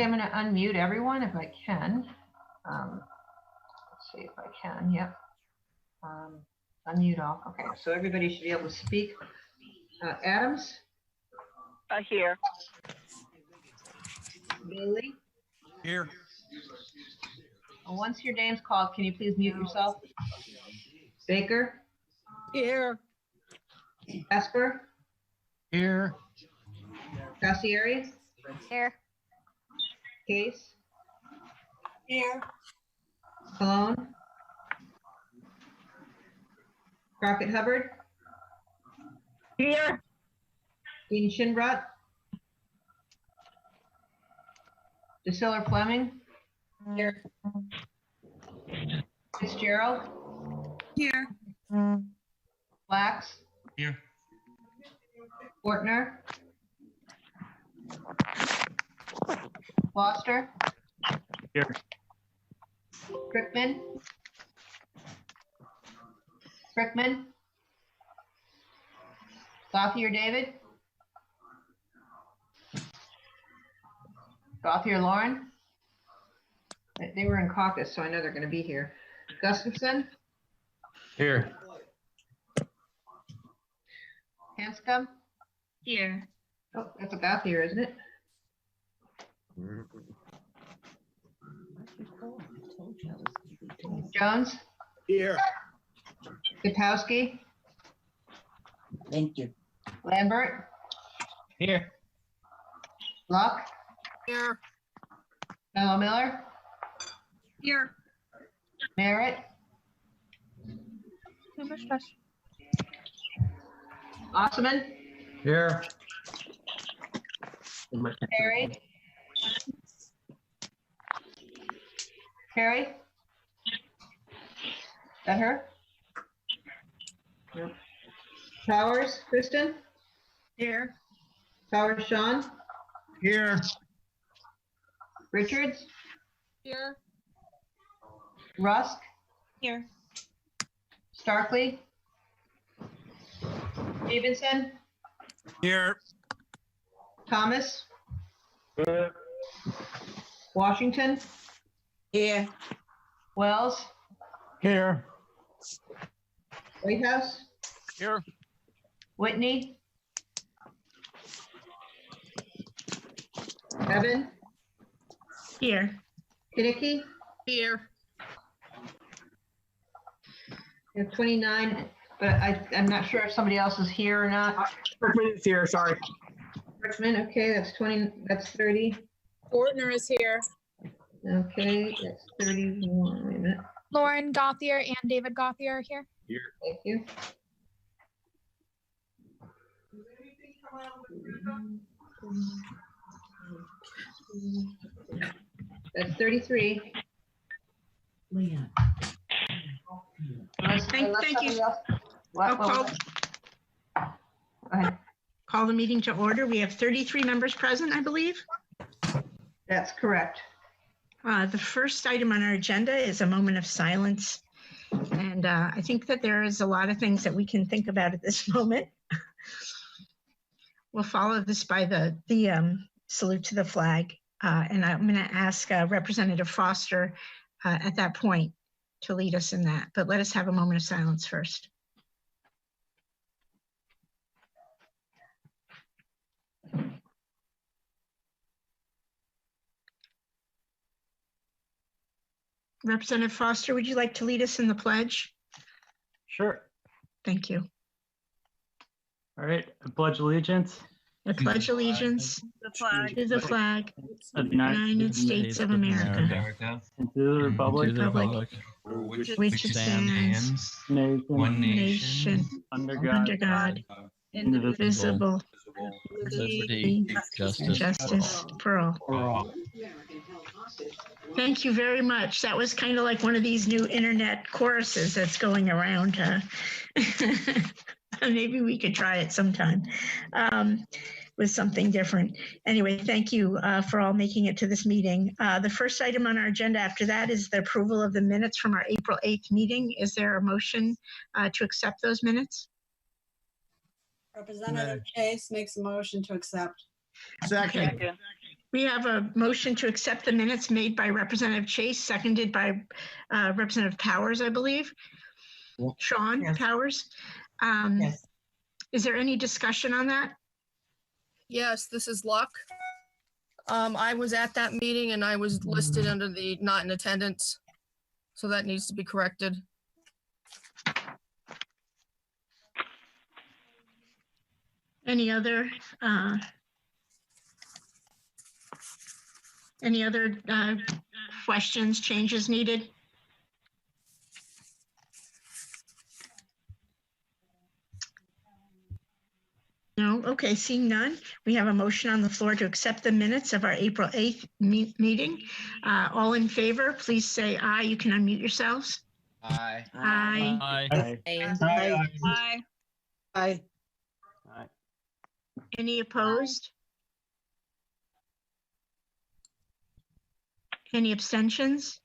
Okay, I'm going to unmute everyone if I can. Let's see if I can. Yep. Unmute all. Okay, so everybody should be able to speak. Adams? Here. Bailey? Here. Once your name's called, can you please mute yourself? Baker? Here. Esper? Here. Cassieri? Here. Case? Here. Cologne? Crockett Hubbard? Here. Dean Shinbrot? DeSiller Fleming? Here. Fitzgerald? Here. Flax? Here. Fortner? Foster? Here. Crickman? Crickman? Gauthier David? Gauthier Lauren? They were in caucus, so I know they're going to be here. Gustafson? Here. Hanscom? Here. Oh, that's a Gauthier, isn't it? Jones? Here. Gutowski? Thank you. Lambert? Here. Luck? Here. Mello Miller? Here. Merritt? Osman? Here. Perry? Perry? Is that her? No. Powers, Kristen? Here. Powers, Sean? Here. Richards? Here. Rusk? Here. Starkley? Stevenson? Here. Thomas? Washington? Here. Wells? Here. Whitehouse? Here. Whitney? Ebbin? Here. Konicki? Here. We have 29, but I'm not sure if somebody else is here or not. Richmond is here, sorry. Richmond, okay, that's 20, that's 30. Fortner is here. Okay, that's 31, wait a minute, Lauren Gauthier and David Gauthier are here. thank you. That's 33. Thank you. What, I'll go ahead. call the meeting to order. We have 33 members present, I believe. That's correct. The first item on our agenda is a moment of silence. And I think that there is a lot of things that we can think about at this moment. We'll follow this by the salute to the flag. And I'm going to ask Representative Foster at that point to lead us in that. But let us have a moment of silence first. Representative Foster, would you like to lead us in the pledge? Sure. Thank you. All right. I pledge allegiance I pledge allegiance to the flag of the United States of America and to the republic which stands one nation under under God, God, indivisible, indivisible, liberty, and justice for all. for all. Thank you very much. That was kind of like one of these new internet choruses that's going around. Maybe we could try it sometime with something different. Anyway, thank you for all making it to this meeting. The first item on our agenda after that is the approval of the minutes from our April 8th meeting. Is there a motion to accept those minutes? Representative Chase makes a motion to accept. Second. We have a motion to accept the minutes made by Representative Chase, seconded by Representative Powers, I believe. Yep. Sean Yes. Powers. Yes. Is there any discussion on that? Yes, this is Luck. I was at that meeting and I was listed under the not in attendance. So that needs to be corrected. Any other questions, changes needed? No? Okay, seeing none, we have a motion on the floor to accept the minutes of our April 8th meeting. All in favor, please say aye. You can unmute yourselves. Aye. Aye. Aye. Aye. Any opposed? Any abstentions?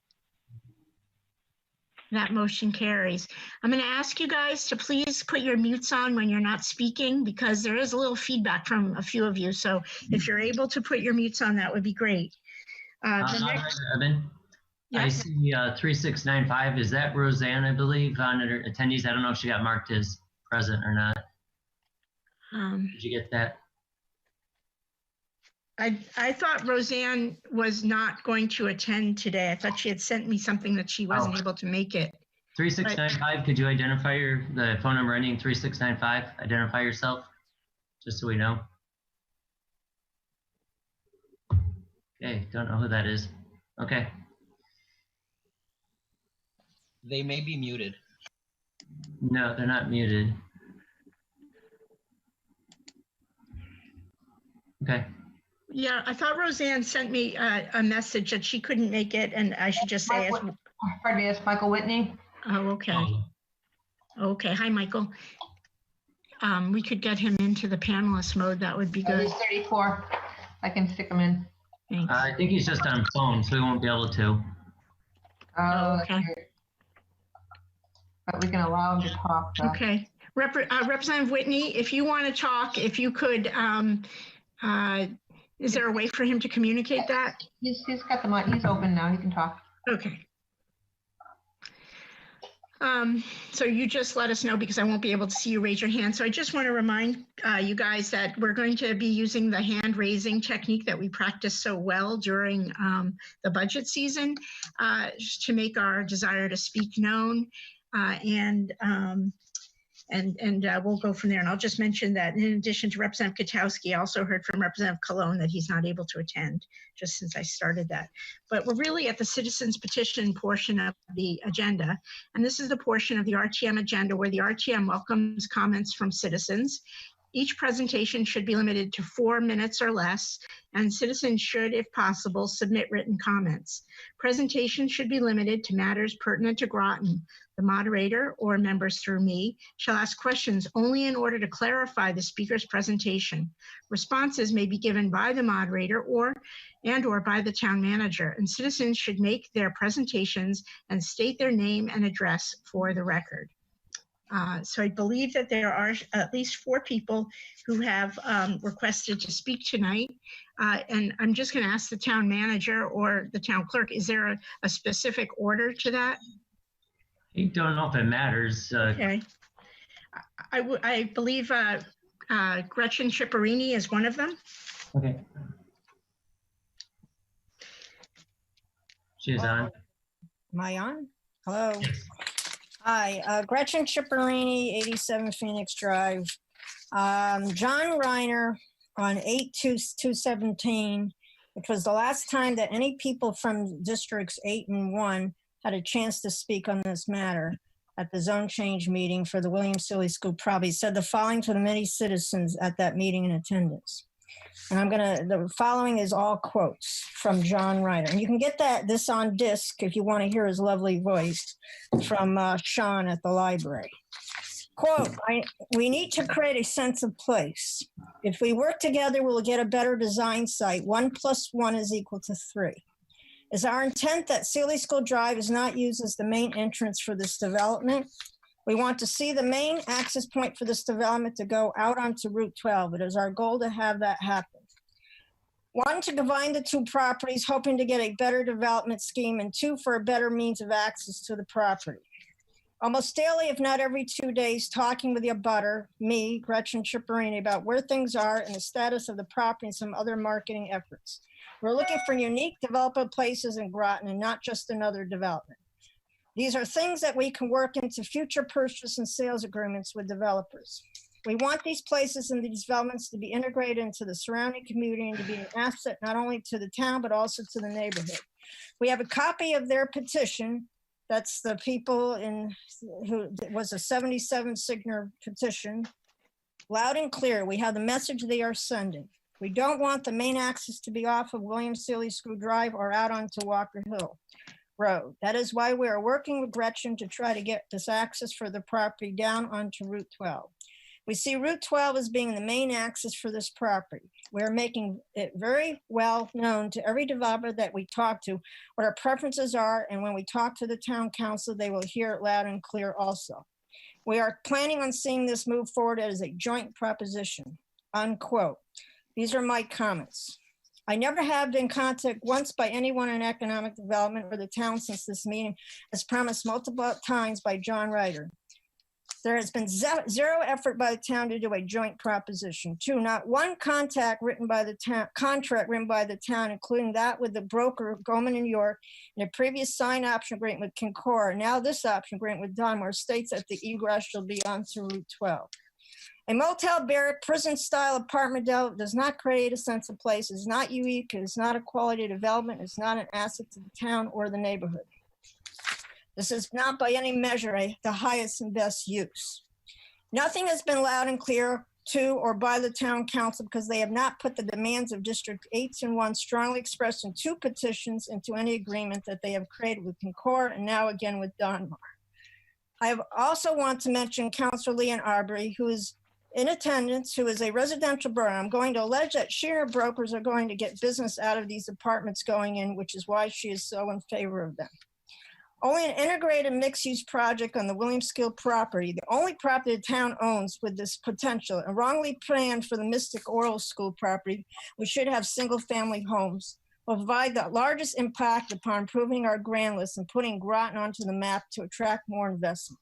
That motion carries. I'm going to ask you guys to please put your mutes on when you're not speaking because there is a little feedback from a few of you. So if you're able to put your mutes on, that would be great. The next, Ebbin, I yes, see 3695. Is that Roseanne, I believe, on her attendees? I don't know if she got marked as present or not. Did you get that? I thought Roseanne was not going to attend today. I thought she had sent me something that she wasn't able to make it. 3695, could you identify the phone number ending 3695? Identify yourself, just so we know. Okay, don't know who that is. Okay. They may be muted. No, they're not muted. Okay. Yeah, I thought Roseanne sent me a message that she couldn't make it, and I should just say, Pardon me, it's Michael Whitney. oh, okay. Okay, hi, Michael. We could get him into the panelist mode. That would be good. He's 34. I can stick him in. Thanks. I think he's just on phone, so he won't be able to. Oh, okay. that's weird. But we can allow him to talk. Though. Okay. Representative Whitney, if you want to talk, if you could, is there a way for him to communicate that? He's got the mic. He's open now. He can talk. Okay. So you just let us know because I won't be able to see you raise your hand. So I just want to remind you guys that we're going to be using the hand raising technique that we practiced so well during the budget season to make our desire to speak known. We'll go from there. And I'll just mention that in addition to Representative Katowski, I also heard from Representative Colon that he's not able to attend, just since I started that. But we're really at the citizens petition portion of the agenda. And this is the portion of the RTM agenda where the RTM welcomes comments from citizens. Each presentation should be limited to 4 minutes or less, and citizens should, if possible, submit written comments. Presentations should be limited to matters pertinent to Groton. The moderator, or members through me, shall ask questions only in order to clarify the speaker's presentation. Responses may be given by the moderator or by the town manager, and citizens should make their presentations and state their name and address for the record. So I believe that there are at least 4 people who have requested to speak tonight. And I'm just going to ask the town manager or the town clerk, is there a specific order to that? I don't know if it matters. Okay. I believe Gretchen Chipp is one of them. Okay. She's on. Am I on? Hello. Hi, Gretchen Chipp, 87 Phoenix Drive. John Reiner on 8/2/17, which was the last time that any people from districts 8 and 1 had a chance to speak on this matter at the zone change meeting for the William Silly School Probably said the following to the many citizens at that meeting in attendance. And the following is all quotes from John Reiner. And you can get this on disc if you want to hear his lovely voice from Sean at the library. Quote, we need to create a sense of place. If we work together, we'll get a better design site. 1 + 1 = 3. Is our intent that Sealy School Drive is not used as the main entrance for this development? We want to see the main access point for this development to go out onto Route 12. It is our goal to have that happen. One, to combine the two properties, hoping to get a better development scheme, and two, for a better means of access to the property. Almost daily, if not every 2 days, talking with the abutter, me, Gretchen Chipp, about where things are and the status of the property and some other marketing efforts. We're looking for unique developable places in Groton and not just another development. These are things that we can work into future purchase and sales agreements with developers. We want these places and these developments to be integrated into the surrounding community and to be an asset not only to the town, but also to the neighborhood. We have a copy of their petition. That's the people who it was a 77 signature petition. Loud and clear, we have the message they are sending. We don't want the main access to be off of William Seeley School Drive or out onto Walker Hill Road. That is why we are working with Gretchen to try to get this access for the property down onto Route 12. We see Route 12 as being the main access for this property. We're making it very well known to every developer that we talk to what our preferences are, and when we talk to the town council, they will hear it loud and clear also. We are planning on seeing this move forward as a joint proposition, unquote. These are my comments. I never have been contacted once by anyone in economic development or the town since this meeting, as promised multiple times by John Ryder. There has been zero effort by the town to do a joint proposition. Two, not one contract written by the town, including that with the broker Goldman in York, and a previous signed option agreement with Concora. Now this option agreement with Donmore states that the egress shall be onto Route 12. A motel, barrack, prison-style apartment does not create a sense of place. It's not unique. It's not a quality development. It's not an asset to the town or the neighborhood. This is not by any measure the highest and best use. Nothing has been loud and clear to or by the town council because they have not put the demands of District 8 and 1 strongly expressed in 2 petitions into any agreement that they have created with Concora and now again with Donmar. I also want to mention Councilor Leanne Arbery, who is in attendance, who is a residential broker. I'm going to allege that she and her brokers are going to get business out of these apartments going in, which is why she is so in favor of them. Only an integrated mixed-use project on the Williamskill property, the only property the town owns with this potential, and wrongly planned for the Mystic Oral School property, we should have single-family homes, will provide the largest impact upon improving our grand list and putting Groton onto the map to attract more investment.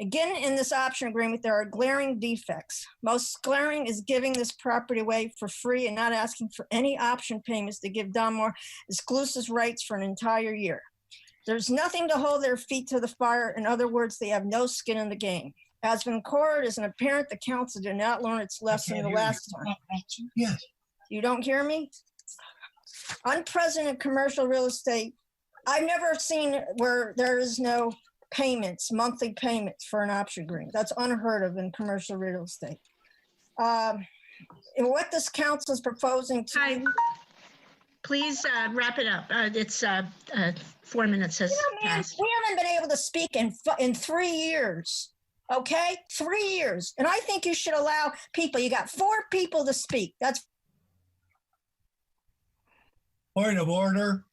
Again, in this option agreement, there are glaring defects. Most glaring is giving this property away for free and not asking for any option payments to give Donmore exclusive rights for an entire year. There's nothing to hold their feet to the fire. In other words, they have no skin in the game. As been recorded, as an apparent, the council did not learn its lesson the last time. Yes. You don't hear me? Unprecedented commercial real estate. I've never seen where there is no payments, monthly payments for an option agreement. That's unheard of in commercial real estate. And what this council is proposing to... Hi. Please wrap it up. It's 4 minutes has passed. We haven't been able to speak in 3 years, okay? 3 years. And I think you should allow people, you got 4 people to speak. That's... Point of order.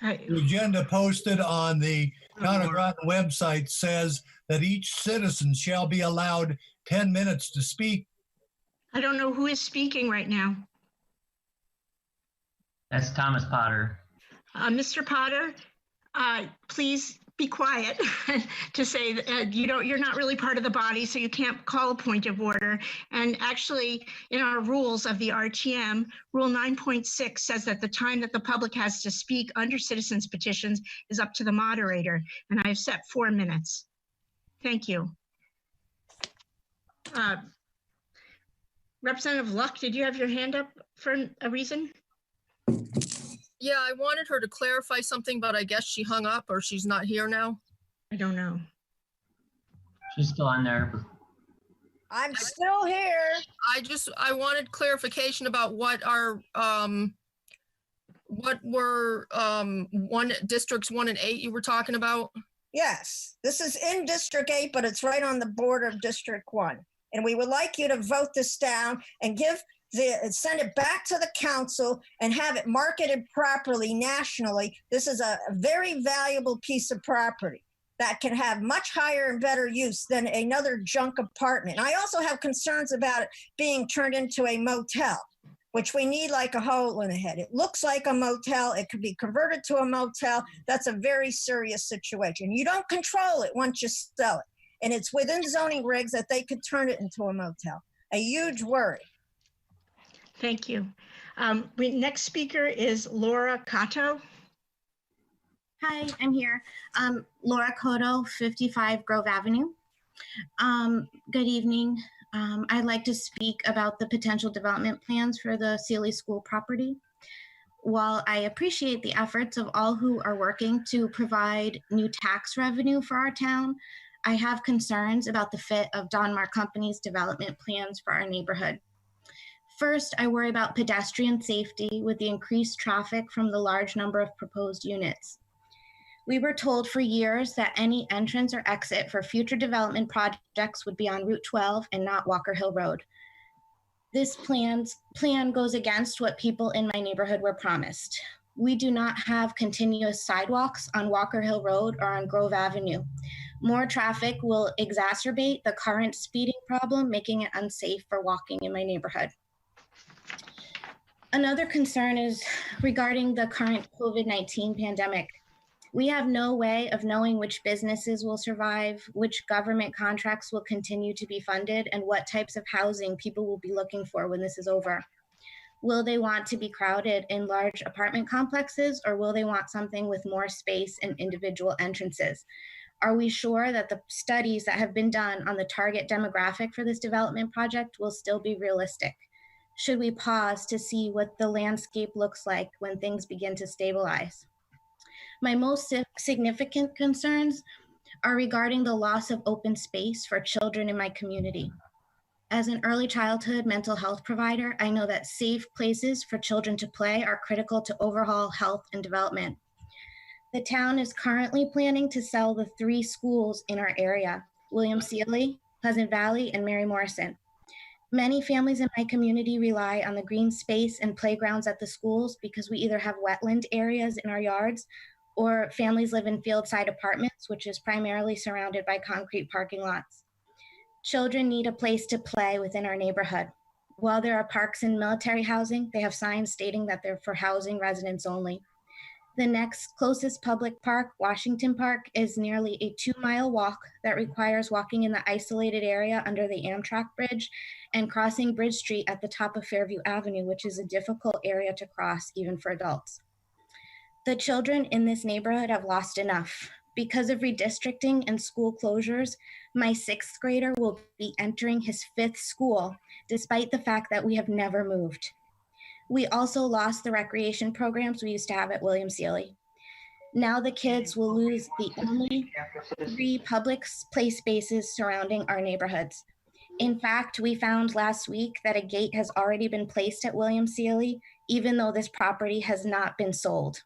Hi. The agenda posted on the Town of Groton website says that each citizen shall be allowed 10 minutes to speak. I don't know who is speaking right now. That's Thomas Potter. Mr. Potter, please be quiet to say that you're not really part of the body, so you can't call a point of order. And actually, in our rules of the RTM, Rule 9.6 says that the time that the public has to speak under citizens' petitions is up to the moderator, and I've set 4 minutes. Thank you. Representative Luck, did you have your hand up for a reason? Yeah, I wanted her to clarify something, but I guess she hung up or she's not here now. I don't know. She's still on there. I'm still here. I wanted clarification about what our, what were districts 1 and 8 you were talking about? Yes, this is in District 8, but it's right on the border of District 1. And we would like you to vote this down and send it back to the council and have it marketed properly nationally. This is a very valuable piece of property that can have much higher and better use than another junk apartment. And I also have concerns about it being turned into a motel. which we need like a hole in the head. It looks like a motel. It could be converted to a motel. That's a very serious situation. You don't control it once you sell it. And it's within zoning regs that they could turn it into a motel. A huge worry. Thank you. Next speaker is Laura Cotto. Hi, I'm here. Laura Cotto, 55 Grove Avenue. Good evening. I'd like to speak about the potential development plans for the Sealy School property. While I appreciate the efforts of all who are working to provide new tax revenue for our town, I have concerns about the fit of Donmar Company's development plans for our neighborhood. First, I worry about pedestrian safety with the increased traffic from the large number of proposed units. We were told for years that any entrance or exit for future development projects would be on Route 12 and not Walker Hill Road. This plan goes against what people in my neighborhood were promised. We do not have continuous sidewalks on Walker Hill Road or on Grove Avenue. More traffic will exacerbate the current speeding problem, making it unsafe for walking in my neighborhood. Another concern is regarding the current COVID-19 pandemic. We have no way of knowing which businesses will survive, which government contracts will continue to be funded, and what types of housing people will be looking for when this is over. Will they want to be crowded in large apartment complexes, or will they want something with more space and individual entrances? Are we sure that the studies that have been done on the target demographic for this development project will still be realistic? Should we pause to see what the landscape looks like when things begin to stabilize? My most significant concerns are regarding the loss of open space for children in my community. As an early childhood mental health provider, I know that safe places for children to play are critical to overall health and development. The town is currently planning to sell the 3 schools in our area, William Sealy, Pleasant Valley, and Mary Morrison. Many families in my community rely on the green space and playgrounds at the schools because we either have wetland areas in our yards or families live in field-side apartments, which is primarily surrounded by concrete parking lots. Children need a place to play within our neighborhood. While there are parks and military housing, they have signs stating that they're for housing residents only. The next closest public park, Washington Park, is nearly a 2-mile walk that requires walking in the isolated area under the Amtrak bridge and crossing Bridge Street at the top of Fairview Avenue, which is a difficult area to cross even for adults. The children in this neighborhood have lost enough. Because of redistricting and school closures, my 6th grader will be entering his 5th school, despite the fact that we have never moved. We also lost the recreation programs we used to have at William Sealy. Now the kids will lose the only 3 public play spaces surrounding our neighborhoods. In fact, we found last week that a gate has already been placed at William Sealy, even though this property has not been sold.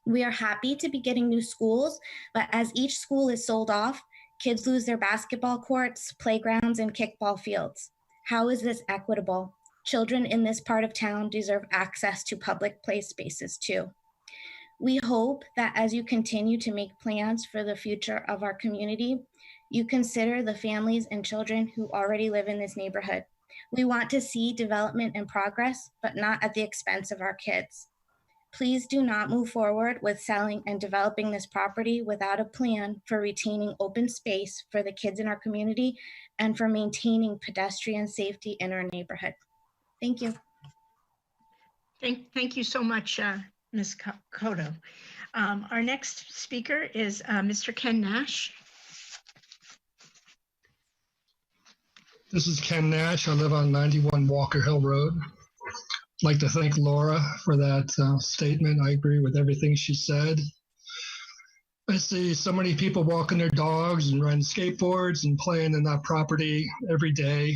We are happy to be getting new schools, but as each school is sold off, kids lose their basketball courts, playgrounds, and kickball fields. How is this equitable? Children in this part of town deserve access to public play spaces too. We hope that as you continue to make plans for the future of our community, you consider the families and children who already live in this neighborhood. We want to see development and progress, but not at the expense of our kids. Please do not move forward with selling and developing this property without a plan for retaining open space for the kids in our community and for maintaining pedestrian safety in our neighborhood. Thank you. Thank you so much, Ms. Cotto. Our next speaker is Mr. Ken Nash. This is Ken Nash. I live on 91 Walker Hill Road. I'd like to thank Laura for that statement. I agree with everything she said. I see so many people walking their dogs and riding skateboards and playing in that property every day.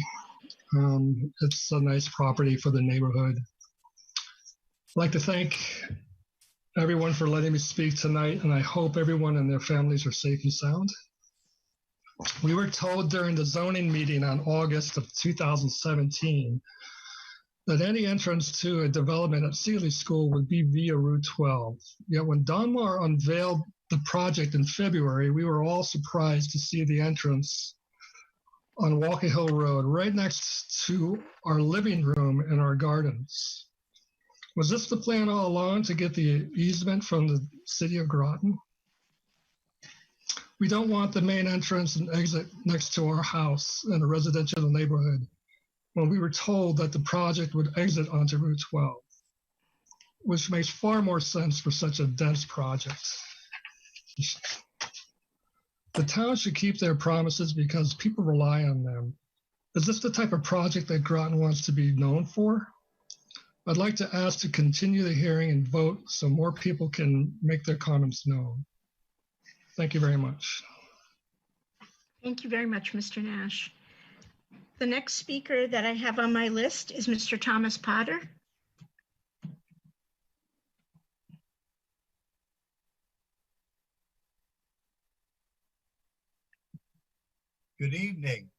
It's a nice property for the neighborhood. I'd like to thank everyone for letting me speak tonight, and I hope everyone and their families are safe and sound. We were told during the zoning meeting on August of 2017 that any entrance to a development at Sealy School would be via Route 12. Yet when Donmar unveiled the project in February, we were all surprised to see the entrance on Walker Hill Road, right next to our living room and our gardens. Was this the plan all along to get the easement from the city of Groton? We don't want the main entrance and exit next to our house in a residential neighborhood when we were told that the project would exit onto Route 12, which makes far more sense for such a dense project. The town should keep their promises because people rely on them. Is this the type of project that Groton wants to be known for? I'd like to ask to continue the hearing and vote so more people can make their comments known. Thank you very much. Thank you very much, Mr. Nash. The next speaker that I have on my list is Mr. Thomas Potter. Good evening,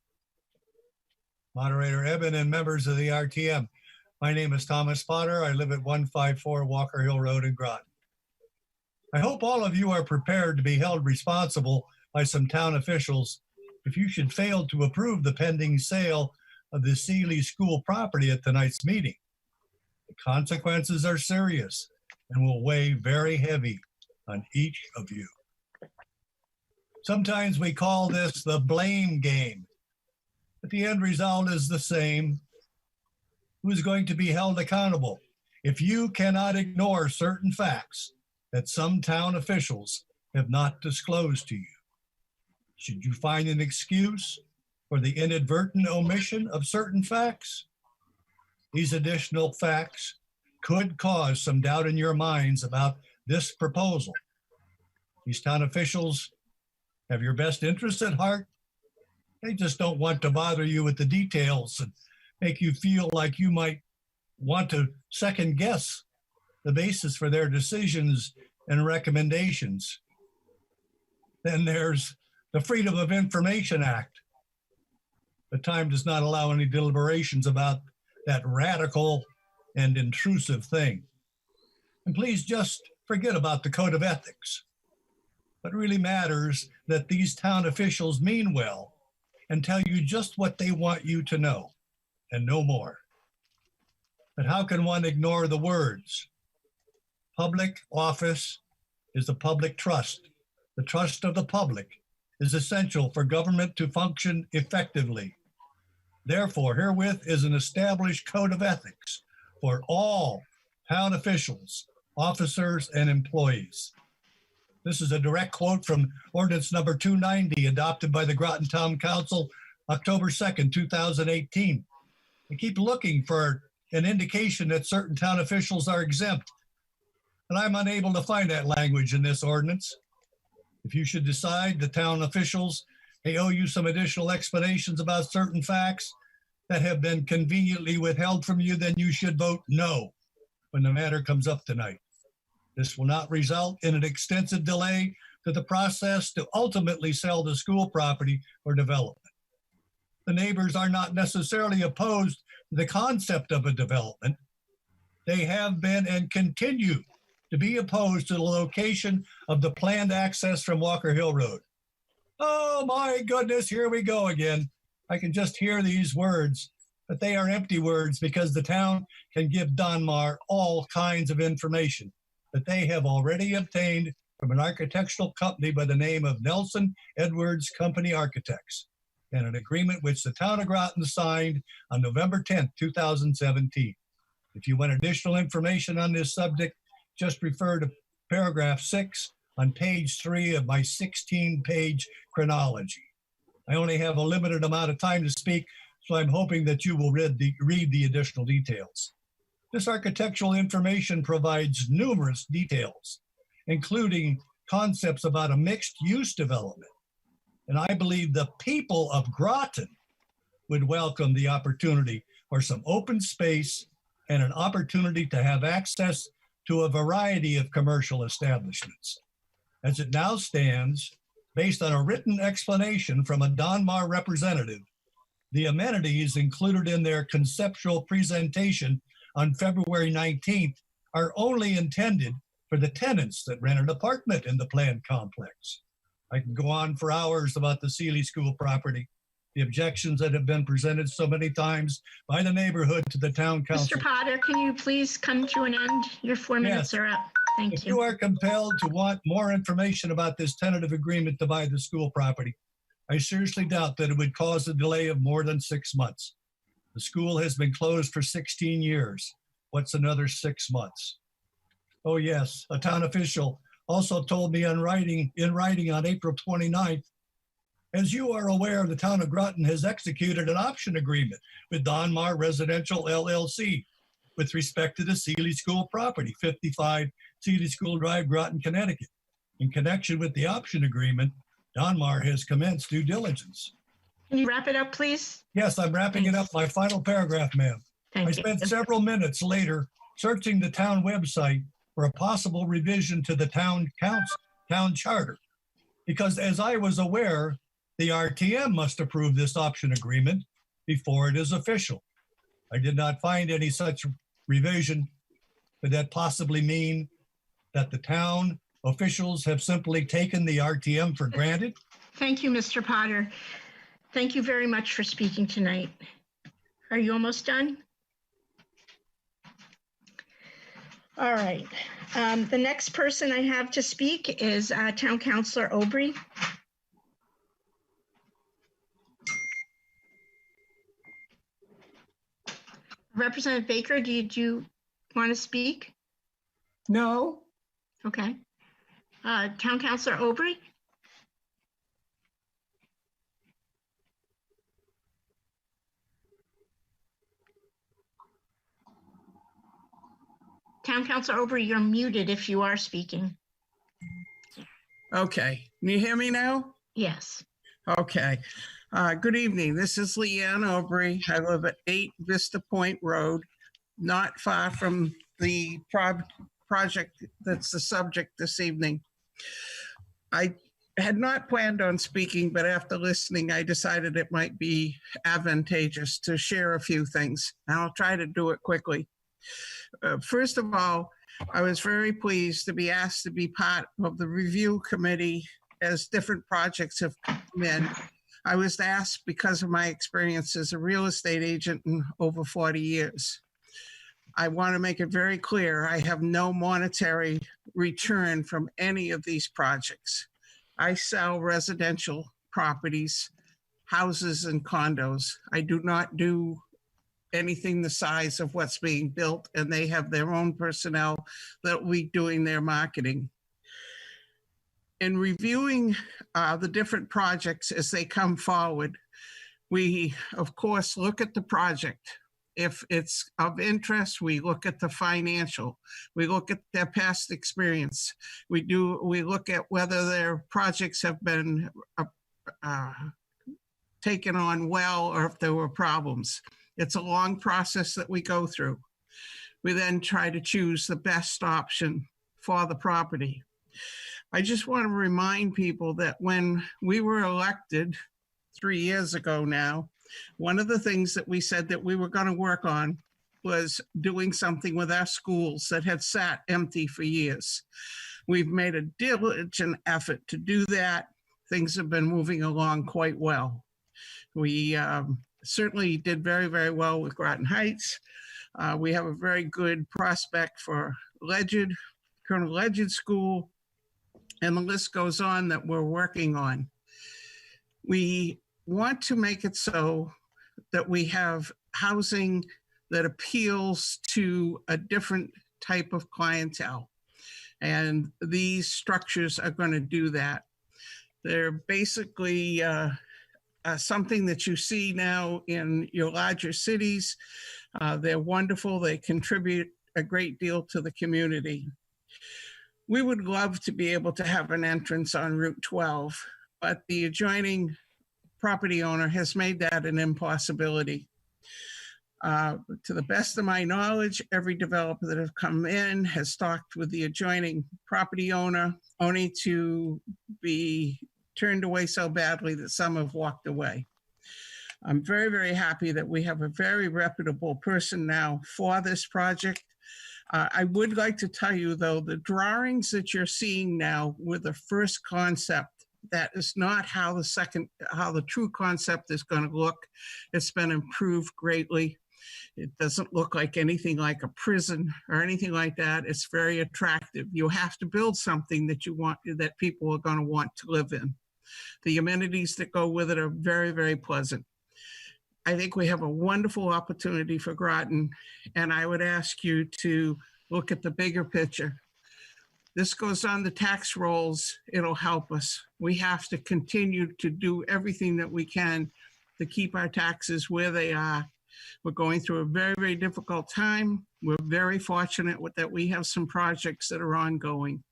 Moderator Ebbin and members of the RTM. My name is Thomas Potter. I live at 154 Walker Hill Road in Groton. I hope all of you are prepared to be held responsible by some town officials if you should fail to approve the pending sale of the Seeley School property at tonight's meeting. The consequences are serious and will weigh very heavy on each of you. Sometimes we call this the blame game, but the end result is the same. Who's going to be held accountable if you cannot ignore certain facts that some town officials have not disclosed to you? Should you find an excuse for the inadvertent omission of certain facts? These additional facts could cause some doubt in your minds about this proposal. These town officials have your best interests at heart. They just don't want to bother you with the details and make you feel like you might want to second guess the basis for their decisions and recommendations. Then there's the Freedom of Information Act. The time does not allow any deliberations about that radical and intrusive thing. And please just forget about the Code of Ethics. What really matters that these town officials mean well and tell you just what they want you to know and no more. But how can one ignore the words? Public office is the public trust. The trust of the public is essential for government to function effectively. Therefore, herewith is an established code of ethics for all town officials, officers, and employees. This is a direct quote from ordinance number 290 adopted by the Groton Town Council October 2nd, 2018. We keep looking for an indication that certain town officials are exempt, and I'm unable to find that language in this ordinance. If you should decide the town officials may owe you some additional explanations about certain facts that have been conveniently withheld from you, then you should vote no when the matter comes up tonight. This will not result in an extensive delay to the process to ultimately sell the school property or development. The neighbors are not necessarily opposed to the concept of a development. They have been and continue to be opposed to the location of the planned access from Walker Hill Road. Oh my goodness, here we go again. I can just hear these words, but they are empty words because the town can give Donmar all kinds of information that they have already obtained from an architectural company by the name of Nelson Edwards Company Architects, and an agreement which the town of Groton signed on November 10th, 2017. If you want additional information on this subject, just refer to paragraph 6 on page 3 of my 16-page chronology. I only have a limited amount of time to speak, so I'm hoping that you will read the additional details. This architectural information provides numerous details, including concepts about a mixed-use development. And I believe the people of Groton would welcome the opportunity for some open space and an opportunity to have access to a variety of commercial establishments. As it now stands, based on a written explanation from a Donmar representative, the amenities included in their conceptual presentation on February 19th are only intended for the tenants that rent an apartment in the planned complex. I can go on for hours about the Seeley School property, the objections that have been presented so many times by the neighborhood to the town council. Mr. Potter, can you please come to an end? Your 4 minutes Yes. are up. Thank If you. you are compelled to want more information about this tentative agreement to buy the school property, I seriously doubt that it would cause a delay of more than 6 months. The school has been closed for 16 years. What's another 6 months? Oh yes, a town official also told me in writing on April 29th, as you are aware, the town of Groton has executed an option agreement with Donmar Residential LLC with respect to the Seeley School property, 55 Seeley School Drive, Groton, Connecticut. In connection with the option agreement, Donmar has commenced due diligence. Can you wrap it up, please? Yes, I'm wrapping it up. My final paragraph, ma'am. Thank I you. spent several minutes later searching the town website for a possible revision to the town charter. Because as I was aware, the RTM must approve this option agreement before it is official. I did not find any such revision. Could that possibly mean that the town officials have simply taken the RTM for granted? Thank you, Mr. Potter. Thank you very much for speaking tonight. Are you almost done? All right. The next person I have to speak is Town Councilor Aubry. Representative Baker, did you want to speak? No. Okay. Town Councilor Aubry? Town Councilor Aubry, you're muted if you are speaking. Okay. Can you hear me now? Yes. Okay. Good evening. This is Leanne Aubry. I live at 8 Vista Point Road, not far from the project that's the subject this evening. I had not planned on speaking, but after listening, I decided it might be advantageous to share a few things. I'll try to do it quickly. First of all, I was very pleased to be asked to be part of the review committee as different projects have come in. I was asked because of my experience as a real estate agent in over 40 years. I want to make it very clear, I have no monetary return from any of these projects. I sell residential properties, houses and condos. I do not do anything the size of what's being built, and they have their own personnel that will be doing their marketing. In reviewing the different projects as they come forward, we, of course, look at the project. If it's of interest, we look at the financial. We look at their past experience. We look at whether their projects have been taken on well or if there were problems. It's a long process that we go through. We then try to choose the best option for the property. I just want to remind people that when we were elected 3 years ago now, one of the things that we said that we were going to work on was doing something with our schools that had sat empty for years. We've made a diligent effort to do that. Things have been moving along quite well. We certainly did very, very well with Groton Heights. We have a very good prospect for Ledyard, Colonel Ledyard School, and the list goes on that we're working on. We want to make it so that we have housing that appeals to a different type of clientele. And these structures are going to do that. They're basically something that you see now in your larger cities. They're wonderful. They contribute a great deal to the community. We would love to be able to have an entrance on Route 12, but the adjoining property owner has made that an impossibility. To the best of my knowledge, every developer that have come in has talked with the adjoining property owner, only to be turned away so badly that some have walked away. I'm very, very happy that we have a very reputable person now for this project. I would like to tell you, though, the drawings that you're seeing now were the first concept That is not how the true concept is going to look. It's been improved greatly. It doesn't look like anything like a prison or anything like that. It's very attractive. You have to build something that people are going to want to live in. The amenities that go with it are very, very pleasant. I think we have a wonderful opportunity for Groton, and I would ask you to look at the bigger picture. This goes on the tax rolls. It'll help us. We have to continue to do everything that we can to keep our taxes where they are. We're going through a very, very difficult time. We're very fortunate that we have some projects that are ongoing.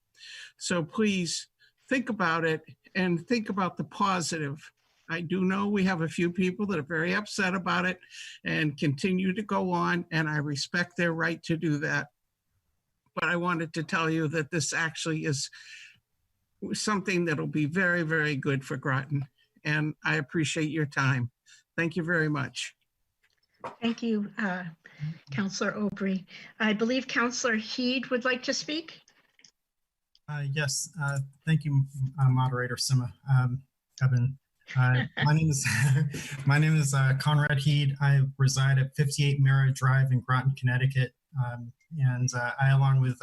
So please think about it and think about the positive. I do know we have a few people that are very upset about it and continue to go on, and I respect their right to do that. But I wanted to tell you that this actually is something that'll be very, very good for Groton, and I appreciate your time. Thank you very much. Thank you, Councillor Aubry. I believe Councillor Heede would like to speak. Yes, thank you, Moderator Ebbin. My name is Conrad Heede. I reside at 58 Merritt Drive in Groton, Connecticut, and I, along with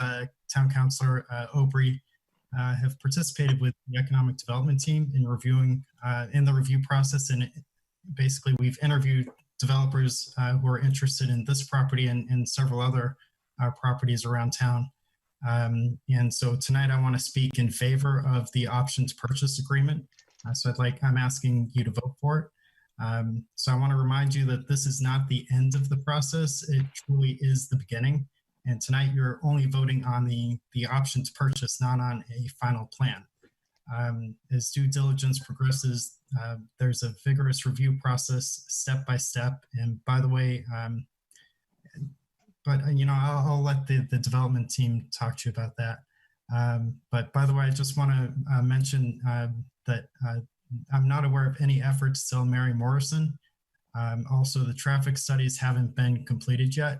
Town Councillor Aubry, have participated with the Economic Development Team in reviewing in the review process, and basically we've interviewed developers who are interested in this property and several other properties around town. And so tonight I want to speak in favor of the options purchase agreement. So I'm asking you to vote for it. So I want to remind you that this is not the end of the process. It truly is the beginning. And tonight you're only voting on the options purchase, not on a final plan. As due diligence progresses, there's a vigorous review process step by step. And by the way, I'll let the development team talk to you about that. But by the way, I just want to mention that I'm not aware of any effort to sell Mary Morrison. Also, the traffic studies haven't been completed yet.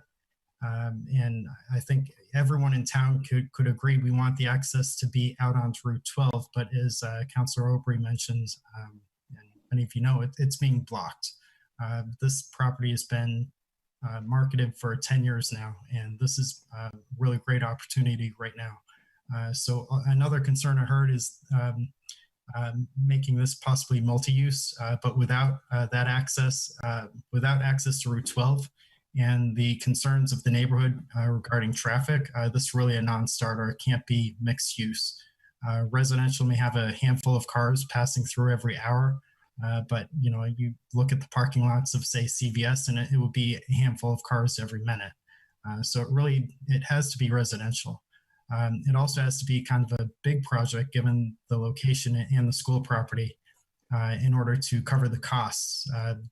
And I think everyone in town could agree we want the access to be out on Route 12, but as Councillor Aubry mentioned, and many of you know, it's being blocked. This property has been marketed for 10 years now, and this is a really great opportunity right now. So another concern I heard is making this possibly multi-use, but without that access, without access to Route 12 and the concerns of the neighborhood regarding traffic, this is really a non-starter. It can't be mixed use. Residential may have a handful of cars passing through every hour, but you look at the parking lots of, say, CVS, and it would be a handful of cars every minute. So it has to be residential. It also has to be kind of a big project given the location and the school property in order to cover the costs.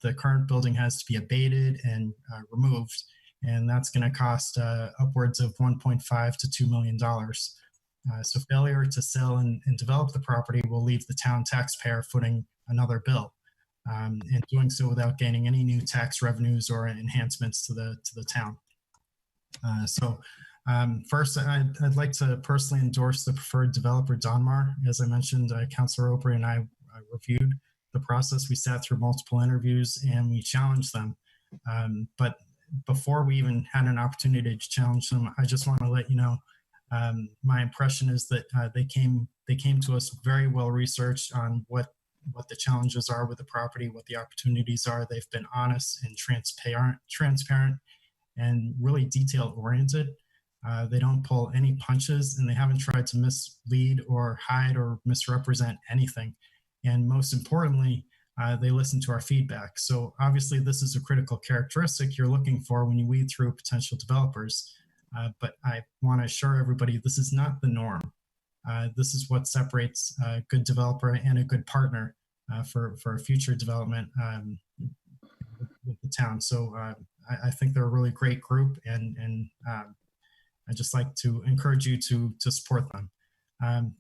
The current building has to be abated and removed, and that's going to cost upwards of $1.5 to $2 million. So failure to sell and develop the property will leave the town taxpayer footing another bill, and doing so without gaining any new tax revenues or enhancements to the town. First, I'd like to personally endorse the preferred developer, Donmar. As I mentioned, Councillor Aubry and I reviewed the process. We sat through multiple interviews and we challenged them. But before we even had an opportunity to challenge them, I just want to let you know, my impression is that they came to us very well researched on what the challenges are with the property, what the opportunities are. They've been honest and transparent and really detail oriented. They don't pull any punches, and they haven't tried to mislead or hide or misrepresent anything. And most importantly, they listen to our feedback. So obviously this is a critical characteristic you're looking for when you weed through potential developers. But I want to assure everybody this is not the norm. This is what separates a good developer and a good partner for future development with the town. So I think they're a really great group, and I'd just like to encourage you to support them.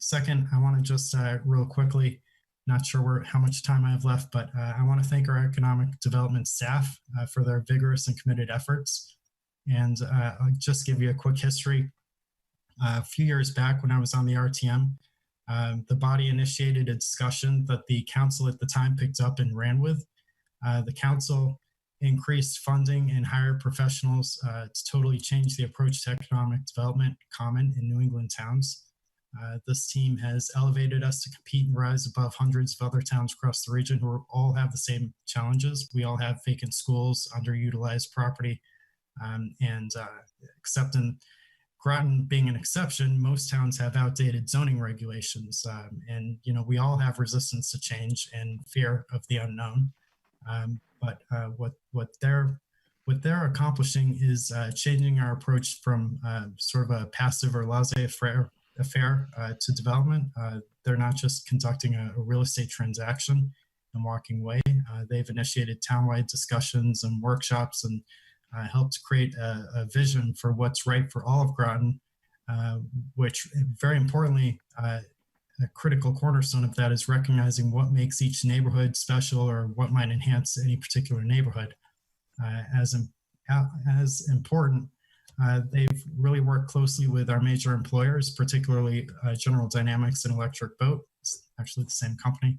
Second, I want to just real quickly, not sure how much time I have left, but I want to thank our economic development staff for their vigorous and committed efforts. And I'll just give you a quick history. A few years back when I was on the RTM, The body initiated a discussion that the council at the time picked up and ran with. The council increased funding and hired professionals to totally change the approach to economic development common in New England towns. This team has elevated us to compete and rise above hundreds of other towns across the region who all have the same challenges. We all have vacant schools, underutilized property, and except in Groton being an exception, most towns have outdated zoning regulations. And, you know, we all have resistance to change and fear of the unknown. But what they're accomplishing is changing our approach from sort of a passive or laissez-faire affair to development. They're not just conducting a real estate transaction and walking away. They've initiated townwide discussions and workshops and helped create a vision for what's right for all of Groton, which very importantly, a critical cornerstone of that is recognizing what makes each neighborhood special or what might enhance any particular neighborhood. As important, they've really worked closely with our major employers, particularly General Dynamics and Electric Boat, it's actually the same company,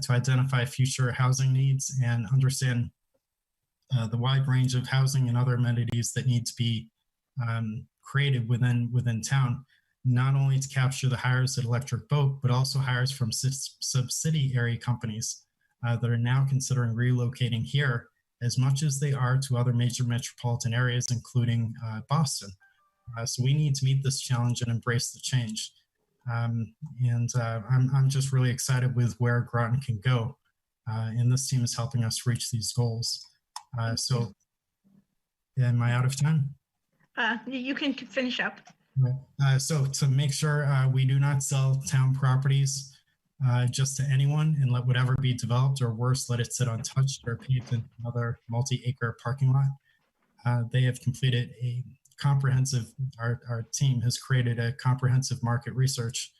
to identify future housing needs and understand the wide range of housing and other amenities that need to be created within town, not only to capture the hires at Electric Boat, but also hires from subsidiary companies that are now considering relocating here as much as they are to other major metropolitan areas, including Boston. So we need to meet this challenge and embrace the change. I'm just really excited with where Groton can go. And this team is helping us reach these goals. So am I out of time? You can finish up. So to make sure we do not sell town properties just to anyone and let whatever be developed, or worse, let it sit untouched or paved in another multi-acre parking lot. They have completed a comprehensive, our team has created a comprehensive market research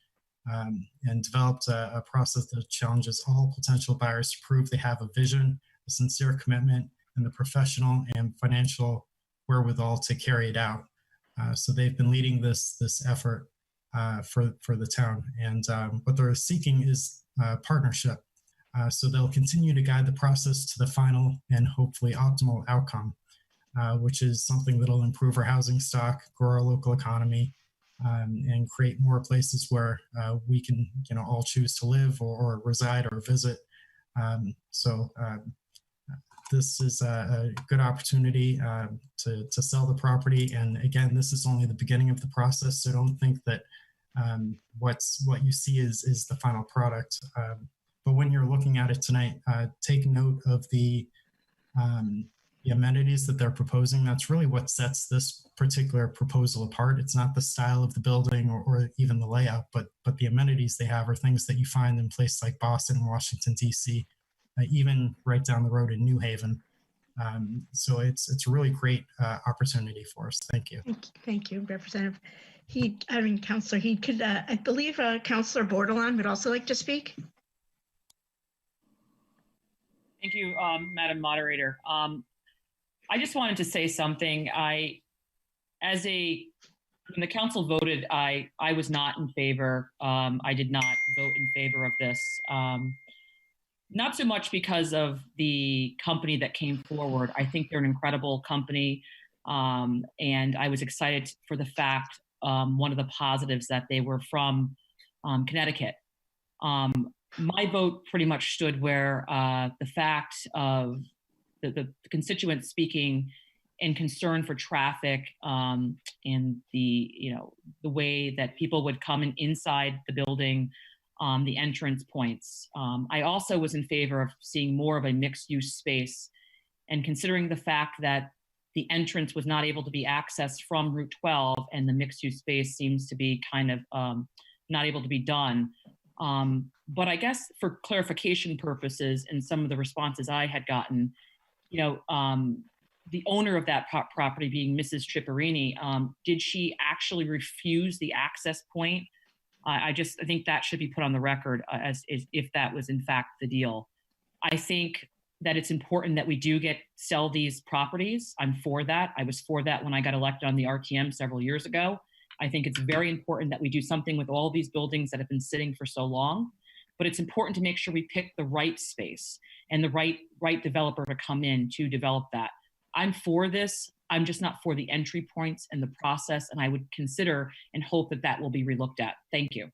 and developed a process that challenges all potential buyers to prove they have a vision, a sincere commitment, and the professional and financial wherewithal to carry it out. So they've been leading this effort for the town, and what they're seeking is partnership. So they'll continue to guide the process to the final and hopefully optimal outcome, which is something that'll improve our housing stock, grow our local economy, and create more places where we can, all choose to live or reside or visit. This is a good opportunity to sell the property. And again, this is only the beginning of the process. So don't think that what you see is the final product. But when you're looking at it tonight, take note of the amenities that they're proposing. That's really what sets this particular proposal apart. It's not the style of the building or even the layout, but the amenities they have are things that you find in places like Boston, Washington, D.C., even right down the road in New Haven. So it's a really great opportunity for us. Thank you. Thank you, Representative Heede. Councillor Heede, could I believe Councillor Bordelon would also like to speak? Thank you, Madam Moderator. I just wanted to say something. When the council voted, I was not in favor. I did not vote in favor of this. Not so much because of the company that came forward. I think they're an incredible company. And I was excited for the fact, one of the positives that they were from Connecticut. My vote pretty much stood where the fact of the constituents speaking in concern for traffic and the way that people would come inside the building, the entrance points. I also was in favor of seeing more of a mixed-use space, and considering the fact that the entrance was not able to be accessed from Route 12 and the mixed-use space seems to be kind of not able to be done. But I guess for clarification purposes and some of the responses I had gotten, the owner of that property being Mrs. Chipperini, did she actually refuse the access point? I think that should be put on the record as if that was in fact the deal. I think that it's important that we do sell these properties. I'm for that. I was for that when I got elected on the RTM several years ago. I think it's very important that we do something with all of these buildings that have been sitting for so long, but it's important to make sure we pick the right space and the right developer to come in to develop that. I'm for this. I'm just not for the entry points and the process, and I would consider and hope that that will be relooked at. Thank you.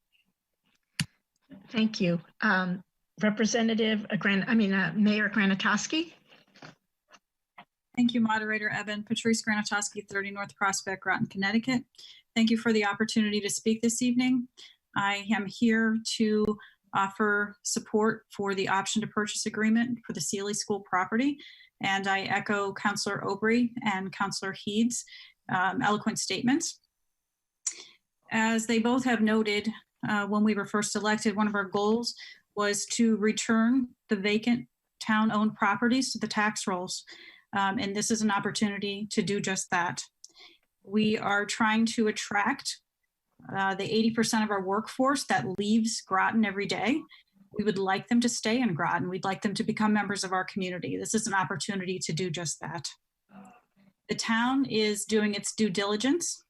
Thank you. Representative, Mayor Granatoski. Thank you, Moderator Ebbin. Patrice Granatoski, 30 North Prospect, Groton, Connecticut. Thank you for the opportunity to speak this evening. I am here to offer support for the option to purchase agreement for the Sealy School property. And I echo Councillor Aubry and Councillor Heede's eloquent statements. As they both have noted, when we were first elected, one of our goals was to return the vacant town-owned properties to the tax rolls. And this is an opportunity to do just that. We are trying to attract the 80% of our workforce that leaves Groton every day. We would like them to stay in Groton. We'd like them to become members of our community. This is an opportunity to do just that. The town is doing its due diligence,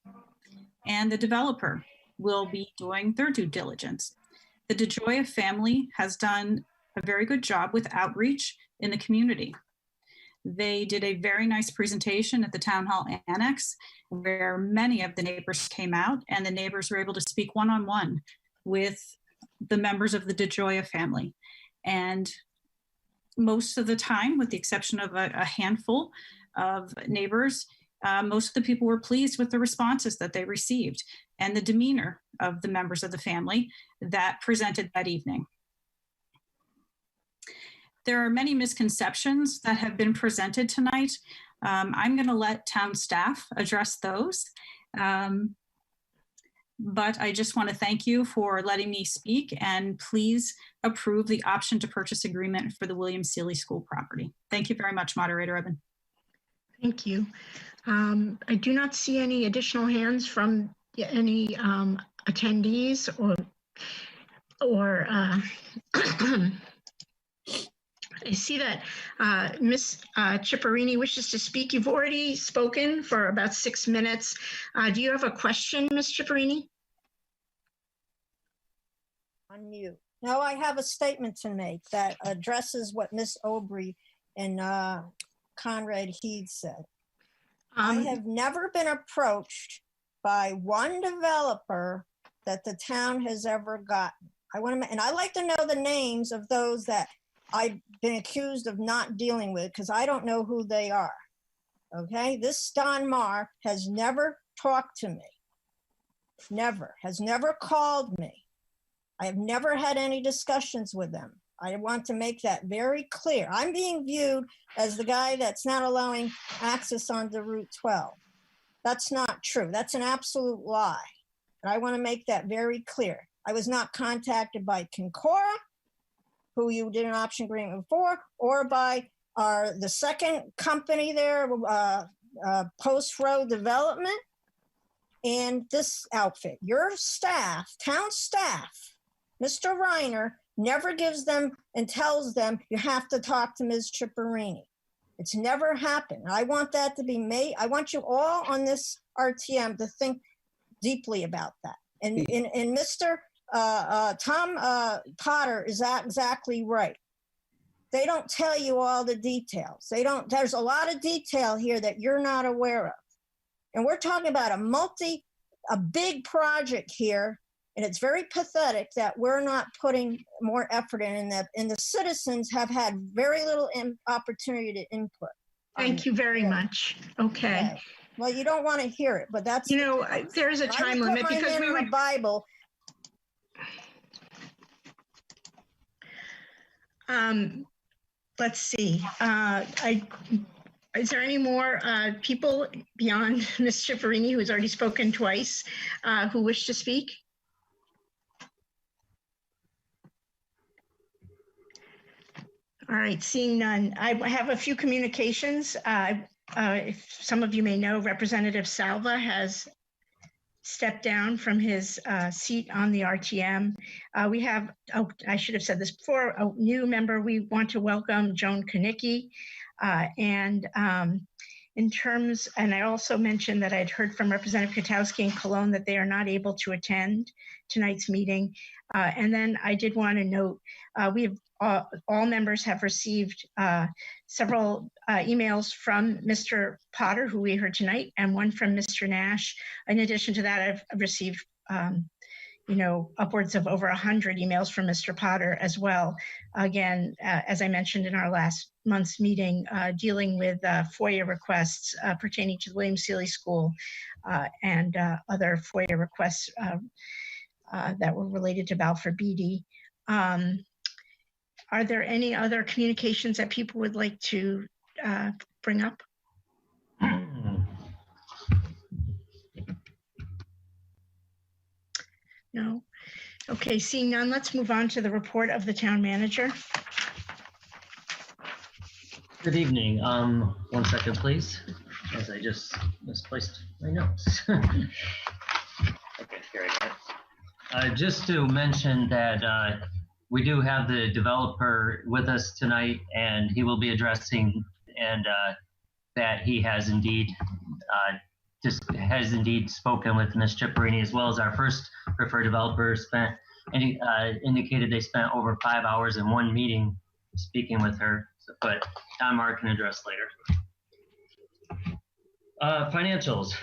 and the developer will be doing their due diligence. The DeGioia family has done a very good job with outreach in the community. They did a very nice presentation at the Town Hall Annex where many of the neighbors came out, and the neighbors were able to speak one-on-one with the members of the DeGioia family. And most of the time, with the exception of a handful of neighbors, most of the people were pleased with the responses that they received and the demeanor of the members of the family that presented that evening. There are many misconceptions that have been presented tonight. I'm going to let town staff address those. But I just want to thank you for letting me speak, and please approve the option to purchase agreement for the William Sealy School property. Thank you very much, Moderator Ebbin. Thank you. I do not see any additional hands from any attendees or I see that Ms. Chipperini wishes to speak. You've already spoken for about 6 minutes. Do you have a question, Ms. Chipperini? Unmute. No, I have a statement to make that addresses what Ms. Aubry and Conrad Heede said. I have never been approached by one developer that the town has ever gotten. And I like to know the names of those that I've been accused of not dealing with, because I don't know who they are. Okay, this Don Marr has never talked to me. Never, has never called me. I have never had any discussions with them. I want to make that very clear. I'm being viewed as the guy that's not allowing access onto Route 12. That's not true. That's an absolute lie. And I want to make that very clear. I was not contacted by Concora, who you did an option agreement for, or by the second company there, Post Road Development, and this outfit. Your staff, town staff, Mr. Reiner, never gives them and tells them you have to talk to Ms. Chipperini. It's never happened. I want that to be made. I want you all on this RTM to think deeply about that. And Mr. Tom Potter is exactly right. They don't tell you all the details. There's a lot of detail here that you're not aware of. And we're talking about a big project here. And it's very pathetic that we're not putting more effort in that. And the citizens have had very little opportunity to input. Thank you very much. Okay. Well, you don't want to hear it, but that's, there is a time limit because we would Bible. Let's see. Is there any more people beyond Ms. Chipperini, who has already spoken twice, who wish to speak? All right, seeing none. I have a few communications. If some of you may know, Representative Salva has stepped down from his seat on the RTM. We have, I should have said this before, a new member. We want to welcome Joan Konicki. And In terms, and I also mentioned that I'd heard from Representative Kotowski and Cologne that they are not able to attend tonight's meeting. And then I did want to note, all members have received several emails from Mr. Potter, who we heard tonight, and one from Mr. Nash. In addition to that, I've received upwards of over 100 emails from Mr. Potter as well. Again, as I mentioned in our last month's meeting, dealing with FOIA requests pertaining to the William Seeley School and other FOIA requests that were related to Balfour Beatty. Are there any other communications that people would like to bring up? No. Okay, seeing none, let's move on to the report of the town manager. Good evening. 1 second, please, as I just misplaced my notes. Okay, here I got it. Just to mention that we do have the developer with us tonight, and he will be addressing, and that he has indeed spoken with Ms. Chipperini, as well as our first preferred developer and he indicated they spent over 5 hours in one meeting speaking with her, but Don Mark can address later. Financials.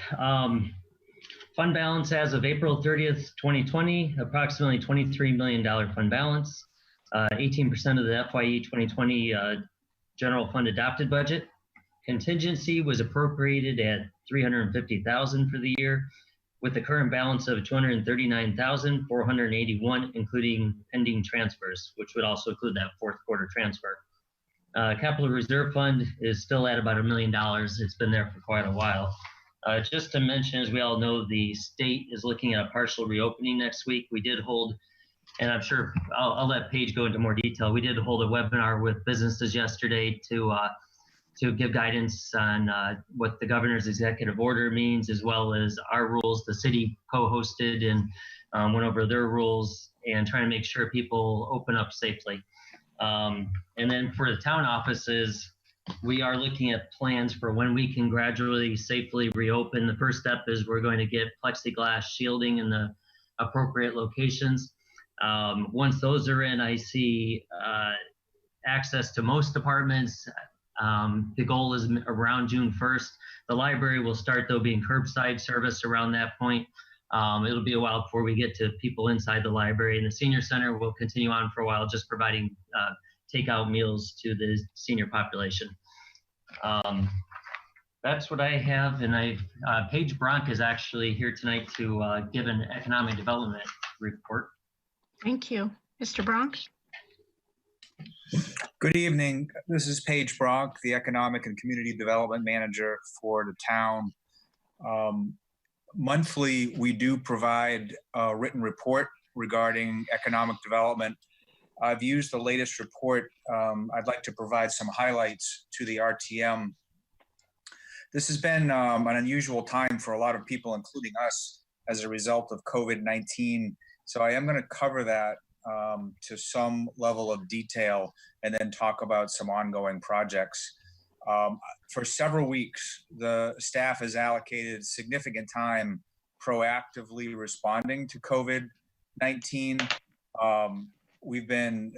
Fund balance as of April 30th, 2020, approximately $23 million fund balance, 18% of the FYE 2020 general fund adopted budget. Contingency was appropriated at $350,000 for the year, with the current balance of $239,481, including pending transfers, which would also include that fourth quarter transfer. Capital Reserve Fund is still at about $1 million. It's been there for quite a while. Just to mention, as we all know, the state is looking at a partial reopening next week. We did hold, and I'm sure I'll let Paige go into more detail. We did hold a webinar with businesses yesterday to give guidance on what the governor's executive order means, as well as our rules. The city co-hosted and went over their rules and trying to make sure people open up safely. And then for the town offices, we are looking at plans for when we can gradually safely reopen. The first step is we're going to get plexiglass shielding in the appropriate locations. Once those are in, I see access to most departments. The goal is around June 1st. The library will start, though, being curbside service around that point. It'll be a while before we get to people inside the library. And the senior center will continue on for a while, just providing takeout meals to the senior population. That's what I have. And Paige Bronk is actually here tonight to give an economic development report. Thank you. Mr. Bronk? Good evening. This is Paige Bronk, the Economic and Community Development Manager for the town. Monthly, we do provide a written report regarding economic development. I've used the latest report. I'd like to provide some highlights to the RTM. This has been an unusual time for a lot of people, including us, as a result of COVID-19. So I am going to cover that to some level of detail and then talk about some ongoing projects. For several weeks, the staff has allocated significant time proactively responding to COVID-19. We've been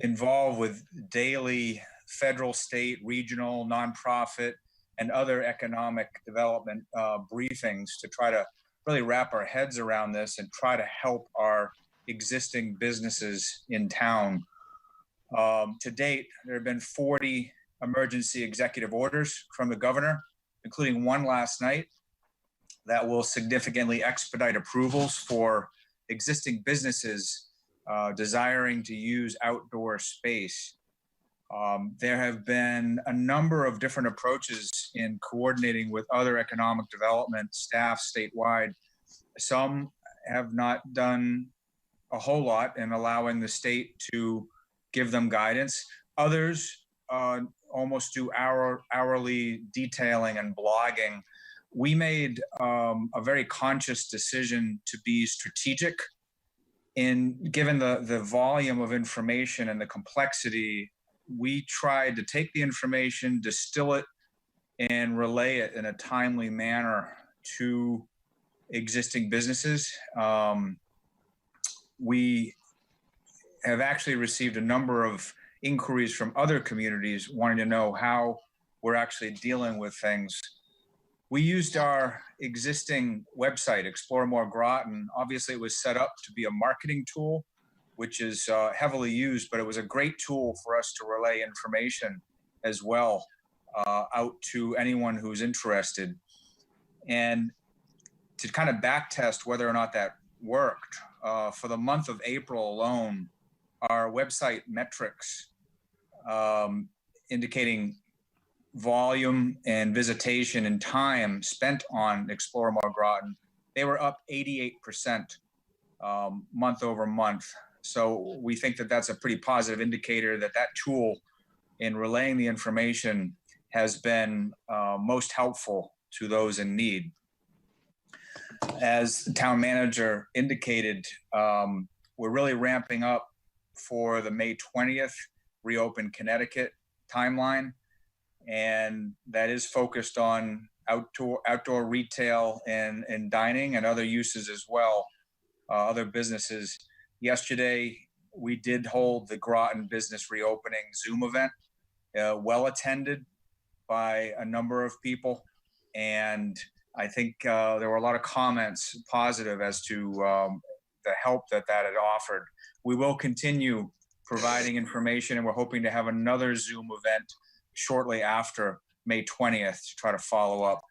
involved with daily federal, state, regional, nonprofit, and other economic development briefings to try to really wrap our heads around this and try to help our existing businesses in town. To date, there have been 40 emergency executive orders from the governor, including one last night, that will significantly expedite approvals for existing businesses desiring to use outdoor space. There have been a number of different approaches in coordinating with other economic development staff statewide. Some have not done a whole lot in allowing the state to give them guidance. Others almost do hourly detailing and blogging. We made a very conscious decision to be strategic given the volume of information and the complexity. We tried to take the information, distill it and relay it in a timely manner to existing businesses. We have actually received a number of inquiries from other communities wanting to know how we're actually dealing with things. We used our existing website, Explore More Groton. Obviously, it was set up to be a marketing tool, which is heavily used, but it was a great tool for us to relay information as well out to anyone who's interested. And to kind of back test whether or not that worked, for the month of April alone, our website metrics indicating volume and visitation and time spent on Explore More Groton, they were up 88% month over month. So we think that that's a pretty positive indicator that that tool in relaying the information has been most helpful to those in need. As the town manager indicated, we're really ramping up for the May 20th Reopen Connecticut timeline, and that is focused on outdoor retail and dining and other uses as well, other businesses. Yesterday, we did hold the Groton Business Reopening Zoom event, well attended by a number of people, and I think there were a lot of comments positive as to the help that had offered. We will continue providing information, and we're hoping to have another Zoom event shortly after May 20th to try to follow up.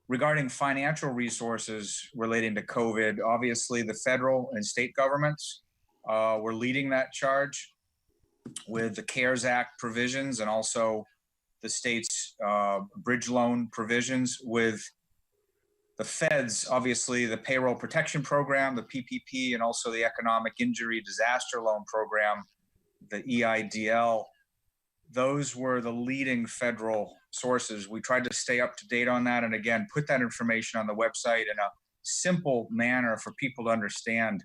Regarding financial resources relating to COVID, obviously the federal and state governments were leading that charge with the CARES Act provisions and also the state's bridge loan provisions. With the feds, obviously the Payroll Protection Program, the PPP, and also the Economic Injury Disaster Loan Program, the EIDL. Those were the leading federal sources. We tried to stay up to date on that, and again, put that information on the website in a simple manner for people to understand.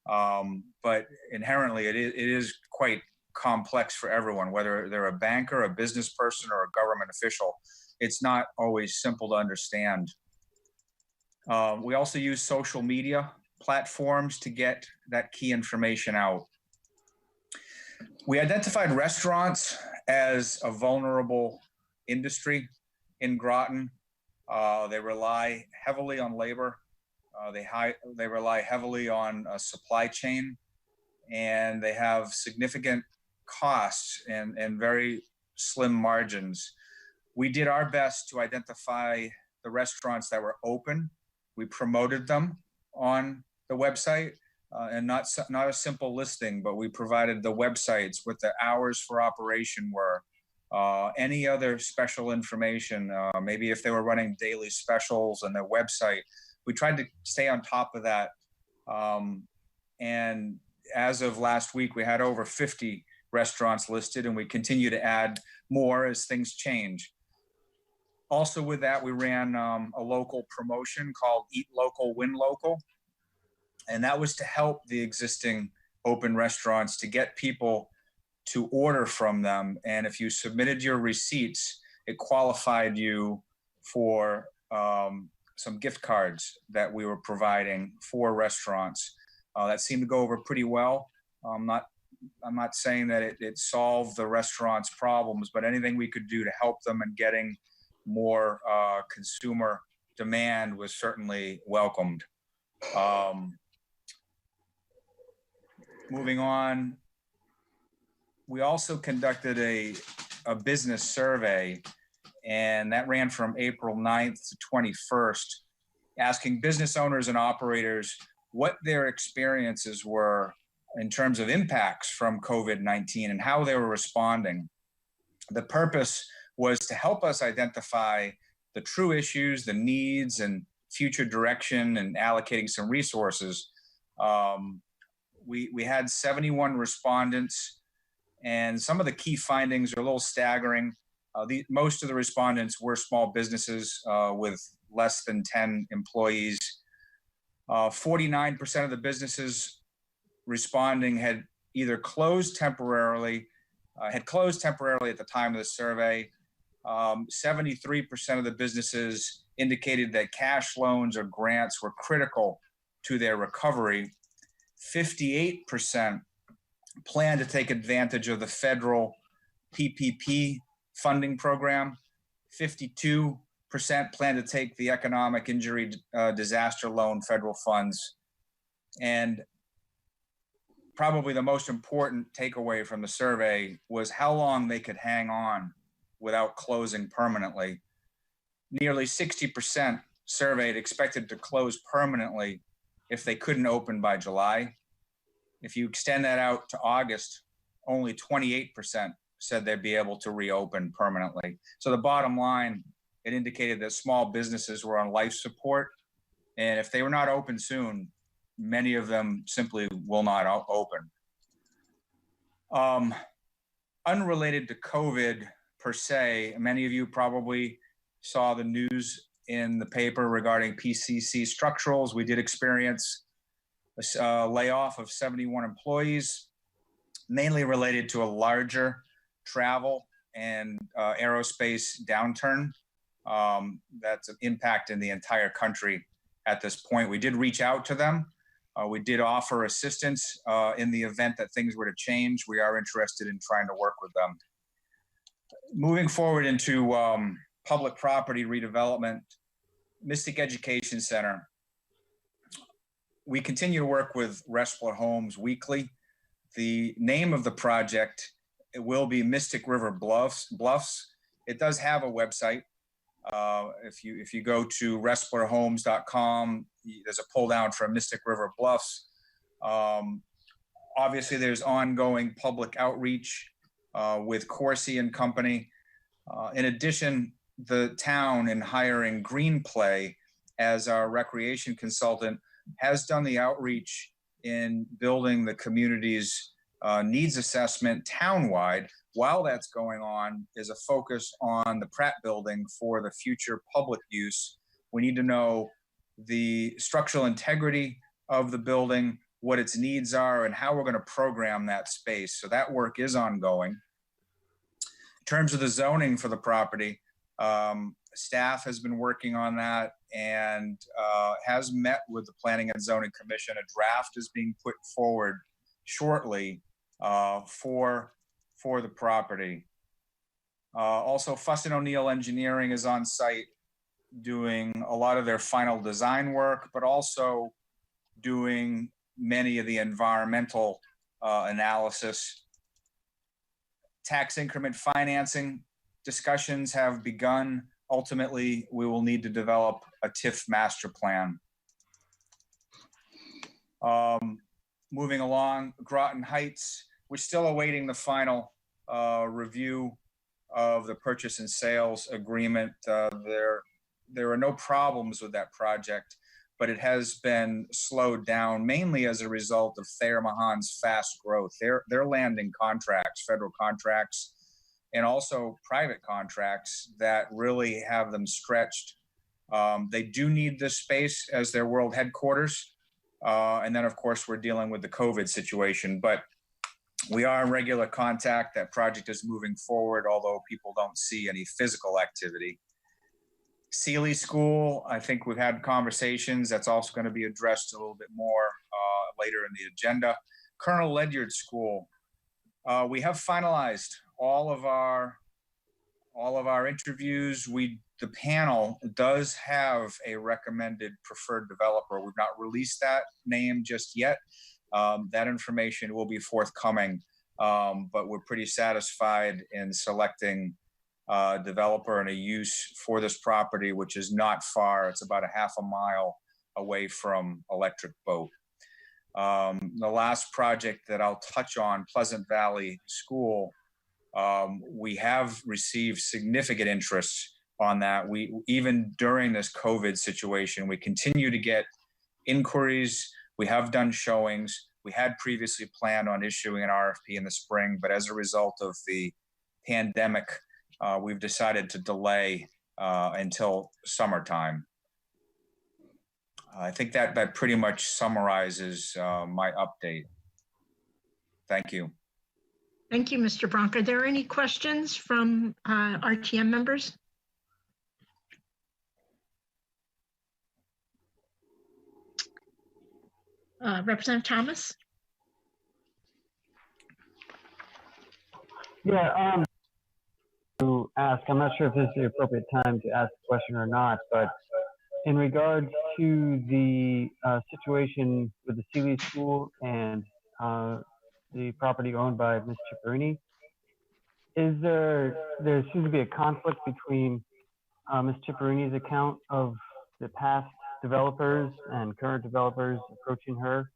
But inherently, it is quite complex for everyone, whether they're a banker, a business person, or a government official. It's not always simple to understand. We also use social media platforms to get that key information out. We identified restaurants as a vulnerable industry in Groton. They rely heavily on labor. They rely heavily on a supply chain, and they have significant costs and very slim margins. We did our best to identify the restaurants that were open. We promoted them on the website, and not a simple listing, but we provided the websites with the hours for operation were, any other special information, maybe if they were running daily specials on their website. We tried to stay on top of that. And as of last week, we had over 50 restaurants listed, and we continue to add more as things change. Also with that, we ran a local promotion called Eat Local, Win Local. And that was to help the existing open restaurants to get people to order from them. And if you submitted your receipts, it qualified you for some gift cards that we were providing for restaurants. That seemed to go over pretty well. I'm not saying that it solved the restaurants' problems, but anything we could do to help them in getting more consumer demand was certainly welcomed. Moving on, we also conducted a business survey, and that ran from April 9th to 21st, asking business owners and operators what their experiences were in terms of impacts from COVID-19 and how they were responding. The purpose was to help us identify the true issues, the needs, and future direction, and allocating some resources. We had 71 respondents, and some of the key findings are a little staggering. Most of the respondents were small businesses with less than 10 employees. 49% of the businesses responding had either closed temporarily at the time of the survey. 73% of the businesses indicated that cash loans or grants were critical to their recovery. 58% plan to take advantage of the federal PPP funding program. 52% plan to take the economic injury disaster loan federal funds. And probably the most important takeaway from the survey was how long they could hang on without closing permanently. Nearly 60% surveyed expected to close permanently if they couldn't open by July. If you extend that out to August, only 28% said they'd be able to reopen permanently. So the bottom line, it indicated that small businesses were on life support. And if they were not open soon, many of them simply will not open. Unrelated to COVID per se, many of you probably saw the news in the paper regarding PCC Structurals. We did experience a layoff of 71 employees, mainly related to a larger travel and aerospace downturn that's impacting the entire country at this point. We did reach out to them. We did offer assistance in the event that things were to change. We are interested in trying to work with them. Moving forward into public property redevelopment, Mystic Education Center. We continue to work with Restler Homes weekly. The name of the project, it will be Mystic River Bluffs. It does have a website. If you go to wrestlerhomes.com, there's a pull down for Mystic River Bluffs. Obviously, there's ongoing public outreach with Corsi and Company. In addition, the town, in hiring Green Play as our recreation consultant, has done the outreach in building the community's needs assessment townwide. While that's going on, is a focus on the Pratt building for the future public use. We need to know the structural integrity of the building, what its needs are, and how we're going to program that space. So that work is ongoing. In terms of the zoning for the property, staff has been working on that and has met with the Planning and Zoning Commission. A draft is being put forward shortly for the property. Also, Fuss & O'Neill Engineering is on site doing a lot of their final design work, but also doing many of the environmental analysis. Tax increment financing discussions have begun. Ultimately, we will need to develop a TIF master plan. Moving along, Groton Heights, we're still awaiting the final review of the purchase and sales agreement. There are no problems with that project, but it has been slowed down mainly as a result of Thayer Mahan's fast growth. They're landing contracts, federal contracts, and also private contracts that really have them stretched. They do need this space as their world headquarters. And then, of course, we're dealing with the COVID situation, but we are in regular contact. That project is moving forward, although people don't see any physical activity. Sealy School, I think we've had conversations. That's also going to be addressed a little bit more later in the agenda. Colonel Ledyard School, we have finalized all of our interviews. The panel does have a recommended preferred developer. We've not released that name just yet. That information will be forthcoming, but we're pretty satisfied in selecting a developer and a use for this property, which is not far. It's about a half a mile away from Electric Boat. The last project that I'll touch on, Pleasant Valley School, we have received significant interest on that. Even during this COVID situation, we continue to get inquiries. We have done showings. We had previously planned on issuing an RFP in the spring, but as a result of the pandemic, we've decided to delay until summertime. I think that pretty much summarizes my update. Thank you. Thank you, Mr. Bronk. Are there any questions from RTM members? Representative Thomas? Yeah, to ask, I'm not sure if this is the appropriate time to ask a question or not, but in regards to the situation with the Sealy School and the property owned by Ms. Chipperini, there seems to be a conflict between Ms. Chipperini's account of the past developers and current developers approaching her.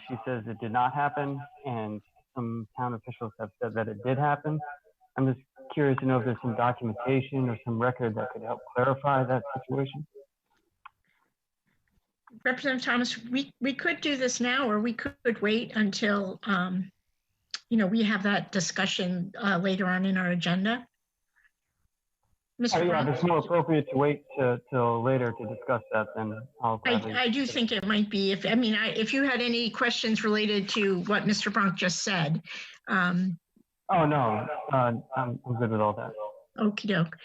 She says it did not happen, and some town officials have said that it did happen. I'm just curious to know if there's some documentation or some record that could help clarify that situation. Representative Thomas, we could do this now, or we could wait until we have that discussion later on in our agenda. Mr. Yeah, if it's more appropriate to wait till later to discuss that, then I'll gladly. I do think it might be. If you had any questions related to what Mr. Bronk just said. Oh no, I'm good with all that. Okie doke.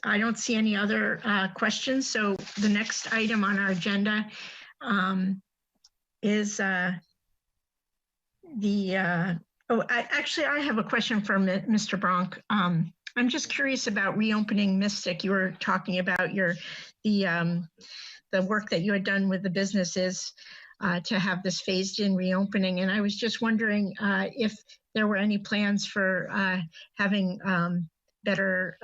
I don't see any other questions. So the next item on our agenda is I have a question for Mr. Bronk. I'm just curious about reopening Mystic. You were talking about the work that you had done with the businesses to have this phased in reopening. And I was just wondering if there were any plans for having better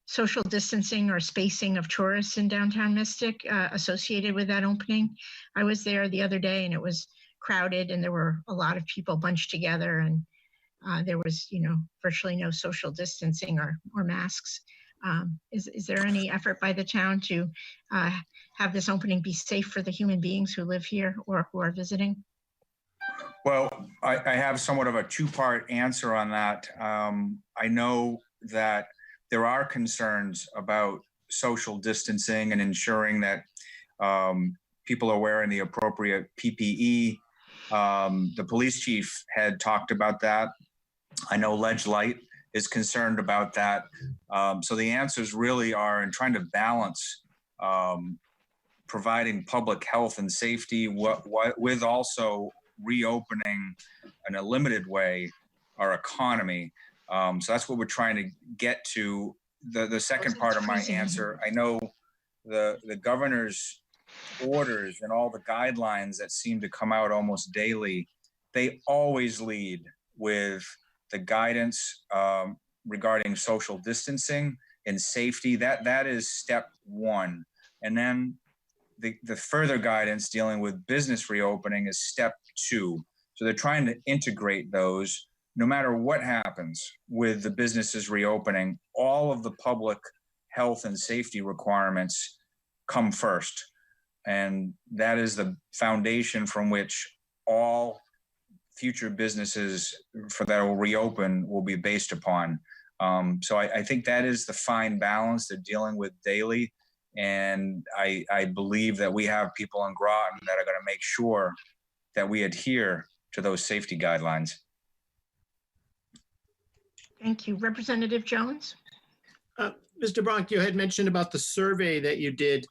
social distancing or spacing of tourists in downtown Mystic associated with that opening. I was there the other day and it was crowded and there were a lot of people bunched together, and there was, virtually no social distancing or masks. Is there any effort by the town to have this opening be safe for the human beings who live here or who are visiting? Well, I have somewhat of a two-part answer on that. I know that there are concerns about social distancing and ensuring that people are wearing the appropriate PPE. The police chief had talked about that. I know Ledge Light is concerned about that. So the answers really are in trying to balance providing public health and safety with also reopening in a limited way our economy. So that's what we're trying to get to. The second part of my answer, I know the governor's orders and all the guidelines that seem to come out almost daily, they always lead with the guidance regarding social distancing and safety. That is step one. And then the further guidance dealing with business reopening is step two. So they're trying to integrate those. No matter what happens with the businesses reopening, all of the public health and safety requirements come first. And that is the foundation from which all future businesses that will reopen will be based upon. So I think that is the fine balance they're dealing with daily. And I believe that we have people in Groton that are going to make sure that we adhere to those safety guidelines. Thank you. Representative Jones? Mr. Bronk, you had mentioned about the survey that you did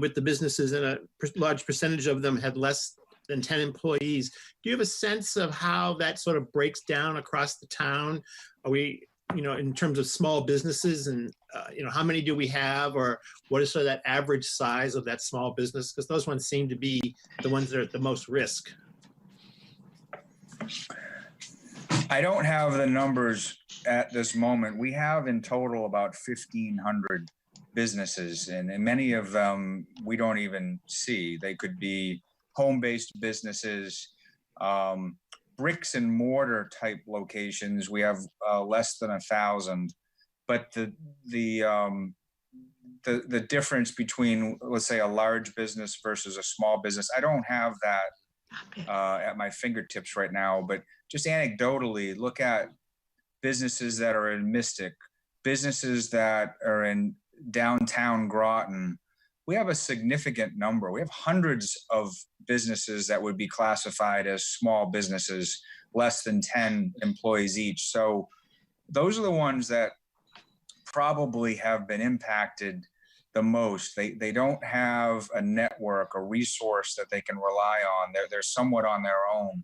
with the businesses, and a large percentage of them had less than 10 employees. Do you have a sense of how that sort of breaks down across the town? Are we, in terms of small businesses, and how many do we have, or what is sort of that average size of that small business? Because those ones seem to be the ones that are at the most risk. I don't have the numbers at this moment. We have in total about 1,500 businesses, and many of them we don't even see. They could be home-based businesses, bricks and mortar type locations. We have less than 1,000, but the difference between, let's say, a large business versus a small business, I don't have that at my fingertips right now. But just anecdotally, look at businesses that are in Mystic, businesses that are in downtown Groton. We have a significant number. We have hundreds of businesses that would be classified as small businesses less than 10 employees each. So those are the ones that probably have been impacted the most. They don't have a network, a resource that they can rely on. They're somewhat on their own.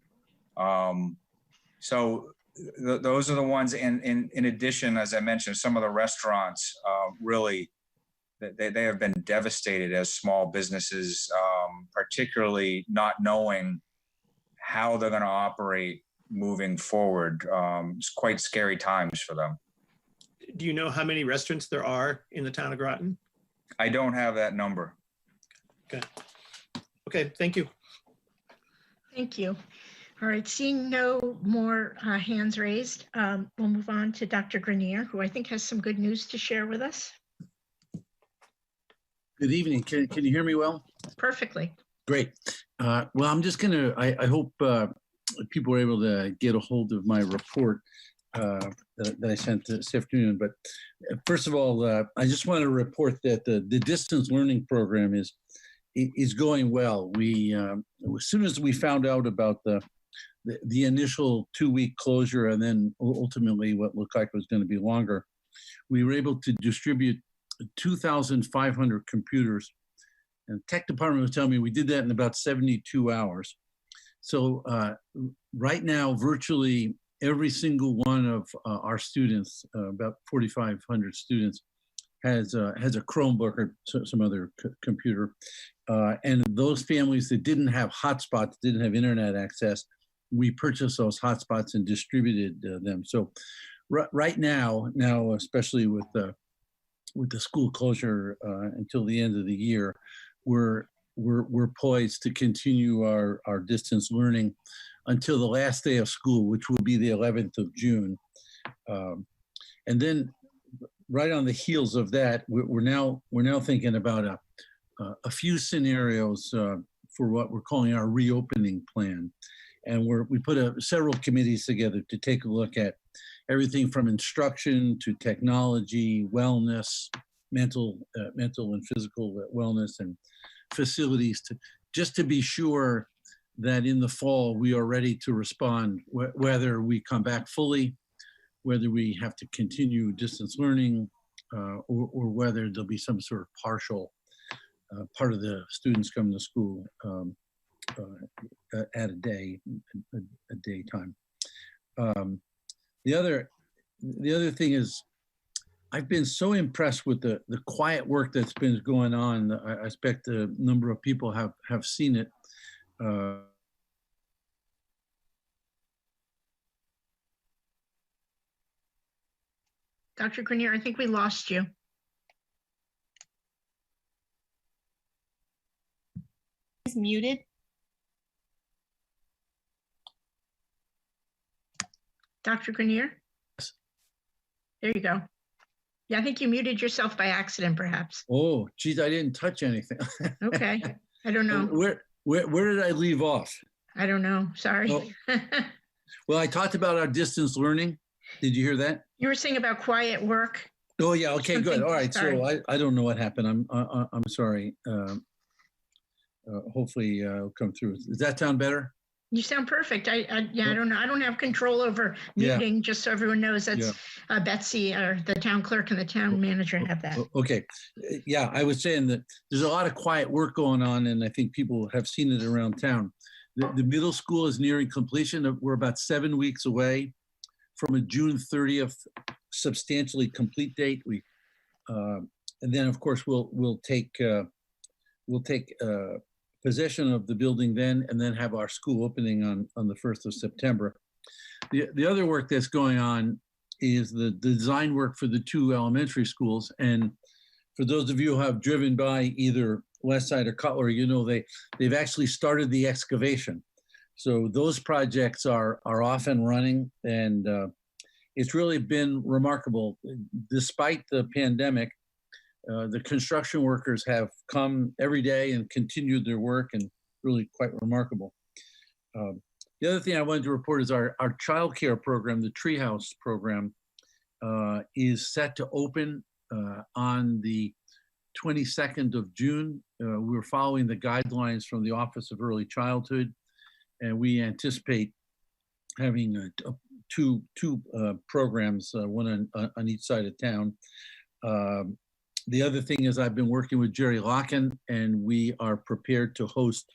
Those are the ones. And in addition, as I mentioned, some of the restaurants really, they have been devastated as small businesses, particularly not knowing how they're going to operate moving forward. It's quite scary times for them. Do you know how many restaurants there are in the town of Groton? I don't have that number. Okay. Okay, thank you. Thank you. All right, seeing no more hands raised, we'll move on to Dr. Grenier, who I think has some good news to share with us. Good evening. Can you hear me well? Perfectly. Great. Well, I'm just going to, I hope people were able to get a hold of my report that I sent this afternoon. But first of all, I just want to report that the distance learning program is going well. We, as soon as we found out about the initial 2-week closure and then ultimately what looked like was going to be longer, we were able to distribute 2,500 computers. And the tech department was telling me we did that in about 72 hours. So right now, virtually every single one of our students, about 4,500 students, has a Chromebook or some other computer. And those families that didn't have hotspots, didn't have internet access, we purchased those hotspots and distributed them. So right now, especially with the school closure until the end of the year, we're poised to continue our distance learning until the last day of school, which will be the 11th of June. And then right on the heels of that, we're now thinking about a few scenarios for what we're calling our reopening plan. And we put several committees together to take a look at everything from instruction to technology, wellness, mental and physical wellness, and facilities, just to be sure that in the fall we are ready to respond, whether we come back fully, whether we have to continue distance learning, or whether there'll be some sort of partial part of the students come to school at a day time. The other thing is, I've been so impressed with the quiet work that's been going on. I expect a number of people have seen it. Dr. Grenier, I think we lost you. He's muted. Dr. Grenier? There you go. Yeah, I think you muted yourself by accident, perhaps. Oh, geez, I didn't touch anything. Okay, I don't know. Where did I leave off? I don't know, sorry. Oh. Well, I talked about our distance learning. Did you hear that? You were saying about quiet work. Oh yeah, okay, good. All right, sorry. so I don't know what happened. I'm sorry. Hopefully it'll come through. Does that sound better? You sound perfect. I don't know. I don't have control over muting, just so everyone knows. That's Betsy, or the town clerk, and the town manager have that. Okay. Yeah, I was saying that there's a lot of quiet work going on, and I think people have seen it around town. The middle school is nearing completion. We're about 7 weeks away from a June 30th substantially complete date. And then of course we'll take possession of the building then, and then have our school opening on the 1st of September. The other work that's going on is the design work for the 2 elementary schools. And for those of you who have driven by either West Side or Cutler, you know they've actually started the excavation. So those projects are off and running, and it's really been remarkable. Despite the pandemic, the construction workers have come every day and continued their work, and really quite remarkable. The other thing I wanted to report is our childcare program, the Treehouse program, is set to open on the 22nd of June. We're following the guidelines from the Office of Early Childhood, and we anticipate having two programs, one on each side of town. The other thing is I've been working with Jerry Locken, and we are prepared to host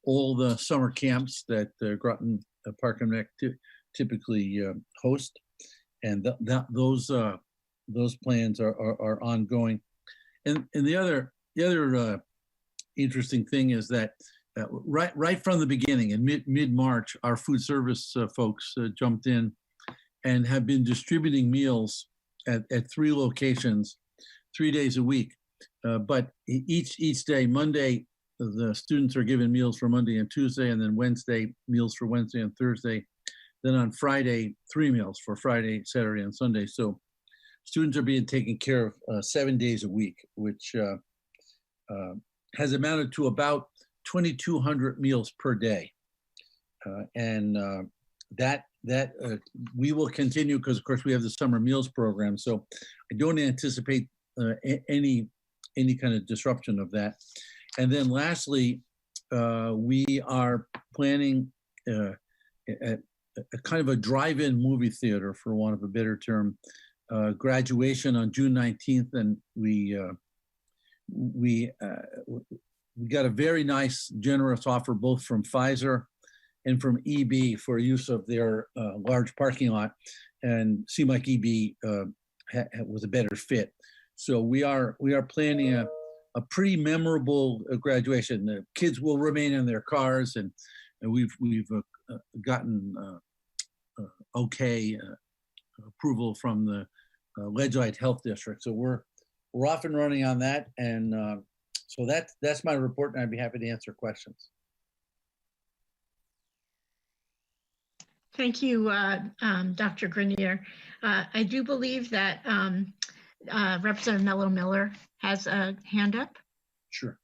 all the summer camps that Groton Park and Rec typically host, and those plans are ongoing. And the other interesting thing is that right from the beginning, in mid-March, our food service folks jumped in and have been distributing meals at 3 locations, 3 days a week. But each day, Monday, the students are given meals for Monday and Tuesday, and then Wednesday, meals for Wednesday and Thursday. Then on Friday, 3 meals for Friday, Saturday, and Sunday. So students are being taken care of 7 days a week, which has amounted to about 2,200 meals per day. And that we will continue because, of course, we have the summer meals program. So I don't anticipate any kind of disruption of that. And then lastly, we are planning a kind of a drive-in movie theater, for want of a better term, graduation on June 19th. And we got a very nice, generous offer both from Pfizer and from EB for use of their large parking lot, and seemed like EB was a better fit. So we are planning a pretty memorable graduation. The kids will remain in their cars, and we've gotten approval from the Leadville Health District. So we're off and running on that, and so that's my report, and I'd be happy to answer questions. Thank you, Dr. Grenier. I do believe that Representative Mello Miller has a hand up. Sure.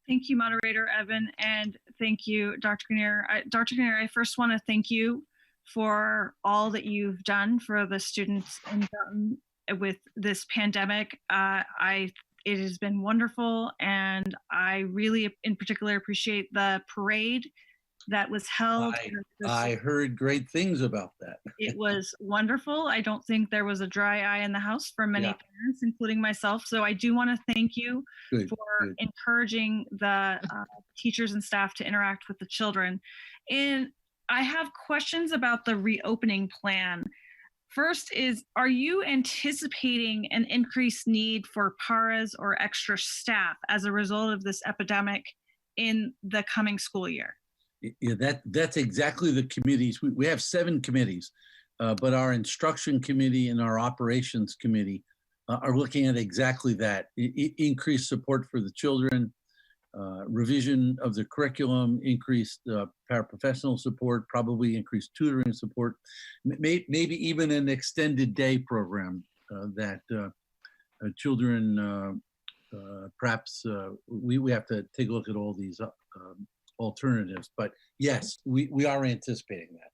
Thank you, Moderator Ebbin, and thank you, Dr. Grenier. Dr. Grenier, I first want to thank you for all that you've done for the students in Groton with this pandemic. It has been wonderful, and I really, in particular, appreciate the parade that was held. I heard great things about that. It was wonderful. I don't think there was a dry eye in the house for many parents, including myself. So I do want to thank you for encouraging the teachers and staff to interact with the children. And I have questions about the reopening plan. First is, are you anticipating an increased need for paras or extra staff as a result of this epidemic in the coming school year? Yeah, that's exactly the committees. We have 7 committees, but our instruction committee and our operations committee are looking at exactly that. Increased support for the children, revision of the curriculum, increased paraprofessional support, probably increased tutoring support, maybe even an extended day program that children, perhaps we have to take a look at all these alternatives, but yes, we are anticipating that.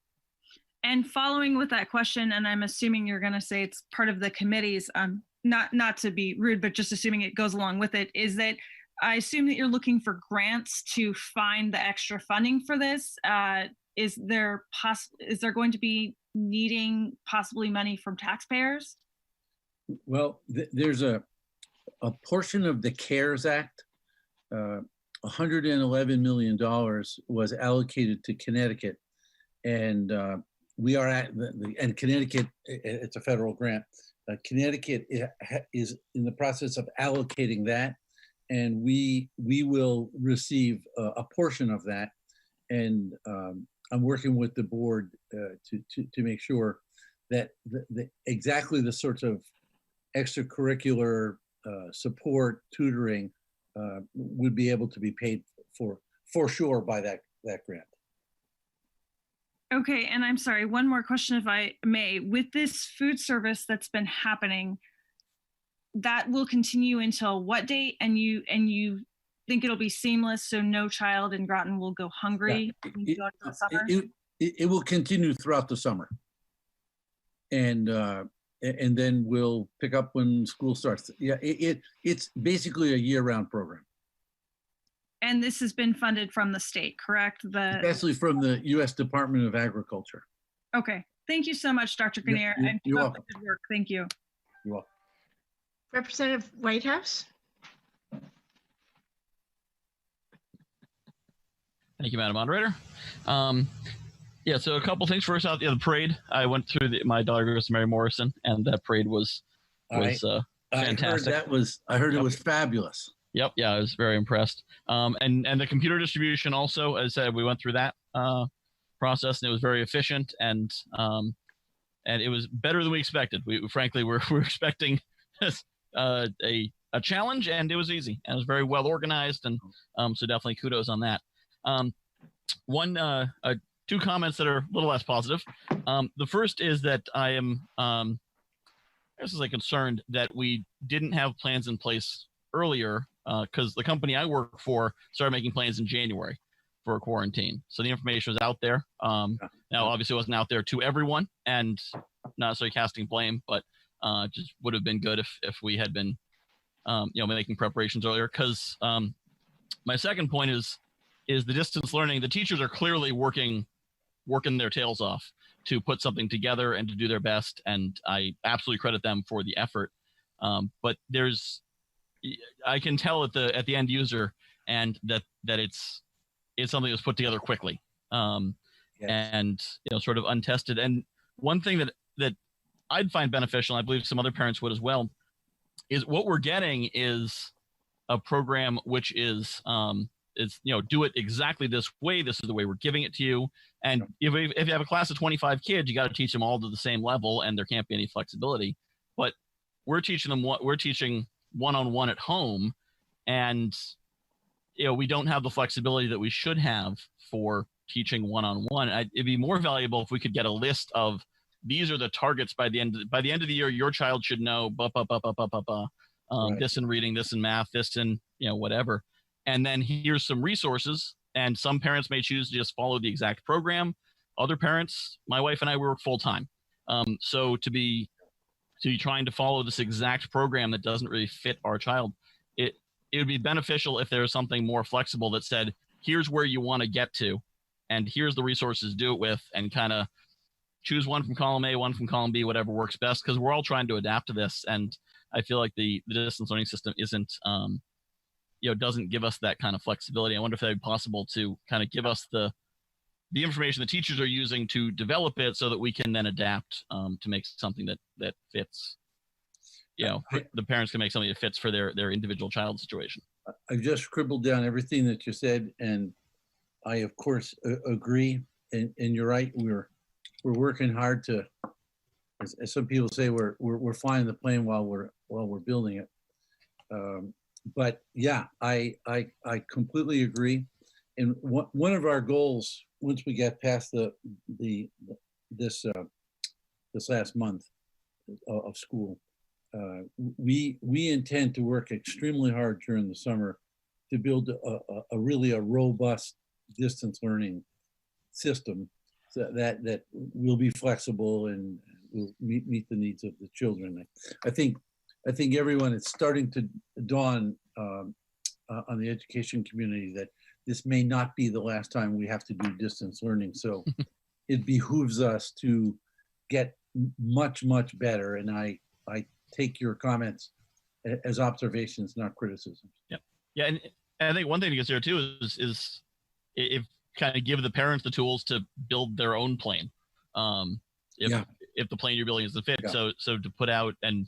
And following with that question, and I'm assuming you're going to say it's part of the committees, not to be rude, but just assuming it goes along with it, is that I assume that you're looking for grants to find the extra funding for this. Is there going to be needing possibly money from taxpayers? Well, there's a portion of the CARES Act. $111 million was allocated to Connecticut, and we are and Connecticut, it's a federal grant. Connecticut is in the process of allocating that, and we will receive a portion of that. And I'm working with the board to make sure that exactly the sorts of extracurricular support, tutoring, would be able to be paid for sure by that grant. Okay, and I'm sorry, one more question if I may. With this food service that's been happening, that will continue until what date? And you think it'll be seamless, so no child in Groton will go hungry? Yeah. It will continue throughout the summer, and then we'll pick up when school starts. Yeah, it's basically a year-round program. And this has been funded from the state, correct? Especially from the U.S. Department of Agriculture. Okay. Thank you so much, Dr. Grenier. You're And keep up welcome. the good work. Thank you. You're welcome. Representative Whitehouse. Thank you, Madam Moderator. Yeah, so a couple things. First out, the parade. I went through my daughter goes to Mary Morrison, and that parade was fantastic. I heard it was fabulous. Yep, yeah, I was very impressed. And the computer distribution also, as I said, we went through that process, and it was very efficient, and it was better than we expected. We frankly we're expecting a challenge, and it was easy, and it was very well organized, and so definitely kudos on that. Two comments that are a little less positive. The first is that I am concerned that we didn't have plans in place earlier because the company I work for started making plans in January for a quarantine. So the information was out there. Now, obviously, it wasn't out there to everyone, and not necessarily casting blame, but just would have been good if we had been, making preparations earlier. Because my second point is the distance learning. The teachers are clearly working their tails off to put something together and to do their best, and I absolutely credit them for the effort. But I can tell at the end user, and that it's something that's put together quickly, and sort of untested. And one thing that I'd find beneficial, and I believe some other parents would as well, is what we're getting is a program which is do it exactly this way. This is the way we're giving it to you. And if you have a class of 25 kids, you got to teach them all to the same level, and there can't be any flexibility. But we're teaching one-on-one at home, and we don't have the flexibility that we should have for teaching one-on-one. It'd be more valuable if we could get a list of these are the targets by the end of the year. Your child should know this in reading, this in math, this in whatever. And then here's some resources, and some parents may choose to just follow the exact program. Other parents, my wife and I, work full time. So to be trying to follow this exact program that doesn't really fit our child, it would be beneficial if there was something more flexible that said, here's where you want to get to, and here's the resources to do it with, and kind of choose one from column A, one from column B, whatever works best, because we're all trying to adapt to this. And I feel like the distance learning system isn't doesn't give us that kind of flexibility. I wonder if that would be possible to kind of give us the information the teachers are using to develop it, so that we can then adapt to make something that fits. The parents can make something that fits for their individual child situation. I've just scribbled down everything that you said, and I of course agree. And you're right. We're working hard to, as some people say, we're flying the plane while we're building it. But yeah, I completely agree. And one of our goals, once we get past this last month of school, we intend to work extremely hard during the summer to build a really robust distance learning system that will be flexible and will meet the needs of the children. I think everyone, it's starting to dawn on the education community that this may not be the last time we have to do distance learning. So it behooves us to get much, much better. And I take your comments as observations, not criticisms. Yep. Yeah. And I think one thing to consider too is if kind of give the parents the tools to build their own plane. If the plane you're building is the fit. Yeah. So to put out, and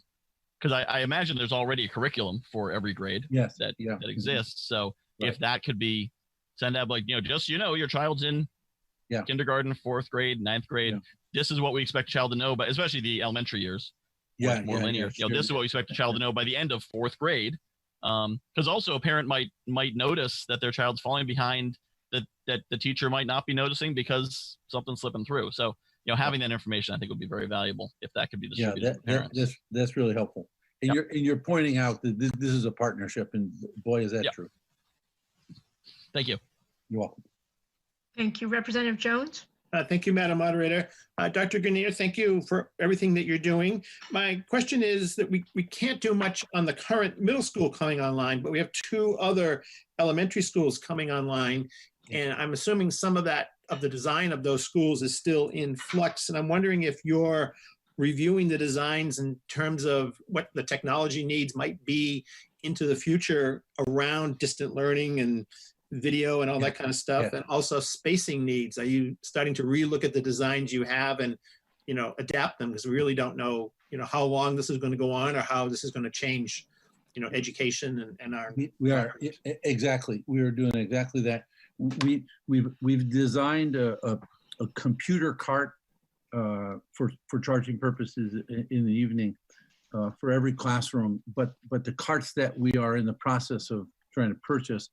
because I imagine there's already a curriculum for every grade that exists. So if that could be send out just your child's in kindergarten, 4th grade, 9th grade. This is what we expect a child to know, but especially the elementary years. More linear. Sure. This is what we expect a child to know by the end of 4th grade. Because also a parent might notice that their child's falling behind that the teacher might not be noticing because something's slipping through. So having that information I think would be very valuable if that could be distributed to parents. That's really helpful. And you're pointing out that this is a partnership, and boy is that true. Thank you. You're welcome. Thank you. Representative Jones. Thank you, Madam Moderator. Dr. Grenier, thank you for everything that you're doing. My question is that we can't do much on the current middle school coming online, but we have 2 other elementary schools coming online. And I'm assuming some of the design of those schools is still in flux. And I'm wondering if you're reviewing the designs in terms of what the technology needs might be into the future around distant learning and video and all that kind of stuff, and also spacing needs. Are you starting to relook at the designs you have and, adapt them? Because we really don't know, how long this is going to go on or how this is going to change, education and our. We are exactly. We are doing exactly that. We've designed a computer cart for charging purposes in the evening for every classroom. But the carts that we are in the process of trying to purchase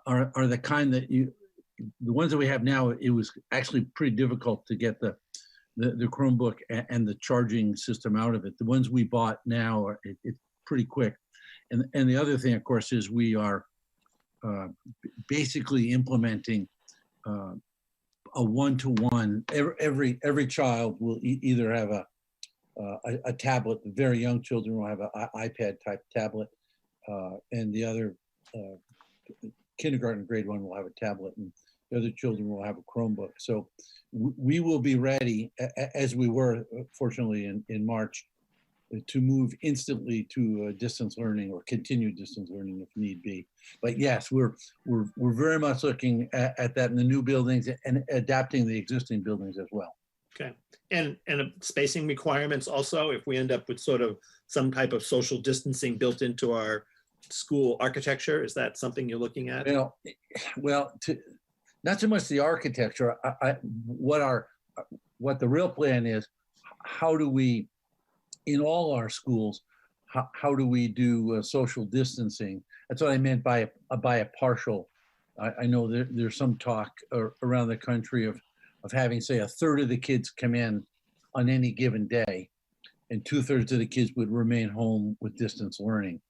are the kind that the ones that we have now, it was actually pretty difficult to get the Chromebook and the charging system out of it. The ones we bought now, it's pretty quick. And the other thing, of course, is we are basically implementing a one-to-one. Every child will either have a tablet. The very young children will have an iPad type tablet, and the other kindergarten grade 1 will have a tablet, and the other children will have a Chromebook. So we will be ready, as we were fortunately in March, to move instantly to distance learning or continued distance learning if need be. But yes, we're very much looking at that in the new buildings and adapting the existing buildings as well. Okay, and spacing requirements also, if we end up with sort of some type of social distancing built into our school architecture, is that something you're looking at? Well, not so much the architecture. What the real plan is, how do we, in all our schools, how do we do social distancing? That's what I meant by a partial. I know there's some talk around the country of having, say, 1/3 of the kids come in on any given day, and 2/3 of the kids would remain home with distance learning.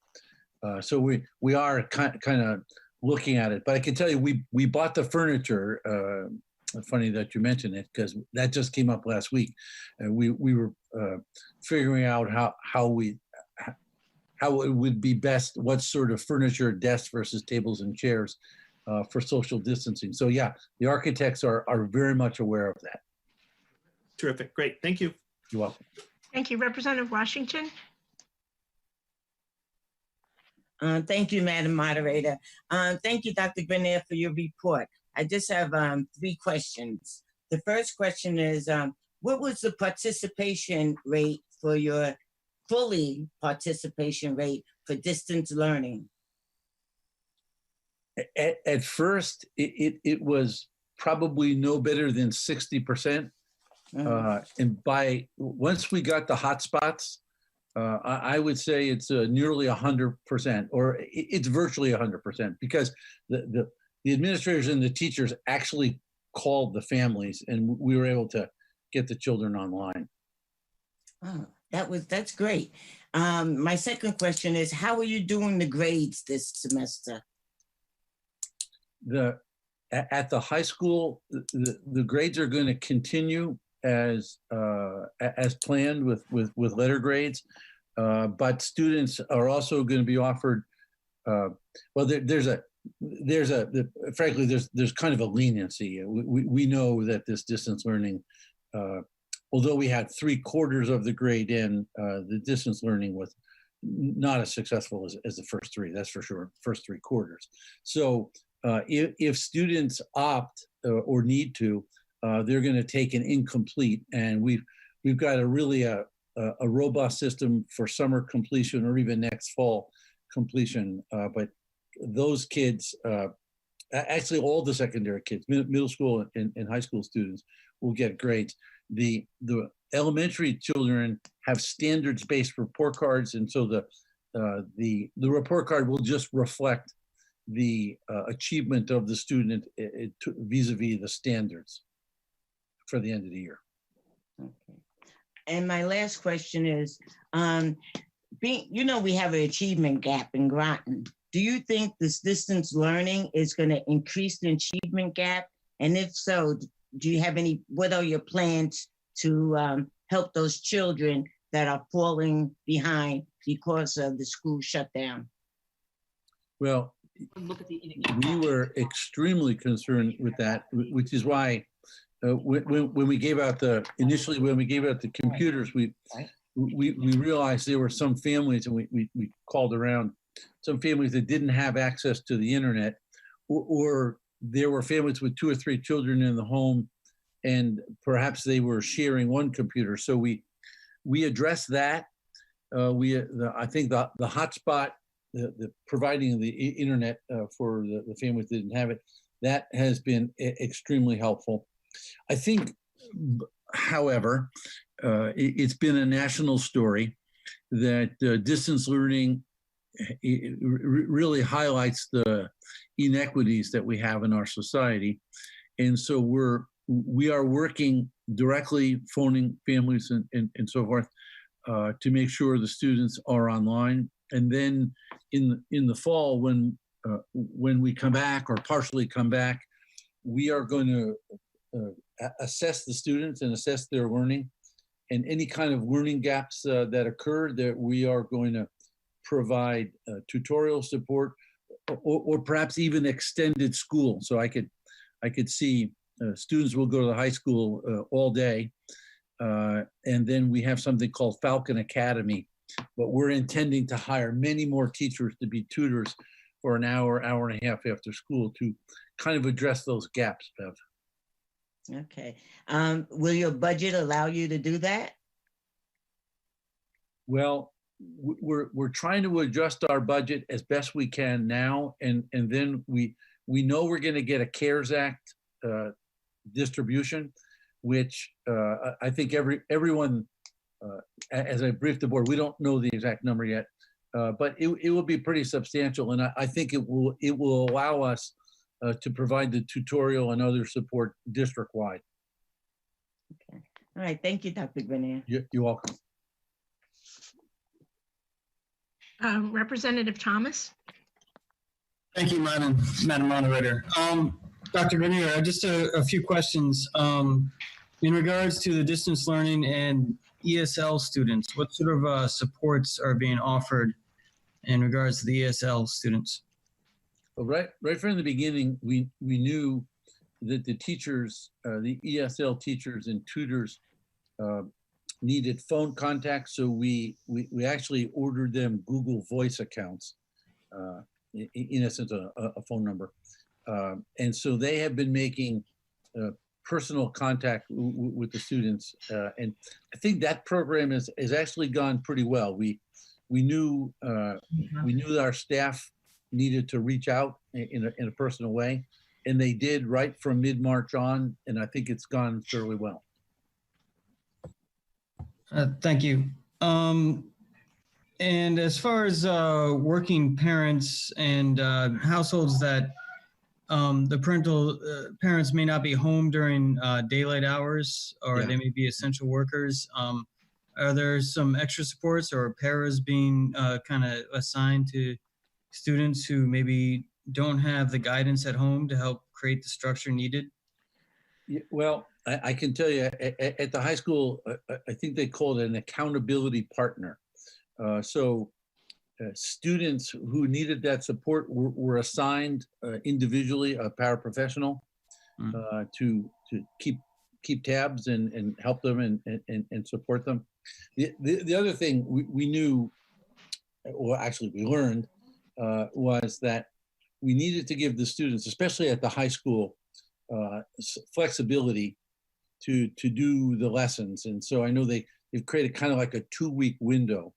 So we are kind of looking at it. But I can tell you, we bought the furniture. Funny that you mentioned it, because that just came up last week. And we were figuring out how it would be best, what sort of furniture, desks versus tables and chairs for social distancing. So yeah, the architects are very much aware of that. Terrific, great, thank you. You're welcome. Thank you, Representative Washington. Thank you, Madam Moderator. Thank you, Dr. Grenier, for your report. I just have 3 questions. The first question is, what was the participation rate for your fully participation rate for distance learning? At first, it was probably no better than 60%. And once we got the hotspots, I would say it's nearly 100%, or it's virtually 100%, because the administrators and the teachers actually called the families, and we were able to get the children online. Oh, that's great. My second question is, how are you doing the grades this semester? At the high school, the grades are going to continue as planned with letter grades, but students are also going to be offered. Well, frankly, there's kind of a leniency. We know that this distance learning, although we had 3/4 of the grade in, the distance learning was not as successful as the first 3. That's for sure. First 3/4. So if students opt or need to, they're going to take an incomplete, and we've got a robust system for summer completion or even next fall completion. But those kids, actually all the secondary kids, middle school and high school students, will get grades. The elementary children have standards-based report cards, and so the report card will just reflect the achievement of the student vis-a-vis the standards for the end of the year. Okay. And my last question is, we have an achievement gap in Groton. Do you think this distance learning is going to increase the achievement gap? And if so, do you have any, what are your plans to help those children that are falling behind because of the school shutdown? Well, we were extremely concerned with that, which is why when we gave out initially when we gave out the computers, we realized there were some families, and we called around some families that didn't have access to the internet, or there were families with 2 or 3 children in the home, and perhaps they were sharing one computer. So we addressed that. I think the hotspot, the providing the internet for the families that didn't have it, that has been extremely helpful. I think, however, it's been a national story that distance learning really highlights the inequities that we have in our society. And so we are working directly, phoning families and so forth to make sure the students are online. And then in the fall, when we come back or partially come back, we are going to assess the students and assess their learning, and any kind of learning gaps that occur, that we are going to provide tutorial support or perhaps even extended school. So I could see students will go to the high school all day, and then we have something called Falcon Academy, but we're intending to hire many more teachers to be tutors for an hour, hour and a half after school to kind of address those gaps, Bev. Okay. Will your budget allow you to do that? Well, we're trying to adjust our budget as best we can now, and then we know we're going to get a CARES Act distribution, which I think everyone, as I briefed the board, we don't know the exact number yet, but it will be pretty substantial, and I think it will allow us to provide the tutorial and other support district-wide. Okay. All right. Thank you, Dr. Grenier. You're welcome. Representative Thomas. Thank you, Madam Moderator. Dr. Grenier, just a few questions. In regards to the distance learning and ESL students, what sort of supports are being offered in regards to the ESL students? Well, right from the beginning, we knew that the teachers, the ESL teachers and tutors needed phone contacts. So we actually ordered them Google Voice accounts, in essence, a phone number. And so they have been making personal contact with the students. And I think that program has actually gone pretty well. We knew that our staff needed to reach out in a personal way, and they did right from mid-March on, and I think it's gone fairly well. Thank you. And as far as working parents and households that the parents may not be home during daylight hours, or they may be essential workers, are there some extra supports or paras being kind of assigned to students who maybe don't have the guidance at home to help create the structure needed? Yeah, well, I can tell you at the high school, I think they call it an accountability partner. So students who needed that support were assigned individually a paraprofessional to keep tabs and help them and support them. The other thing we knew, or actually we learned, was that we needed to give the students, especially at the high school, flexibility to do the lessons. And so I know they've created kind of like a 2-week window.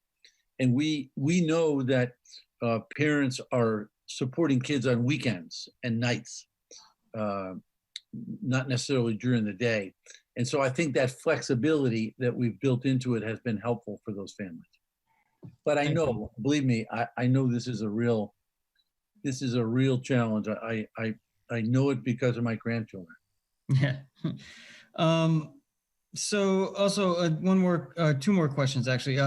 And we know that parents are supporting kids on weekends and nights, not necessarily during the day. And so I think that flexibility that we've built into it has been helpful for those families. But I know, believe me, I know this is a real challenge. I know it because of my grandchildren. Yeah. So also two more questions actually.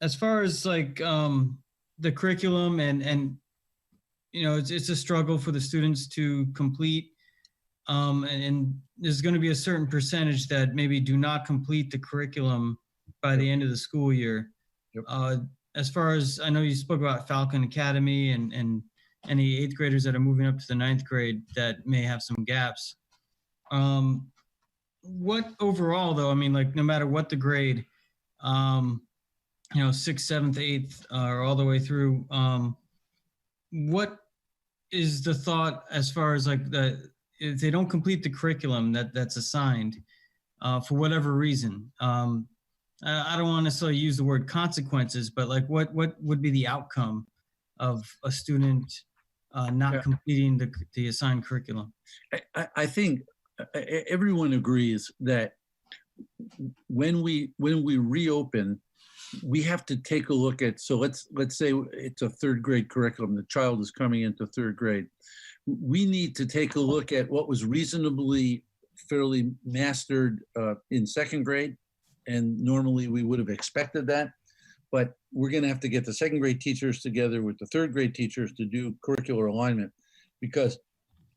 As far as like the curriculum and you know, it's a struggle for the students to complete and there's going to be a certain percentage that maybe do not complete the curriculum by the end of the school year. As far as I know, you spoke about Falcon Academy and any 8th graders that are moving up to the 9th grade that may have some gaps. What overall, though, I mean, like no matter what the grade, 6th, 7th, 8th, or all the way through, what is the thought as far as like if they don't complete the curriculum that's assigned for whatever reason? I don't want to necessarily use the word consequences, but like what would be the outcome of a student not completing the assigned curriculum? I think everyone agrees that when we reopen, we have to take a look at, so let's say it's a 3rd grade curriculum, the child is coming into 3rd grade. We need to take a look at what was reasonably fairly mastered in 2nd grade. And normally we would have expected that, but we're gonna have to get the 2nd grade teachers together with the 3rd grade teachers to do curricular alignment, because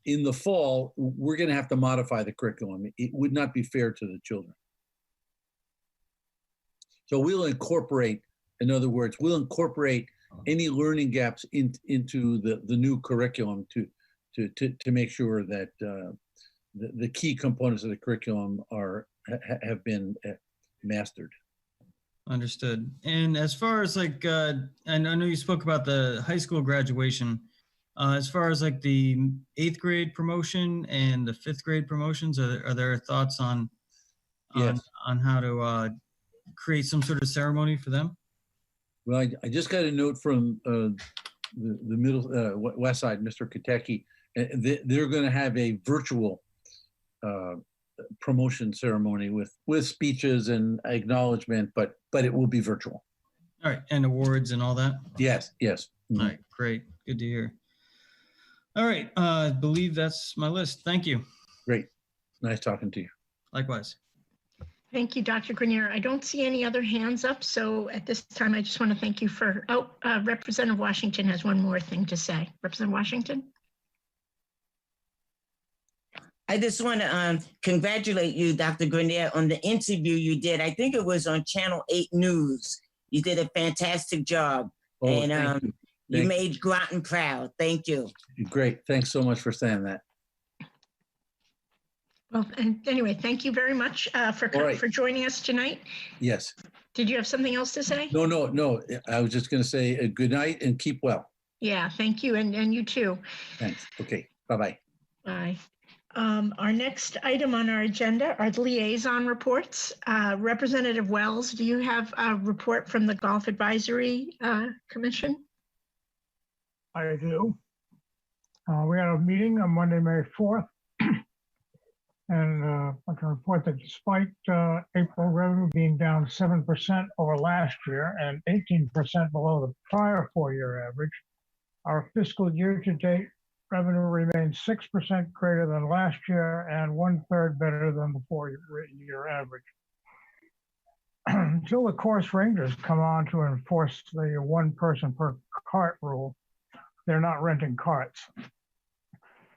in the fall, we're gonna have to modify the curriculum. It would not be fair to the children. So we'll incorporate, in other words, we'll incorporate any learning gaps into the new curriculum to make sure that the key components of the curriculum have been mastered. Understood. And as far as like, and I know you spoke about the high school graduation, as far as like the 8th grade promotion and the 5th grade promotions, are there thoughts on how to create some sort of ceremony for them? Well, I just got a note from the middle west side, Mr. Konicki. They're going to have a virtual promotion ceremony with speeches and acknowledgement, but it will be virtual. All right, and awards and all that? Yes. All right, great, good to hear. All right, I believe that's my list. Thank you. Great, nice talking to you. Likewise. Thank you, Dr. Grenier. I don't see any other hands up, so at this time, I just want to thank you for, Representative Washington has one more thing to say. Representative Washington? I just want to congratulate you, Dr. Grenier, on the interview you did. I think it was on Channel 8 News. You did a fantastic job. And you made Groton proud. Thank you. Great. Thanks so much for saying that. Well, and anyway, thank you very much for joining us tonight. Yes. Did you have something else to say? No. I was just going to say good night and keep well. Yeah, thank you. And you too. Thanks. Okay. Bye-bye. Bye. Our next item on our agenda are the liaison reports. Representative Wells, do you have a report from the Golf Advisory Commission? I do. We had a meeting on Monday, May 4th. And I can report that despite April revenue being down 7% over last year and 18% below the prior 4-year average, our fiscal year-to-date revenue remains 6% greater than last year and 1/3 better than the 4-year average. Until the course rangers come on to enforce the 1 person per cart rule, they're not renting carts.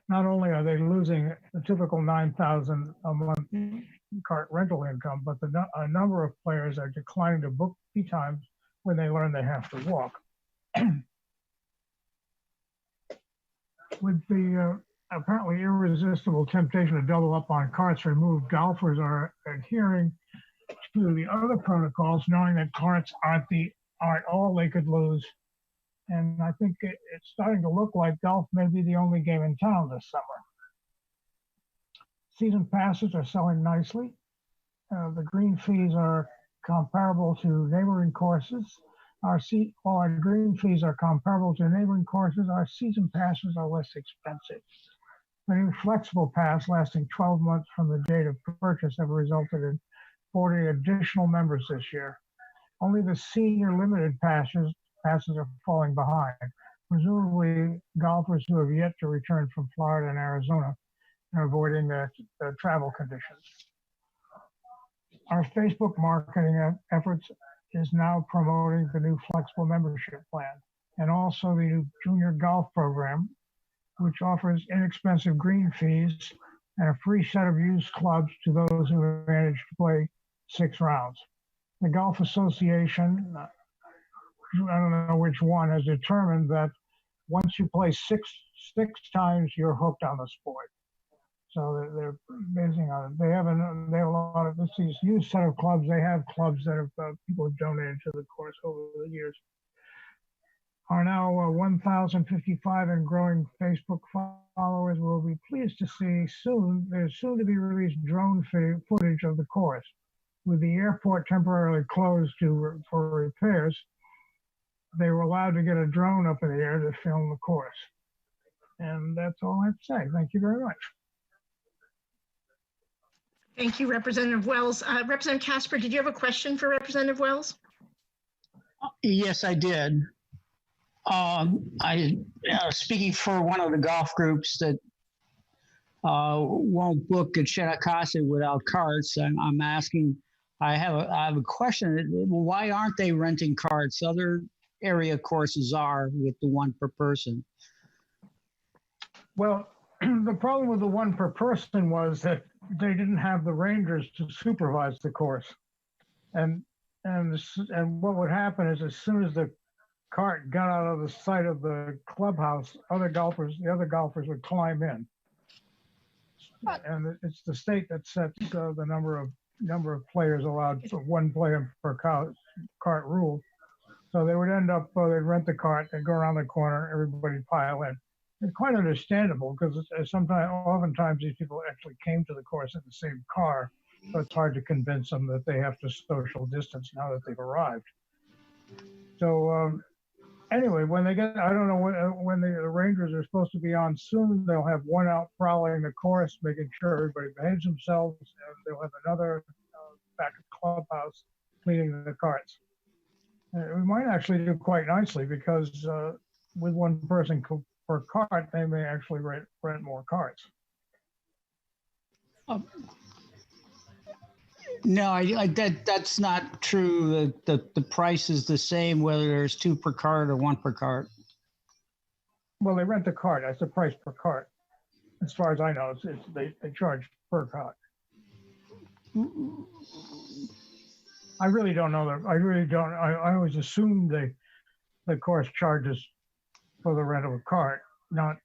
Not only are they losing the typical $9,000 a month cart rental income, but a number of players are declining to book tee times when they learn they have to walk. With the apparently irresistible temptation to double up on carts removed, golfers are adhering to the other protocols, knowing that carts aren't all they could lose. And I think it's starting to look like golf may be the only game in town this summer. Season passes are selling nicely. The green fees are comparable to neighboring courses. While our green fees are comparable to neighboring courses, our season passes are less expensive. The new flexible pass lasting 12 months from the date of purchase have resulted in 40 additional members this year. Only the senior limited passes are falling behind. Presumably, golfers who have yet to return from Florida and Arizona are avoiding the travel conditions. Our Facebook marketing efforts is now promoting the new flexible membership plan and also the new junior golf program, which offers inexpensive green fees and a free set of used clubs to those who manage to play 6 rounds. The Golf Association, I don't know which one, has determined that once you play six times, you're hooked on the sport. So they're basing on it. They have a lot of these used set of clubs. They have clubs that have people have donated to the course over the years. Are now 1,055 and growing Facebook followers. Will be pleased to see soon. There's soon to be released drone footage of the course. With the airport temporarily closed for repairs, they were allowed to get a drone up in the air to film the course. And that's all I have to say. Thank you very much. Thank you, Representative Wells. Representative Casper, did you have a question for Representative Wells? Yes, I did. Speaking for one of the golf groups that won't book at Shenectady without carts, I'm asking, I have a question. Why aren't they renting carts? Other area courses are with the 1 per person. Well, the problem with the 1 per person was that they didn't have the rangers to supervise the course, and what would happen is as soon as the cart got out of the sight of the clubhouse, the other golfers would climb in, and it's the state that sets the number of players allowed. So 1 player per cart rule. So they would end up they'd rent the cart, they'd go around the corner, everybody pile in. It's quite understandable because oftentimes these people actually came to the course in the same car, so it's hard to convince them that they have to social distance now that they've arrived. So anyway, when they get, I don't know when the rangers are supposed to be on soon, they'll have 1 out prowling the course, making sure everybody behaves themselves, and they'll have another back at the clubhouse cleaning the carts. We might actually do quite nicely because with 1 person per cart, they may actually rent more carts. No, that's not true. The price is the same whether there's 2 per cart or 1 per cart. Well, they rent the cart. That's the price per cart. As far as I know, they charge per cart. I really don't know that. I really don't. I always assume the course charges for the rent of a cart, not.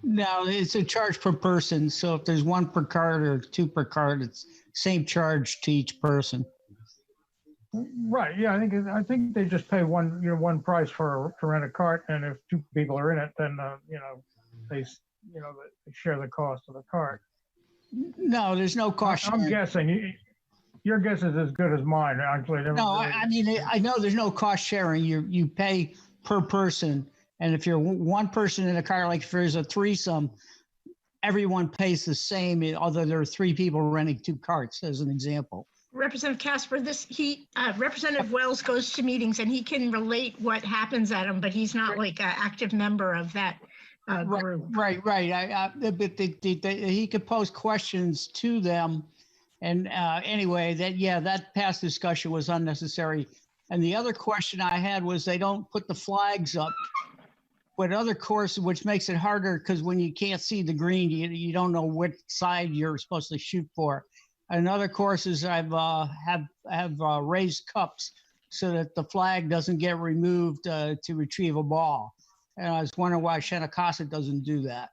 No, it's a charge per person. So if there's 1 per cart or 2 per cart, it's same charge to each person. Right. Yeah, I think they just pay one price to rent a cart, and if 2 people are in it, then they share the cost of the cart. No, there's no cost sharing. I'm guessing. Your guess is as good as mine, actually. No, I mean, I know there's no cost sharing. You pay per person. And if you're 1 person in a car, like if there's a threesome, everyone pays the same, although there are 3 people renting 2 carts, as an example. Representative Casper, Representative Wells goes to meetings and he can relate what happens at them, but he's not like an active member of that group. Right. But he could pose questions to them. And anyway, that past discussion was unnecessary. And the other question I had was they don't put the flags up. But other courses, which makes it harder because when you can't see the green, you don't know which side you're supposed to shoot for. And other courses, I've have raised cups so that the flag doesn't get removed to retrieve a ball. And I was wondering why Shenectady doesn't do that.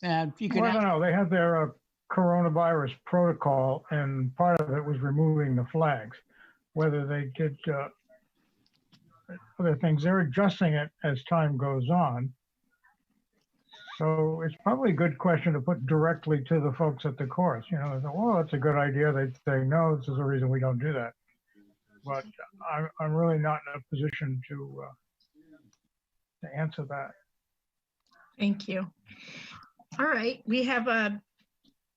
And you can. Well, I don't know. They have their coronavirus protocol, and part of it was removing the flags. Whether they did other things, they're adjusting it as time goes on. So it's probably a good question to put directly to the folks at the course. They say, well, that's a good idea. They'd say, no, this is the reason we don't do that. But I'm really not in a position to answer that. Thank you. All right, we have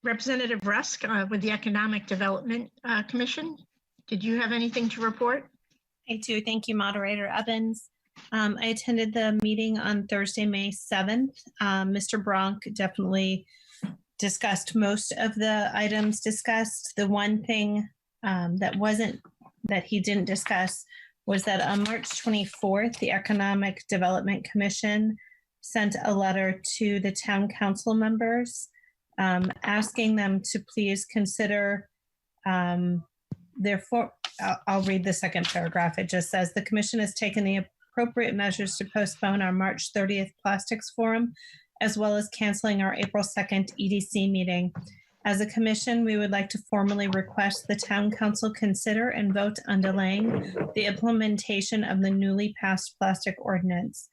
Representative Rusk with the Economic Development Commission. Did you have anything to report? I do. Thank you, Moderator Ebbin. I attended the meeting on Thursday, May 7th. Mr. Bronk definitely discussed most of the items discussed. The one thing that he didn't discuss was that on March 24th, the Economic Development Commission sent a letter to the town council members asking them to please consider I'll read the second paragraph. It just says, the commission has taken the appropriate measures to postpone our March 30th plastics forum, as well as canceling our April 2nd EDC meeting. As a commission, we would like to formally request the town council consider and vote on delaying the implementation of the newly passed plastic ordinance.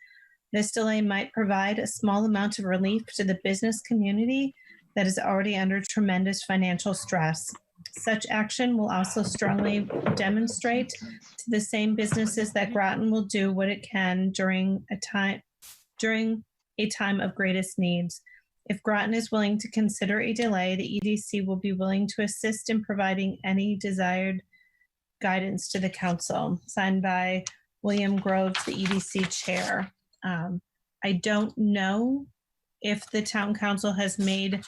This delay might provide a small amount of relief to the business community that is already under tremendous financial stress. Such action will also strongly demonstrate to the same businesses that Groton will do what it can during a time of greatest needs. If Groton is willing to consider a delay, the EDC will be willing to assist in providing any desired guidance to the council. Signed by William Groves, the EDC chair. I don't know if the town council has made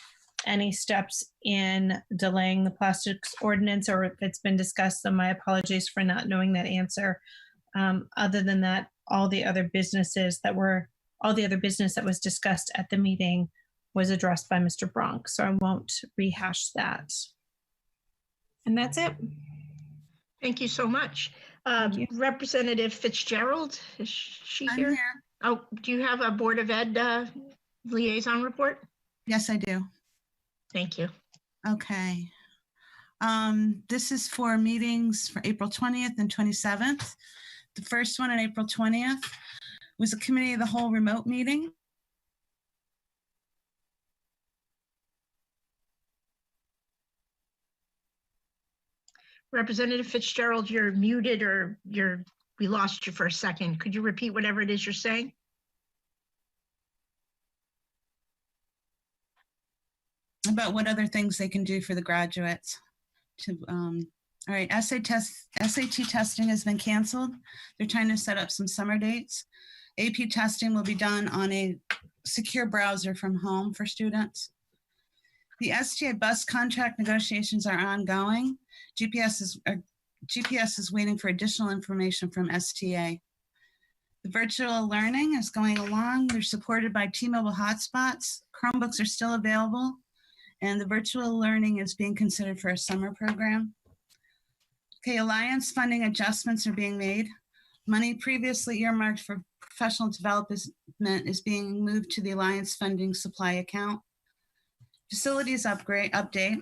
any steps in delaying the plastics ordinance, or if it's been discussed, so my apologies for not knowing that answer. Other than that, all the other business that was discussed at the meeting was addressed by Mr. Bronk, so I won't rehash that. And that's it. Thank you so much. Representative Fitzgerald, is she I'm here? here. Oh, do you have a Board of Ed liaison report? Yes, I do. Thank you. Okay. This is for meetings for April 20th and 27th. The first one on April 20th was a committee of the whole remote meeting. Representative Fitzgerald, you're muted, or we lost you for a second. Could you repeat whatever it is you're saying? About what other things they can do for the graduates. All right, SAT testing has been canceled. They're trying to set up some summer dates. AP testing will be done on a secure browser from home for students. The STA bus contract negotiations are ongoing. GPS is waiting for additional information from STA. The virtual learning is going along. They're supported by T-Mobile hotspots. Chromebooks are still available, and the virtual learning is being considered for a summer program. Okay, Alliance funding adjustments are being made. Money previously earmarked for professional development is being moved to the Alliance funding supply account. Facilities update.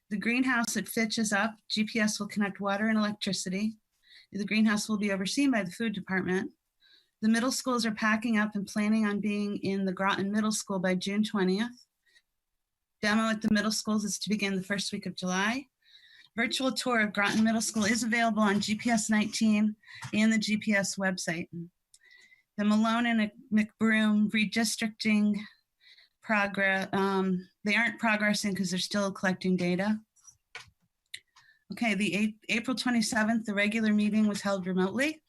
The greenhouse at Fitch is up. GPS will connect water and electricity. The greenhouse will be overseen by the food department. The middle schools are packing up and planning on being in the Groton Middle School by June 20th. Demo at the middle schools is to begin the first week of July. Virtual tour of Groton Middle School is available on GPS 19 and the GPS website. The Malone and McBroom redistricting progress, they aren't progressing because they're still collecting data. Okay, the April 27th, the regular meeting was held remotely.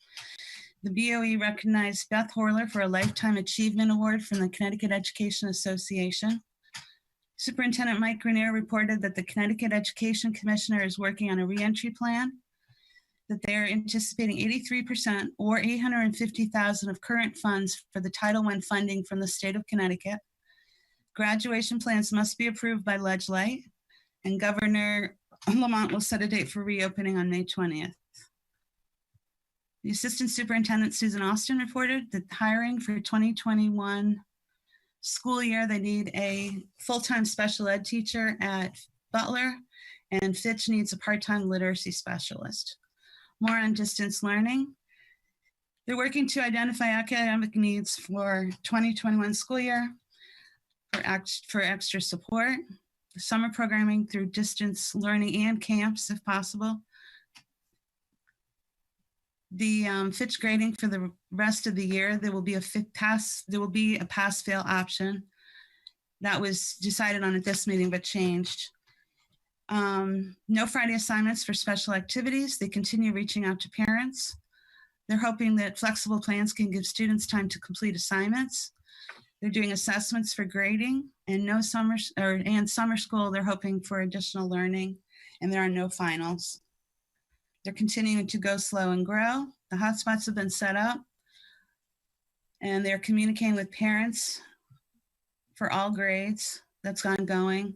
The BOE recognized Beth Horler for a Lifetime Achievement Award from the Connecticut Education Association. Superintendent Mike Grenier reported that the Connecticut Education Commissioner is working on a reentry plan, that they're anticipating 83% or $850,000 of current funds for the Title I funding from the state of Connecticut. Graduation plans must be approved by Ledge Light, and Governor Lamont will set a date for reopening on May 20th. The Assistant Superintendent Susan Austin reported that hiring for 2021 school year, they need a full-time special ed teacher at Butler, and Fitch needs a part-time literacy specialist. More on distance learning. They're working to identify academic needs for 2021 school year for extra support, summer programming through distance learning and camps if possible. The Fitch grading for the rest of the year, there will be a pass-fail option. That was decided on at this meeting, but changed. No Friday assignments for special activities. They continue reaching out to parents. They're hoping that flexible plans can give students time to complete assignments. They're doing assessments for grading, and summer school, they're hoping for additional learning, and there are no finals. They're continuing to go slow and grow. The hotspots have been set up. and they're communicating with parents for all grades. That's ongoing.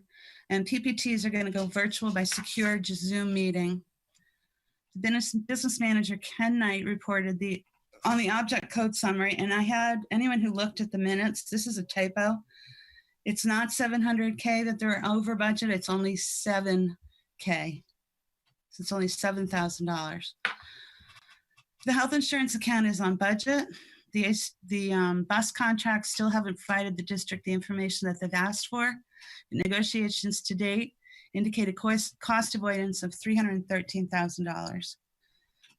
And PPTs are going to go virtual by secure Zoom meeting. Business manager Ken Knight reported on the object code summary, and I had anyone who looked at the minutes, this is a typo. It's not 700K that they're over budget, it's only 7K. So it's only $7,000. The health insurance account is on budget. The bus contracts still haven't provided the district the information that they've asked for. The negotiations to date indicate a cost avoidance of $313,000.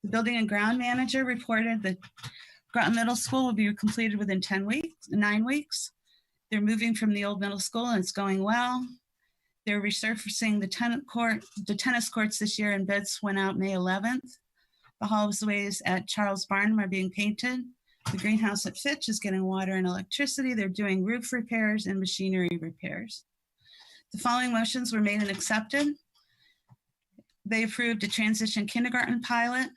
The building and ground manager reported that Groton Middle School will be completed within 9 weeks. They're moving from the old middle school and it's going well. They're resurfacing the tennis courts this year, and bids went out May 11th. The hallways at Charles Barnum are being painted. The greenhouse at Fitch is getting water and electricity. They're doing roof repairs and machinery repairs. The following motions were made and accepted. They approved a transition kindergarten pilot.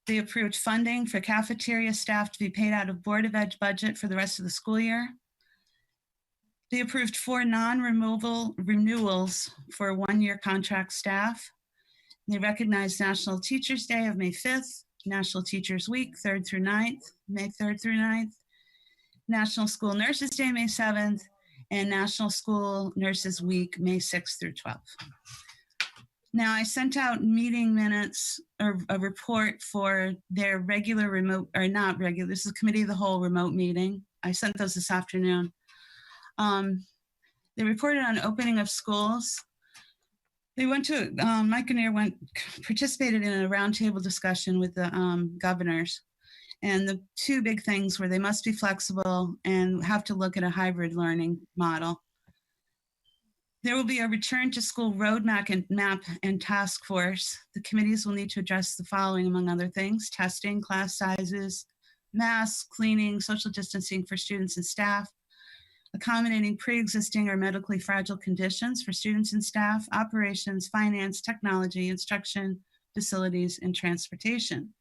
They approved funding for cafeteria staff to be paid out of Board of Ed budget for the rest of the school year. They approved 4 non-removal renewals for 1-year contract staff. They recognized National Teachers Day of May 5th, National Teachers Week, 3rd through 9th, May 3rd through 9th, National School Nurses Day, May 7th, and National School Nurses Week, May 6th through 12th. Now, I sent out meeting minutes, or a report for their regular remote, or not regular, this is Committee of the Whole remote meeting. I sent those this afternoon. They reported on opening of schools. They went to, Mike Grenier participated in a roundtable discussion with the governors. And the 2 big things were they must be flexible and have to look at a hybrid learning model. There will be a return to school roadmap and task force. The committees will need to address the following, among other things: testing, class sizes, masks, cleaning, social distancing for students and staff, accommodating pre-existing or medically fragile conditions for students and staff, operations, finance, technology, instruction, facilities, and transportation.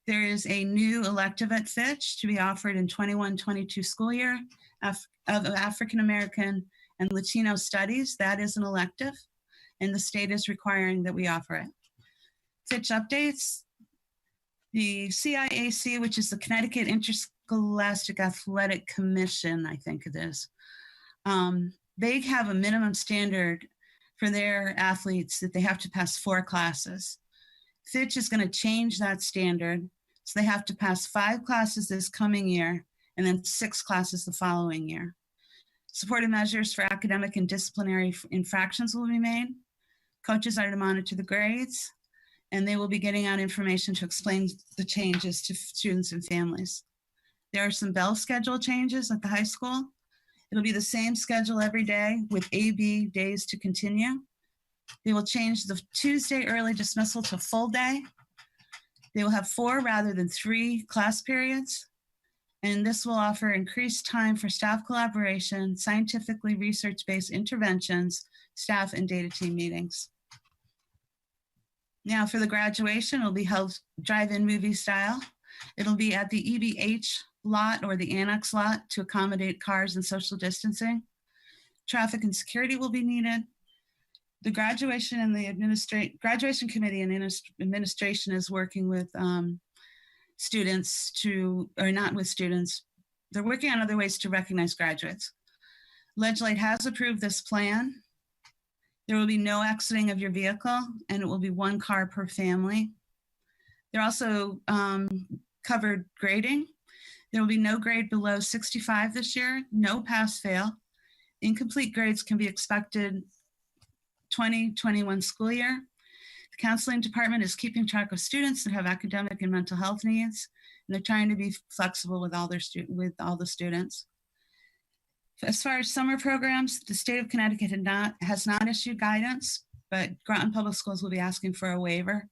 There is a new elective at Fitch to be offered in 21-22 school year of African American and Latino studies. That is an elective, and the state is requiring that we offer it. Fitch updates. The CIAC, which is the Connecticut Interscholastic Athletic Commission, I think it is, they have a minimum standard for their athletes that they have to pass 4 classes. Fitch is going to change that standard, so they have to pass 5 classes this coming year and then 6 classes the following year. Supportive measures for academic and disciplinary infractions will be made. Coaches are to monitor the grades, and they will be getting out information to explain the changes to students and families. There are some bell schedule changes at the high school. It'll be the same schedule every day with AB days to continue. They will change the Tuesday early dismissal to full day. They will have 4 rather than 3 class periods. And this will offer increased time for staff collaboration, scientifically research-based interventions, staff and data team meetings. Now for the graduation, it'll be held drive-in movie style. It'll be at the EBH lot or the annex lot to accommodate cars and social distancing. Traffic and security will be needed. The graduation and the graduation committee and administration is working with students to, or not with students, they're working on other ways to recognize graduates. Legislate has approved this plan. There will be no exiting of your vehicle, and it will be 1 car per family. They're also covered grading. There will be no grade below 65 this year, no pass-fail. Incomplete grades can be expected 2021 school year. The counseling department is keeping track of students that have academic and mental health needs, and they're trying to be flexible with all the students. As far as summer programs, the state of Connecticut has not issued guidance, but Groton Public Schools will be asking for a waiver.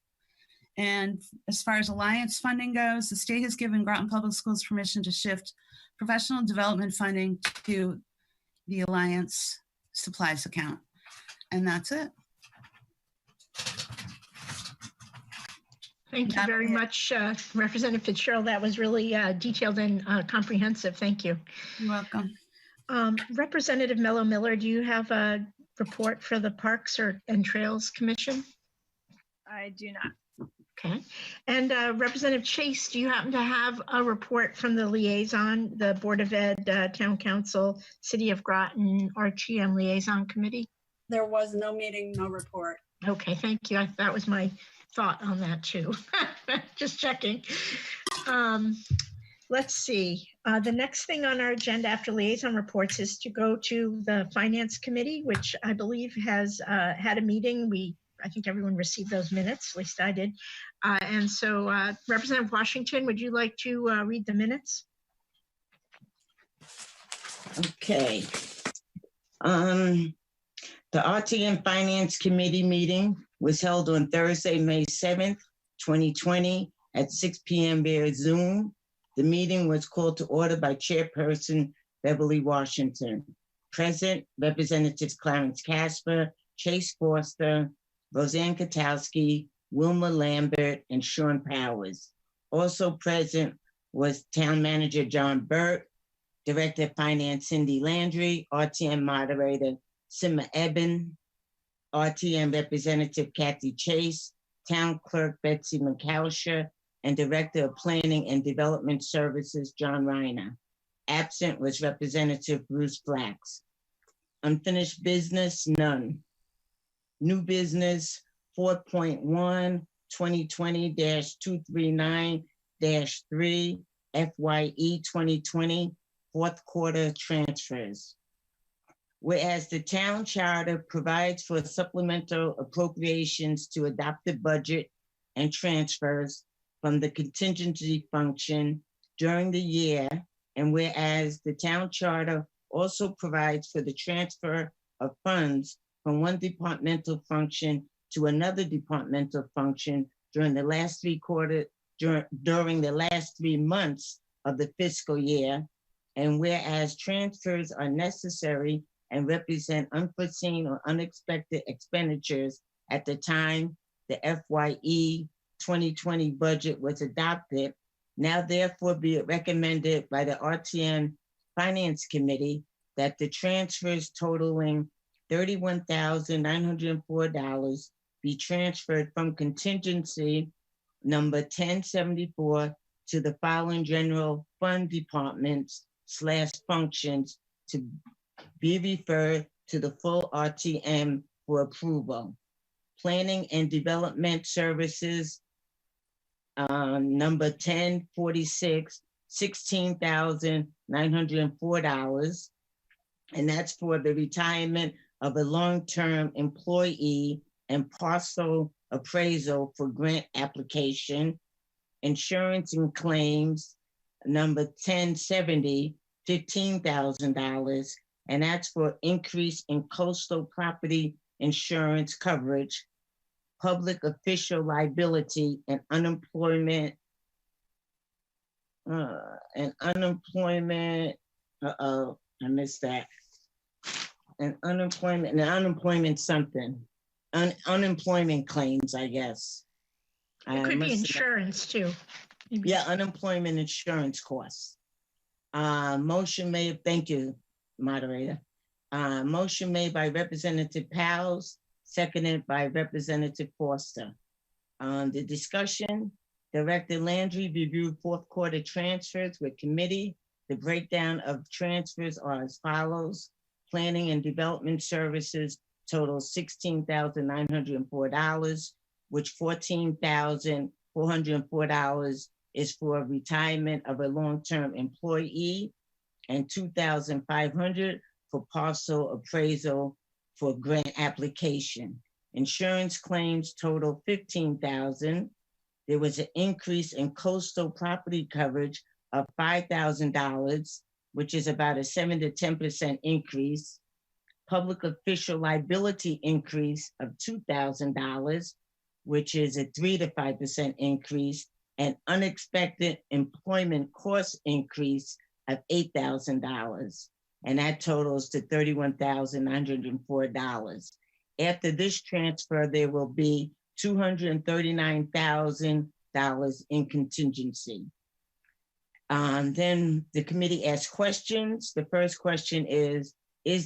And as far as Alliance funding goes, the state has given Groton Public Schools permission to shift professional development funding to the Alliance supplies account. And that's it. Thank you very much, Representative Fitzgerald. That was really detailed and comprehensive. Thank you. You're welcome. Representative Mello Miller, do you have a report for the Parks and Trails Commission? I do not. Okay. And Representative Chase, do you happen to have a report from the liaison, the Board of Ed, Town Council, City of Groton R.T.M Liaison Committee? There was no meeting, no report. Okay, thank you. That was my thought on that too. Just checking. Let's see. The next thing on our agenda after liaison reports is to go to the Finance Committee, which I believe has had a meeting. I think everyone received those minutes, at least I did. And so Representative Washington, would you like to read the minutes? Okay. The RTM Finance Committee meeting was held on Thursday, May 7th, 2020 at 6 p.m. via Zoom. The meeting was called to order by Chairperson Beverly Washington. Present, Representatives Clarence Casper, Chase Foster, Roseanne Katowski, Wilma Lambert, and Sean Powers. Also present was Town Manager John Burt, Director of Finance Cindy Landry, RTM Moderator Sima Ebbin, RTM Representative Kathy Chase, Town Clerk Betsy McCousher, and Director of Planning and Development Services John Reiner. Absent was Representative Bruce Flax. Unfinished business, none. New business, 4.1, 2020-239-3, FYE 2020, fourth quarter transfers. Whereas the town charter provides for supplemental appropriations to adopt the budget and transfers from the contingency function during the year, and whereas the town charter also provides for the transfer of funds from one departmental function to another departmental function during the last during the last 3 months of the fiscal year, and whereas transfers are necessary and represent unforeseen or unexpected expenditures at the time the FYE 2020 budget was adopted, now therefore be it recommended by the RTM Finance Committee that the transfers totaling $31,904 be transferred from contingency number 1074 to the following general fund departments / functions to be referred to the full RTM for approval. Planning and Development Services, number 1046, $16,904. And that's for the retirement of a long-term employee and parcel appraisal for grant application. Insurance and claims, number 1070, $15,000. And that's for increase in coastal property insurance coverage, public official liability, and unemployment. I missed that. Unemployment something. Unemployment claims, I guess. It could be insurance too. Yeah, unemployment insurance costs. Motion made, thank you, moderator. Motion made by Representative Powles, seconded by Representative Foster. The discussion, Director Landry reviewed fourth quarter transfers with committee. The breakdown of transfers are as follows. Planning and Development Services total $16,904, which $14,404 is for retirement of a long-term employee and $2,500 for parcel appraisal for grant application. Insurance claims total $15,000. There was an increase in coastal property coverage of $5,000, which is about a 7 to 10% increase. Public official liability increase of $2,000, which is a 3 to 5% increase, and unexpected employment cost increase of $8,000. And that totals to $31,904. After this transfer, there will be $239,000 in contingency. Then the committee asked questions. The first question is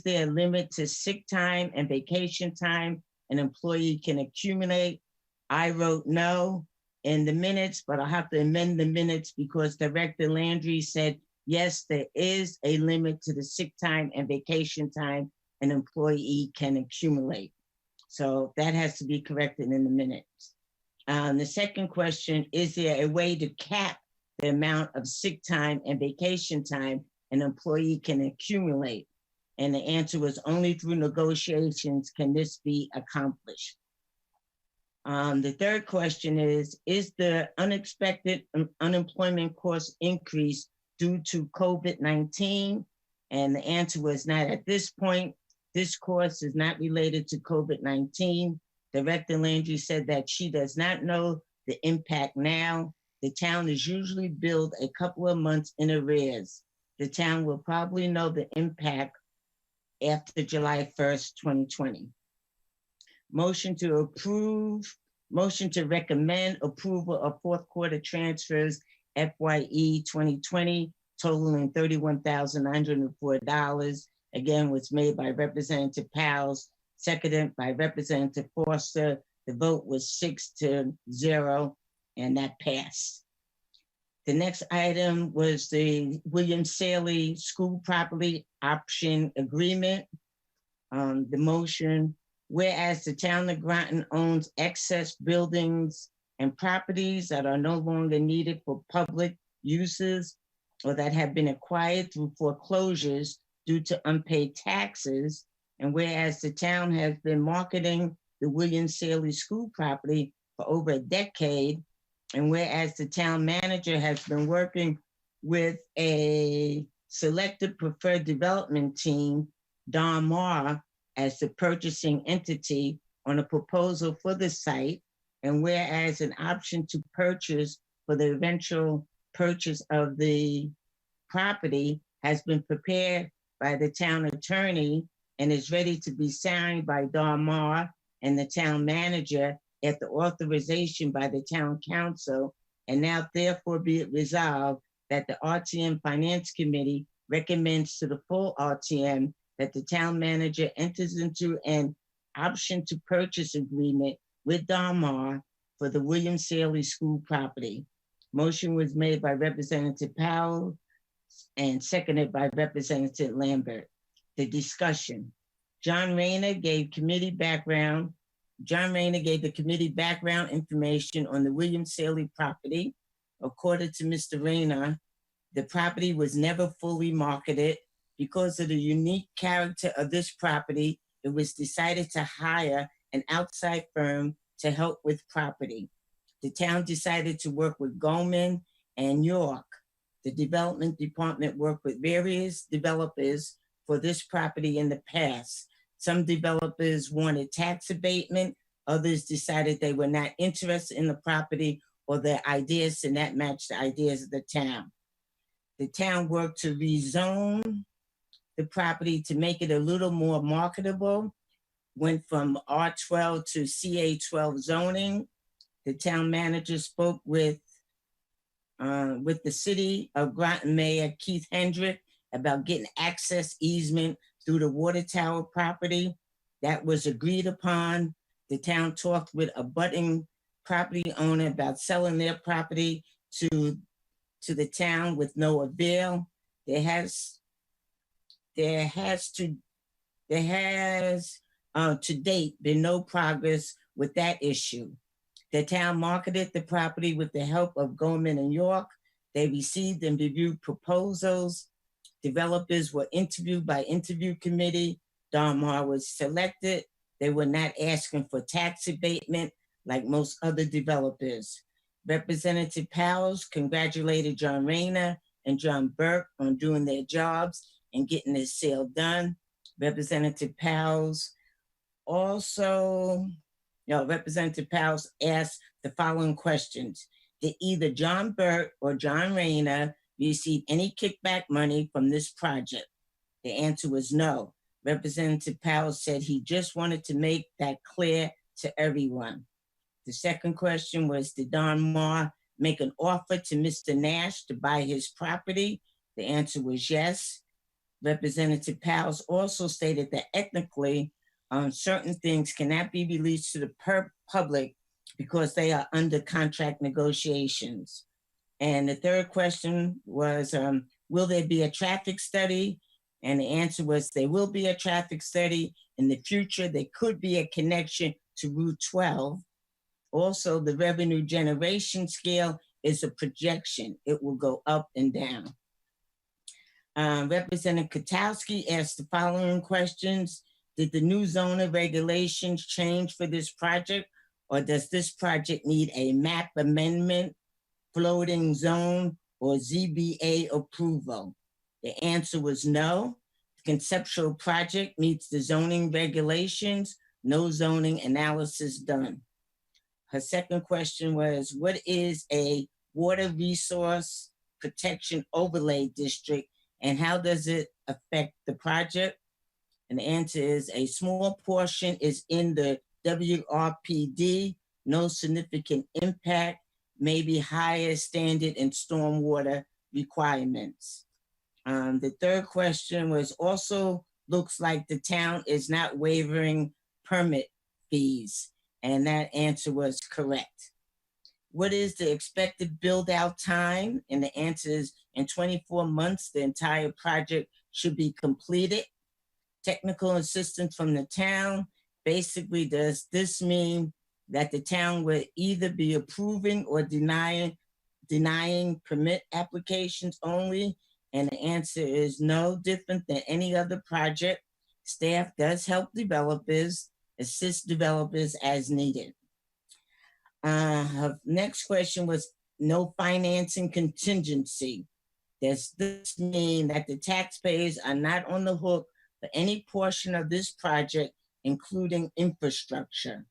there a limit to sick time and vacation time an employee can accumulate? I wrote no in the minutes, but I'll have to amend the minutes because Director Landry said, yes, there is a limit to the sick time and vacation time an employee can accumulate. So that has to be corrected in the minutes. The second question, is there a way to cap the amount of sick time and vacation time an employee can accumulate? And the answer was only through negotiations can this be accomplished. The third question is the unexpected unemployment cost increase due to COVID-19? And the answer was not at this point. This cost is not related to COVID-19. Director Landry said that she does not know the impact now. The town is usually billed a couple of months in arrears. The town will probably know the impact after July 1st, 2020. Motion to recommend approval of fourth quarter transfers FYE 2020 totaling $31,904. Again, was made by Representative Powles, seconded by Representative Foster. The vote was 6-0, and that passed. The next item was the William Saley School Property Option Agreement. The motion, whereas the town of Groton owns excess buildings and properties that are no longer needed for public uses or that have been acquired through foreclosures due to unpaid taxes, and whereas the town has been marketing the William Saley School property for over a decade, and whereas the town manager has been working with a selected preferred development team, Don Marr, as the purchasing entity on a proposal for the site, and whereas an option to purchase for the eventual purchase of the property has been prepared by the town attorney and is ready to be signed by Don Marr and the town manager at the authorization by the town council, and now therefore be it resolved that the RTM Finance Committee recommends to the full RTM that the town manager enters into an option to purchase agreement with Don Marr for the William Saley School property. Motion was made by Representative Powell and seconded by Representative Lambert. The discussion. John Rayner gave the committee background information on the William Saley property. According to Mr. Rayner, the property was never fully marketed. Because of the unique character of this property, it was decided to hire an outside firm to help with property. The town decided to work with Goldman and York. The development department worked with various developers for this property in the past. Some developers wanted tax abatement. Others decided they were not interested in the property or their ideas did not match the ideas of the town. The town worked to rezone the property to make it a little more marketable, went from R12 to CA12 zoning. The town manager spoke with the city of Groton Mayor Keith Hendrick about getting access easement through the water tower property. That was agreed upon. The town talked with a budding property owner about selling their property to the town with no avail. There has to date been no progress with that issue. The town marketed the property with the help of Goldman and York. They received and reviewed proposals. Developers were interviewed by interview committee. Don Marr was selected. They were not asking for tax abatement like most other developers. Representative Powles congratulated John Rayner and John Burt on doing their jobs and getting this sale done. Representative Powles asked the following questions. Did either John Burt or John Rayner receive any kickback money from this project? The answer was no. Representative Powles said he just wanted to make that clear to everyone. The second question was, did Don Marr make an offer to Mr. Nash to buy his property? The answer was yes. Representative Powell also stated that ethnically, certain things cannot be released to the public because they are under contract negotiations. And the third question was, will there be a traffic study? And the answer was there will be a traffic study. In the future, there could be a connection to Route 12. Also, the revenue generation scale is a projection. It will go up and down. Representative Kotowski asked the following questions. Did the new zoning regulations change for this project, or does this project need a map amendment, floating zone, or ZBA approval? The answer was no. The conceptual project meets the zoning regulations, no zoning analysis done. Her second question was, what is a water resource protection overlay district and how does it affect the project? And the answer is a small portion is in the WRPD, no significant impact, maybe higher standard and stormwater requirements. The third question was also looks like the town is not waiving permit fees, and that answer was correct. What is the expected build out time? And the answer is in 24 months, the entire project should be completed. Technical assistance from the town. Basically, does this mean that the town would either be approving or denying permit applications only? And the answer is no, different than any other project. Staff does help developers, assist developers as needed. Her next question was no financing contingency. Does this mean that the taxpayers are not on the hook for any portion of this project, including infrastructure?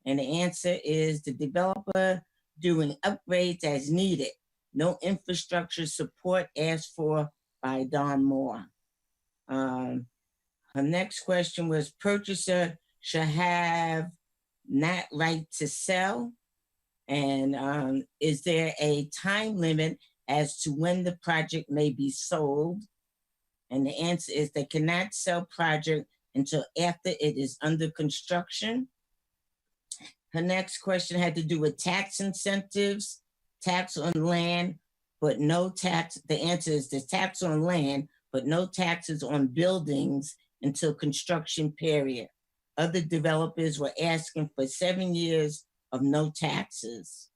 And the answer is the developer doing upgrades as needed. No infrastructure support asked for by Don Moore. Her next question was purchaser shall have not right to sell. And is there a time limit as to when the project may be sold? And the answer is they cannot sell project until after it is under construction. Her next question had to do with tax incentives, tax on land, but no tax. The answer is the tax on land, but no taxes on buildings until construction period. Other developers were asking for 7 years of no taxes.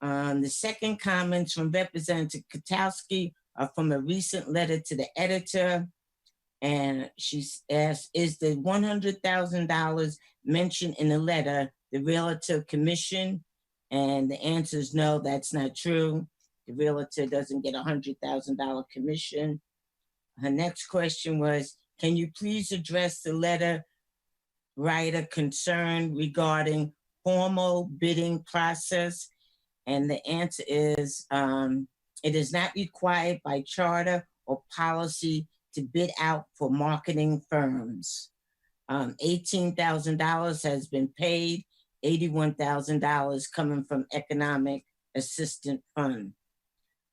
The second comments from Representative Kotowski are from a recent letter to the editor. And she asked, is the $100,000 mentioned in the letter the realtor commission? And the answer is no, that's not true. The realtor doesn't get a $100,000 commission. Her next question was, can you please address the letter writer concern regarding formal bidding process? And the answer is, it is not required by charter or policy to bid out for marketing firms. $18,000 has been paid, $81,000 coming from Economic Assistance Fund.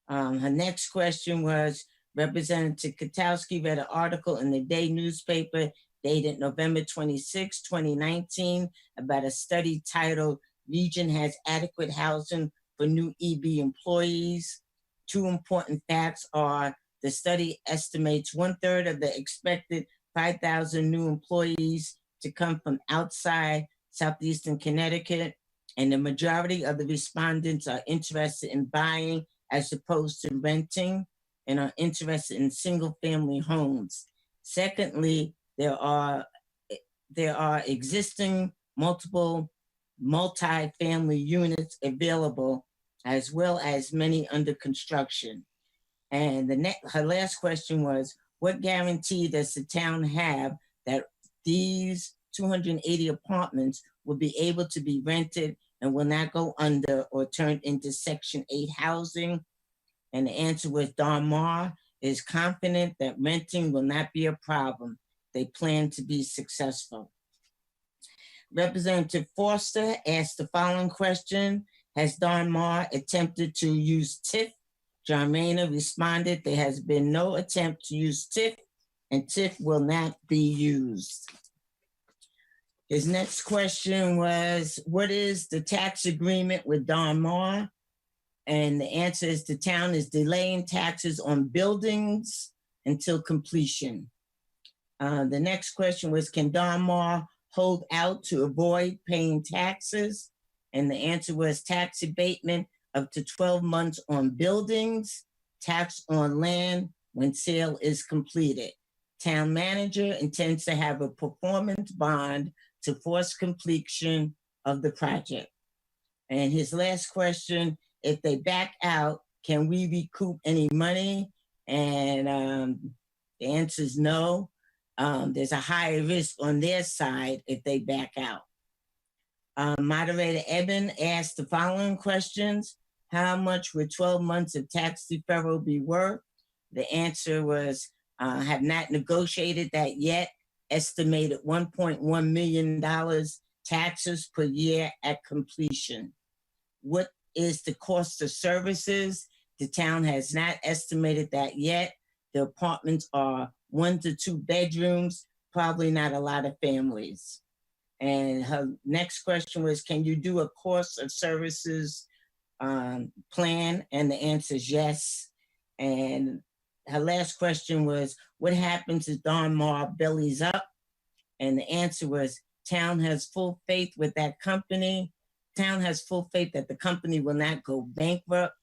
Her next question was, Representative Kotowski read an article in the Day newspaper dated November 26, 2019, about a study titled, Region Has Adequate Housing for New EB Employees. Two important facts are the study estimates 1/3 of the expected 5,000 new employees to come from outside Southeastern Connecticut, and the majority of the respondents are interested in buying as opposed to renting and are interested in single-family homes. Secondly, there are existing multiple multi-family units available, as well as many under construction. And her last question was, what guarantee does the town have that these 280 apartments will be able to be rented and will not go under or turn into Section 8 housing? And the answer was Don Moore is confident that renting will not be a problem. They plan to be successful. Representative Foster asked the following question. Has Don Marr attempted to use TIF? John Rayner responded, there has been no attempt to use TIF, and TIF will not be used. His next question was, what is the tax agreement with Don Marr? And the answer is the town is delaying taxes on buildings until completion. The next question was, can Don Marr hold out to avoid paying taxes? And the answer was tax abatement up to 12 months on buildings, tax on land when sale is completed. Town manager intends to have a performance bond to force completion of the project. And his last question, if they back out, can we recoup any money? And the answer is no. There's a higher risk on their side if they back out. Moderator Ebbin asked the following questions. How much would 12 months of tax deferral be worth? The answer was, have not negotiated that yet. Estimated $1.1 million taxes per year at completion. What is the cost of services? The town has not estimated that yet. The apartments are 1 to 2 bedrooms, probably not a lot of families. And her next question was, can you do a course of services plan? And the answer is yes. And her last question was, what happens if Don Marr bellies up? And the answer was, town has full faith with that company. Town has full faith that the company will not go bankrupt.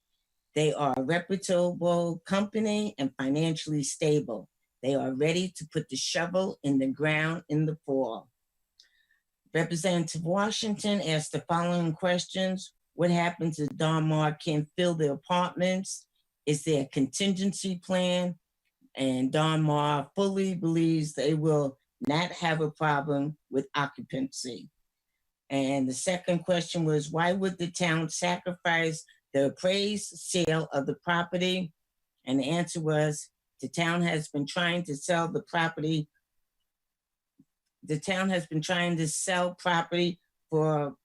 They are a reputable company and financially stable. They are ready to put the shovel in the ground in the fall. Representative Washington asked the following questions. What happens if Don Marr can't fill the apartments? Is there a contingency plan? And Don Marr fully believes they will not have a problem with occupancy. And the second question was, why would the town sacrifice the appraised sale of the property? And the answer was, the town has been trying to sell the property. The town has been trying to sell property for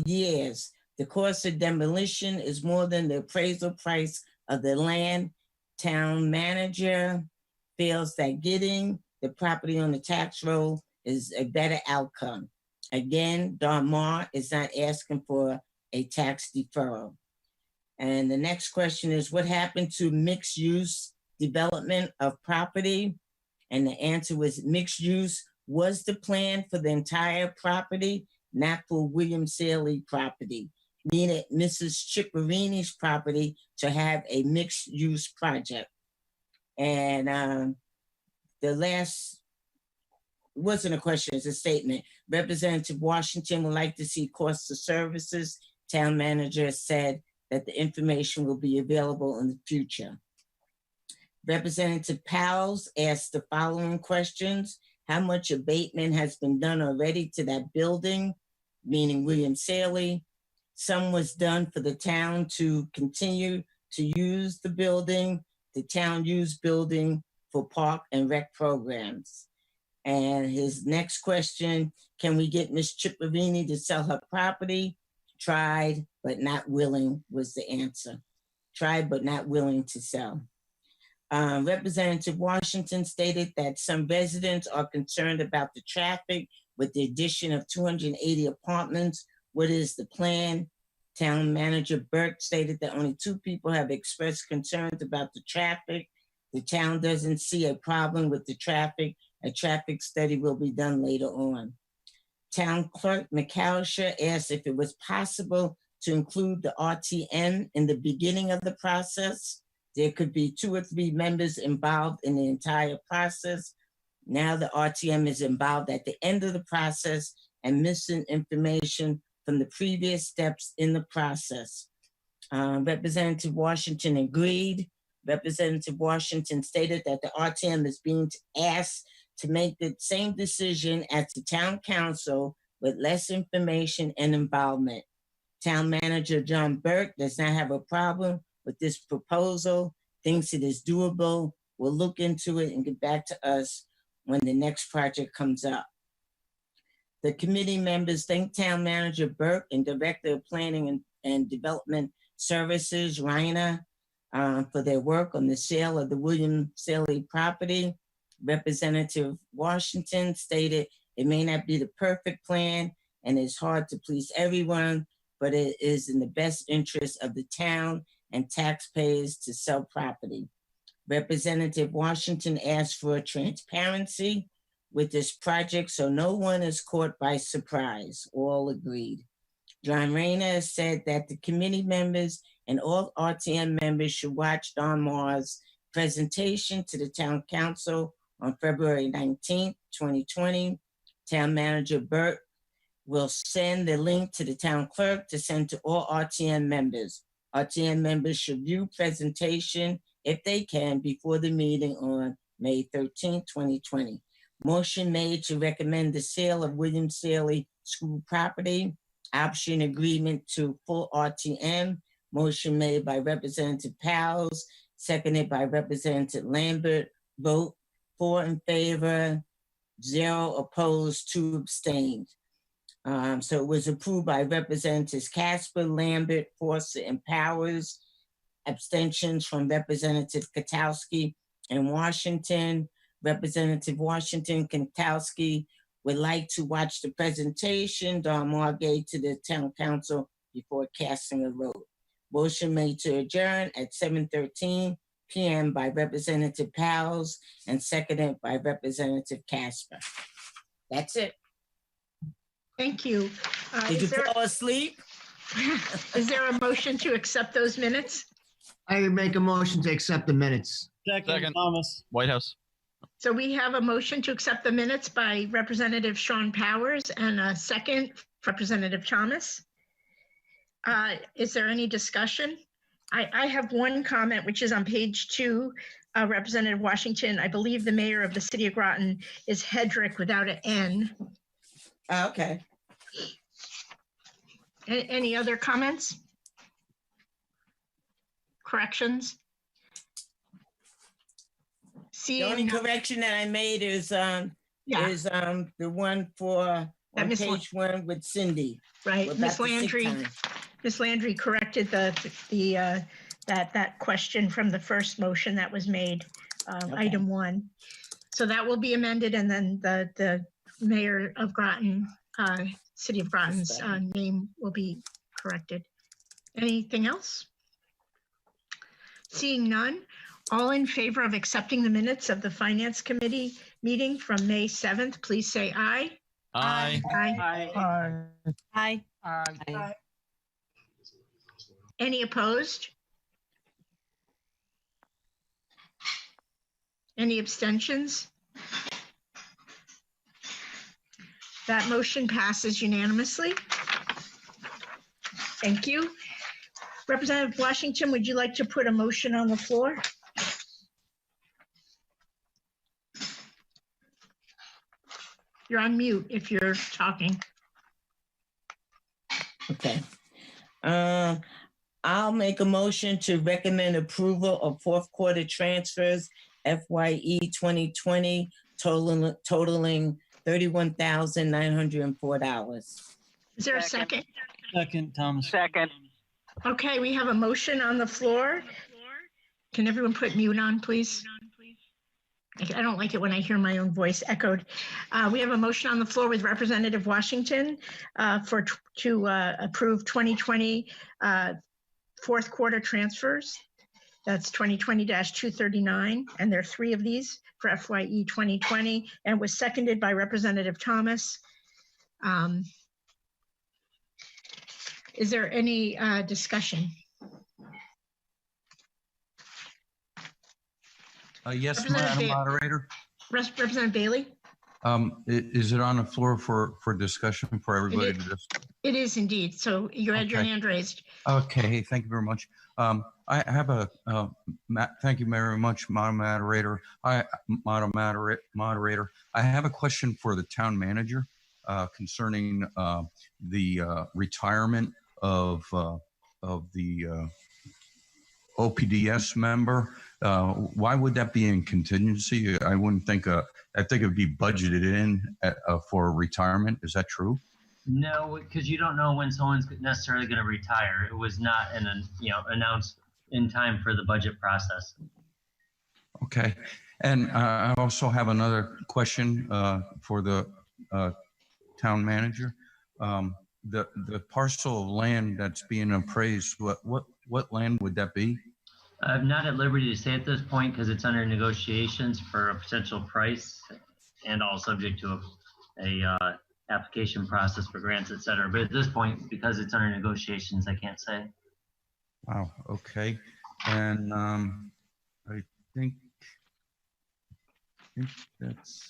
years. The cost of demolition is more than the appraisal price of the land. Town manager feels that getting the property on the tax roll is a better outcome. Again, Don Marr is not asking for a tax deferral. And the next question is, what happened to mixed use development of property? And the answer was, mixed use was the plan for the entire property, not for William Saley property. Needed Mrs. Chipperini's property to have a mixed use project. And the last wasn't a question, it's a statement. Representative Washington would like to see cost of services. Town manager said that the information will be available in the future. Representative Powles asked the following questions. How much abatement has been done already to that building, meaning William Saley? Some was done for the town to continue to use the building. The town used building for park and rec programs. And his next question, can we get Ms. Chipperini to sell her property? Tried, but not willing was the answer. Tried, but not willing to sell. Representative Washington stated that some residents are concerned about the traffic with the addition of 280 apartments. What is the plan? Town manager Burt stated that only 2 people have expressed concerns about the traffic. The town doesn't see a problem with the traffic. A traffic study will be done later on. Town clerk McAllister asked if it was possible to include the RTM in the beginning of the process. There could be 2 or 3 members involved in the entire process. Now the RTM is involved at the end of the process and missing information from the previous steps in the process. Representative Washington agreed. Representative Washington stated that the RTM is being asked to make the same decision as the town council with less information and involvement. Town manager John Burt does not have a problem with this proposal, thinks it is doable. We'll look into it and get back to us when the next project comes up. The committee members thank Town Manager Burt and Director of Planning and Development Services, Reiner, for their work on the sale of the William Saley property. Representative Washington stated it may not be the perfect plan and it's hard to please everyone, but it is in the best interest of the town and taxpayers to sell property. Representative Washington asked for transparency with this project so no one is caught by surprise. All agreed. John Rayner said that the committee members and all RTM members should watch Don Marr's presentation to the town council on February 19th, 2020. Town Manager Burt will send the link to the town clerk to send to all RTM members. RTM members should view presentation if they can before the meeting on May 13th, 2020. Motion made to recommend the sale of William Saley School property. Option agreement to full RTM. Motion made by Representative Powles, seconded by Representative Lambert. Vote 4 in favor, 0 opposed, 2 abstained. So it was approved by Representatives Casper, Lambert, Forster, and Powers. Abstentions from Representative Katowski and Washington. Representative Washington, Katowski would like to watch the presentation Don Marr gave to the town council before casting a vote. Motion made to adjourn at 7:13 p.m. by Representative Powles and seconded by Representative Casper. That's it. Thank you. Did you fall asleep? Is there a motion to accept those minutes? I would make a motion to accept the minutes. Second, Thomas. White House. So we have a motion to accept the minutes by Representative Sean Powers and a second, Representative Thomas. Is there any discussion? I have one comment, which is on page 2, Representative Washington. I believe the mayor of the city of Groton is Hedrick without an N. Okay. Any other comments? Corrections? The only correction that I made is the one for on page 1 with Cindy. Right, Miss Landry. Miss Landry corrected that question from the first motion that was made, item 1. So that will be amended, and then the mayor of Groton, city of Groton's name will be corrected. Anything else? Seeing none, all in favor of accepting the minutes of the Finance Committee meeting from May 7th, please say aye. Aye. Aye. Aye. Aye. Any opposed? Any abstentions? That motion passes unanimously. Thank you. Representative Washington, would you like to put a motion on the floor? You're on mute if you're talking. Okay. I'll make a motion to recommend approval of fourth quarter transfers FYE 2020 totaling $31,904. Is there a second? Second, Thomas. Second. Okay, we have a motion on the floor. Can everyone put mute on, please? I don't like it when I hear my own voice echoed. We have a motion on the floor with Representative Washington to approve 2020 fourth quarter transfers. That's 2020-239, and there are 3 of these for FYE 2020, and was seconded by Representative Thomas. Is there any discussion? Yes, Madam Moderator. Representative Bailey? Is it on the floor for discussion for everybody to just? It is indeed. So you had your hand raised. Okay, thank you very much. I have thank you very much, Madam Moderator. Moderator, I have a question for the town manager concerning the retirement of the OPDS member. why would that be in contingency? I wouldn't think, I think it'd be budgeted in for retirement. Is that true? No, because you don't know when someone's necessarily going to retire. It was not announced in time for the budget process. Okay. And I also have another question for the town manager. The parcel of land that's being appraised, what land would that be? I'm not at liberty to say at this point because it's under negotiations for a potential price and all subject to a application process for grants, et cetera. But at this point, because it's under negotiations, I can't say. Wow. Okay. And I think that's,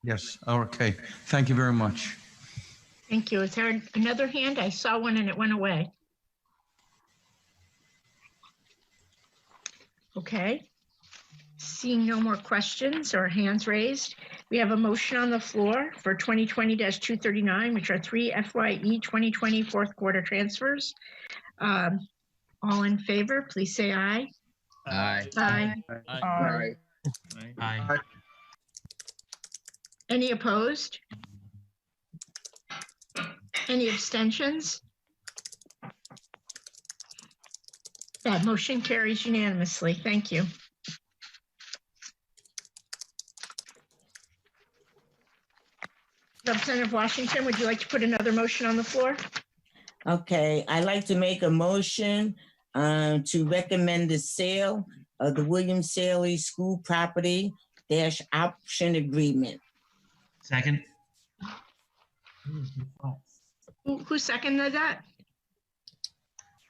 yes. Okay. Thank you very much. Thank you. Is there another hand? I saw one and it went away. Okay. Seeing no more questions or hands raised, we have a motion on the floor for 2020-239, which are 3 FYE 2020 fourth quarter transfers. All in favor, please say aye. Aye. Aye. Aye. Aye. Any opposed? Any abstentions? That motion carries unanimously. Thank you. Representative Washington, would you like to put another motion on the floor? Okay, I'd like to make a motion to recommend the sale of the William Saley School property - option agreement. Second. Who seconded that?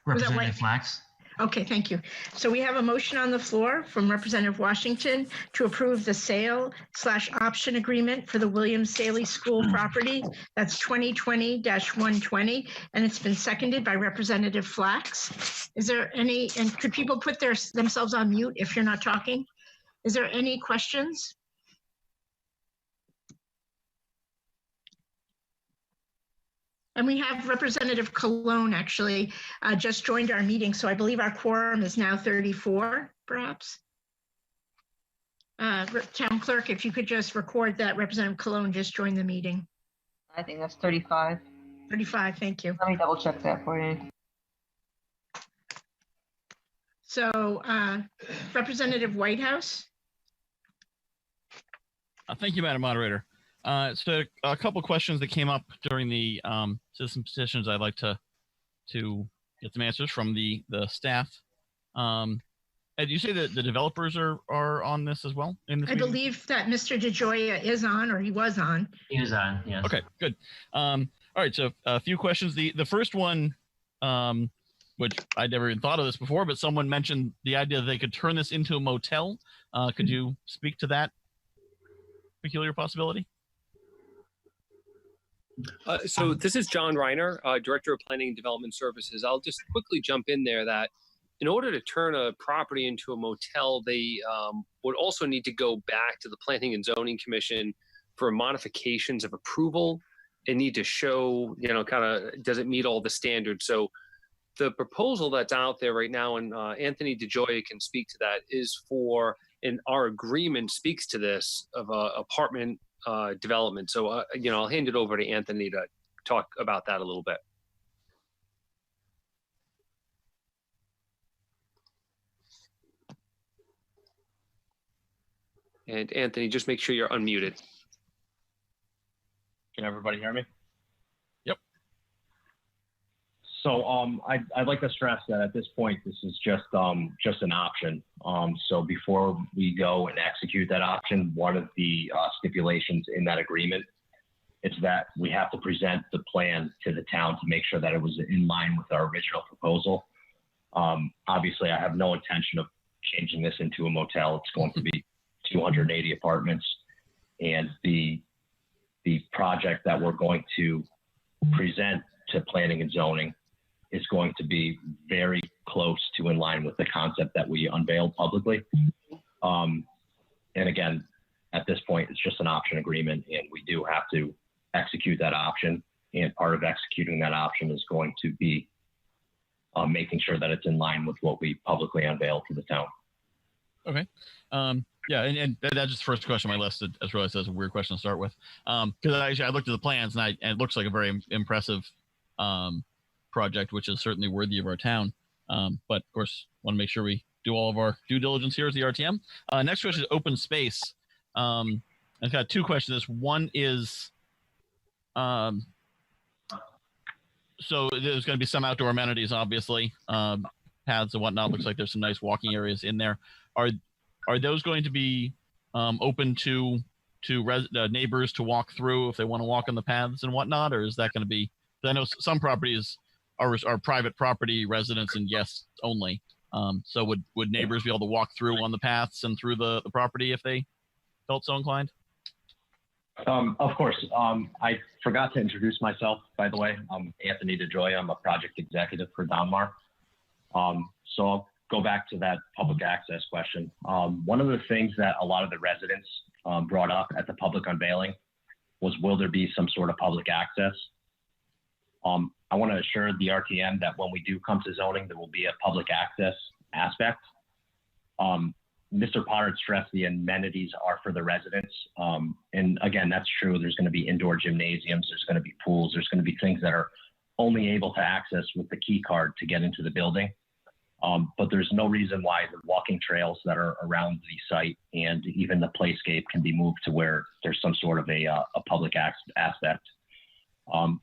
Was that Representative Flax. Okay, thank you. So we have a motion on the floor from Representative Washington to approve the sale / option agreement for the William Saley School property. That's 2020-120, and it's been seconded by Representative Flax. Is there any, and could people put themselves on mute if you're not talking? Is there any questions? And we have Representative Cologne actually just joined our meeting, so I believe our quorum is now 34, perhaps. Town Clerk, if you could just record that Representative Cologne just joined the meeting. I think that's 35. 35, thank you. Let me double check that for you. So Representative Whitehouse. Thank you, Madam Moderator. So a couple questions that came up during the citizen petitions. I'd like to get some answers from the staff. Ed, you say that the developers are on this as well? In this meeting? Believe that Mr. DeGioia is on, or he was on. He is on, yes. Okay, good. All right, so a few questions. The first one, which I'd never even thought of this before, but someone mentioned the idea that they could turn this into a motel. Could you speak to that peculiar possibility? So this is John Reiner, Director of Planning and Development Services. I'll just quickly jump in there that in order to turn a property into a motel, they would also need to go back to the Planning and Zoning Commission for modifications of approval and need to show, kind of, does it meet all the standards? So the proposal that's out there right now, and Anthony DeGioia can speak to that, is for, and our agreement speaks to this, of apartment development. So, I'll hand it over to Anthony to talk about that a little bit. And Anthony, just make sure you're unmuted. Can everybody hear me? Yep. So I'd like to stress that at this point, this is just an option. So before we go and execute that option, one of the stipulations in that agreement is that we have to present the plan to the town to make sure that it was in line with our original proposal. Obviously, I have no intention of changing this into a motel. It's going to be 280 apartments, and the project that we're going to present to planning and zoning is going to be very close to in line with the concept that we unveiled publicly. And again, at this point, it's just an option agreement, and we do have to execute that option. And part of executing that option is going to be making sure that it's in line with what we publicly unveil to the town. Okay. Yeah, and that's just the first question on my list. I just realized that's a weird question to start with. Because I looked at the plans and it looks like a very impressive project, which is certainly worthy of our town. But of course, want to make sure we do all of our due diligence here as the RTM. Next question is open space. I've got two questions. One is, so there's going to be some outdoor amenities, obviously, paths and whatnot. Looks like there's some nice walking areas in there. Are those going to be open to neighbors to walk through if they want to walk on the paths and whatnot, or is that going to be? I know some properties are private property, residents and guests only. So would neighbors be able to walk through on the paths and through the property if they felt so inclined? Of course. I forgot to introduce myself, by the way. I'm Anthony DeJoy. I'm a project executive for Donmar. So I'll go back to that public access question. One of the things that a lot of the residents brought up at the public unveiling was, will there be some sort of public access? I want to assure the RTM that when we do come to zoning, there will be a public access aspect. Mr. Potter stressed the amenities are for the residents. And again, that's true. There's going to be indoor gymnasiums. There's going to be pools. There's going to be things that are only able to access with the key card to get into the building. But there's no reason why the walking trails that are around the site and even the playscape can be moved to where there's some sort of a public aspect.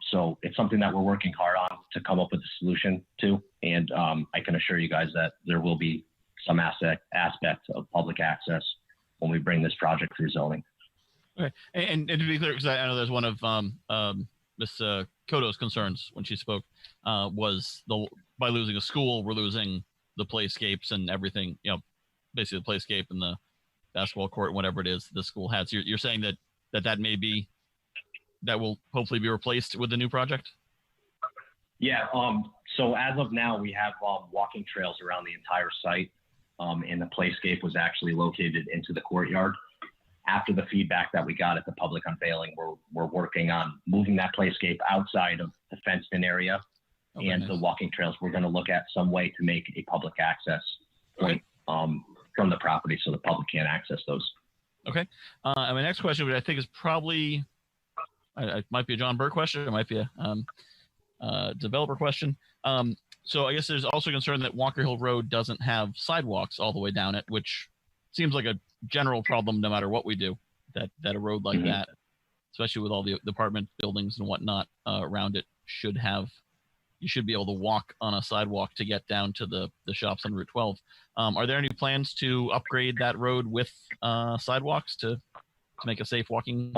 So it's something that we're working hard on to come up with a solution to. And I can assure you guys that there will be some aspect of public access when we bring this project through zoning. Okay. And to be clear, because I know there's one of Ms. Cotto's concerns when she spoke, was by losing a school, we're losing the playscapes and everything, basically the playscape and the basketball court, whatever it is the school has. So you're saying that may be, that will hopefully be replaced with the new project? Yeah. So as of now, we have walking trails around the entire site. And the playscape was actually located into the courtyard. After the feedback that we got at the public unveiling, we're working on moving that playscape outside of the fenced-in area and the walking trails. We're going to look at some way to make a public access point from the property so the public can't access those. Okay. And my next question, which I think is probably, it might be a John Burt question, it might be a developer question. So I guess there's also concern that Walker Hill Road doesn't have sidewalks all the way down it, which seems like a general problem no matter what we do, that a road like that, especially with all the apartment buildings and whatnot around it, you should be able to walk on a sidewalk to get down to the shops on Route 12. Are there any plans to upgrade that road with sidewalks to make a safe walking?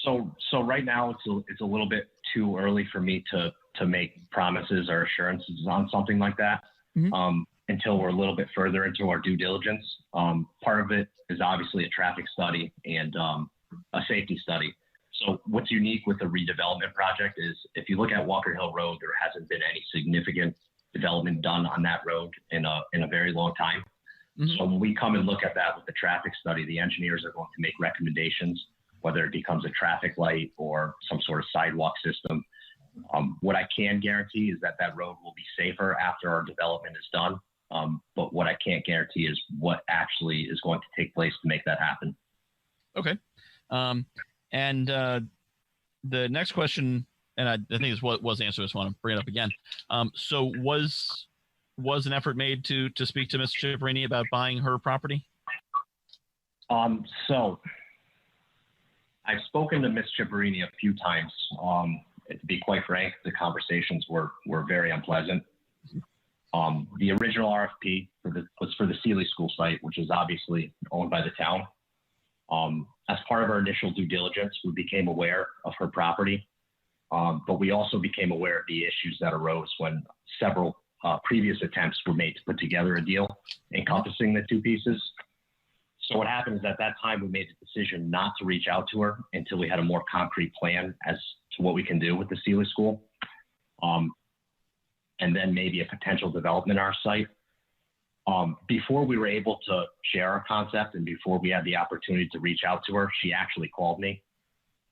So right now it's a little bit too early for me to make promises or assurances on something like that until we're a little bit further into our due diligence. Part of it is obviously a traffic study and a safety study. So what's unique with the redevelopment project is if you look at Walker Hill Road, there hasn't been any significant development done on that road in a very long time. So when we come and look at that with the traffic study, the engineers are going to make recommendations, whether it becomes a traffic light or some sort of sidewalk system. What I can guarantee is that road will be safer after our development is done. But what I can't guarantee is what actually is going to take place to make that happen. Okay. And the next question, and I think this was answered, I just want to bring it up again. So was an effort made to speak to Ms. Chipperini about buying her property? So I've spoken to Ms. Chipperini a few times. To be quite frank, the conversations were very unpleasant. The original RFP was for the Sealy School site, which is obviously owned by the town. As part of our initial due diligence, we became aware of her property, but we also became aware of the issues that arose when several previous attempts were made to put together a deal encompassing the two pieces. So what happened is at that time, we made the decision not to reach out to her until we had a more concrete plan as to what we can do with the Sealy School. And then maybe a potential development on our site. Before we were able to share our concept and before we had the opportunity to reach out to her, she actually called me.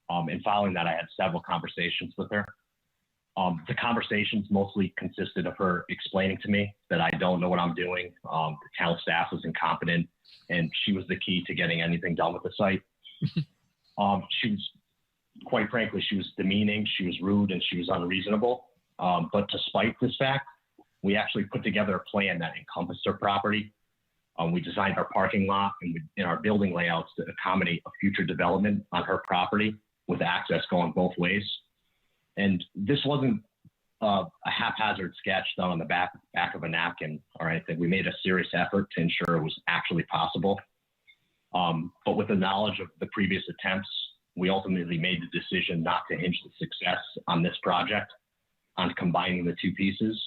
And following that, I had several conversations with her. The conversations mostly consisted of her explaining to me that I don't know what I'm doing. The town staff was incompetent, and she was the key to getting anything done with the site. She was, quite frankly, she was demeaning, she was rude, and she was unreasonable. But despite this fact, we actually put together a plan that encompassed her property. We designed our parking lot and in our building layouts to accommodate a future development on her property with access going both ways. And this wasn't a haphazard sketch done on the back of a napkin or anything. We made a serious effort to ensure it was actually possible. But with the knowledge of the previous attempts, we ultimately made the decision not to hinge the success on this project on combining the two pieces.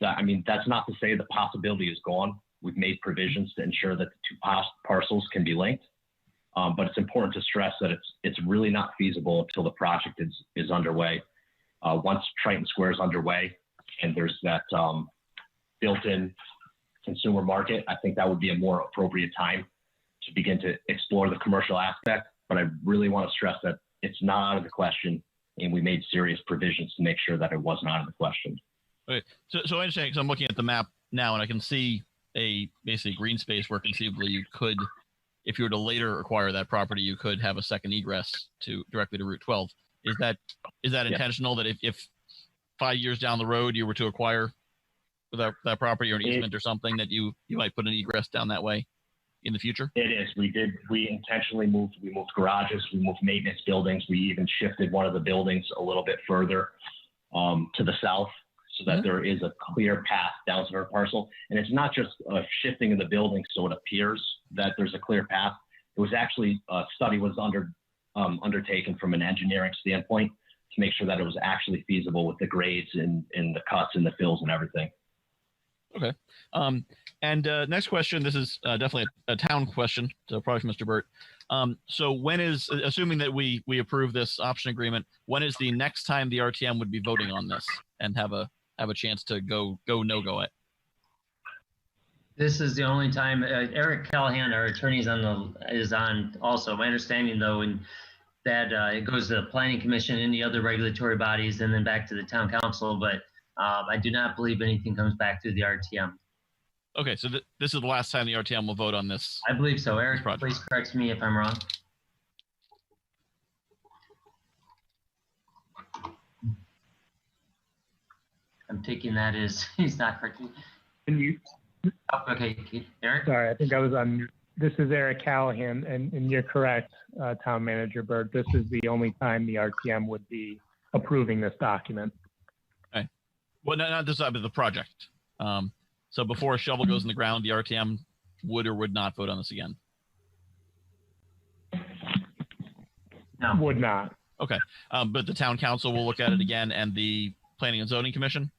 I mean, that's not to say the possibility is gone. We've made provisions to ensure that the two parcels can be linked. But it's important to stress that it's really not feasible until the project is underway. Once Triton Square is underway and there's that built-in consumer market, I think that would be a more appropriate time to begin to explore the commercial aspect. But I really want to stress that it's not out of the question, and we made serious provisions to make sure that it wasn't out of the question. Okay, so I understand, because I'm looking at the map now, and I can see basically green space where conceivably you could, if you were to later acquire that property, you could have a second egress directly to Route 12. Is that intentional, that if 5 years down the road you were to acquire that property or an easement or something, that you might put an egress down that way in the future? It is. We intentionally moved garages, we moved maintenance buildings. We even shifted one of the buildings a little bit further to the south, so that there is a clear path down to our parcel. And it's not just a shifting of the building so it appears that there's a clear path. It was actually, a study was undertaken from an engineering standpoint to make sure that it was actually feasible with the grades and the cuts and the fills and everything. Okay. Next question, this is definitely a town question, so probably from Mr. Burt. So when is, assuming that we approve this option agreement, when is the next time the RTM would be voting on this and have a chance to go no-go it? This is the only time. Eric Callahan, our attorney, is on also. My understanding, though, that it goes to the Planning Commission and the other regulatory bodies, and then back to the Town Council. But I do not believe anything comes back to the RTM. Okay, so this is the last time the RTM will vote on this. I believe so. Eric, please correct me if I'm wrong. I'm taking that as he's not correcting. Can you? Oh, okay, Eric. Sorry, I think I was on. This is Eric Callahan, and you're correct, Town Manager Burt. This is the only time the RTM would be approving this document. Okay. Well, not this side, but the project. So before a shovel goes in the ground, the RTM would or would not vote on this again? No. Would not. Okay. But the Town Council will look at it again, and the Planning and Zoning Commission?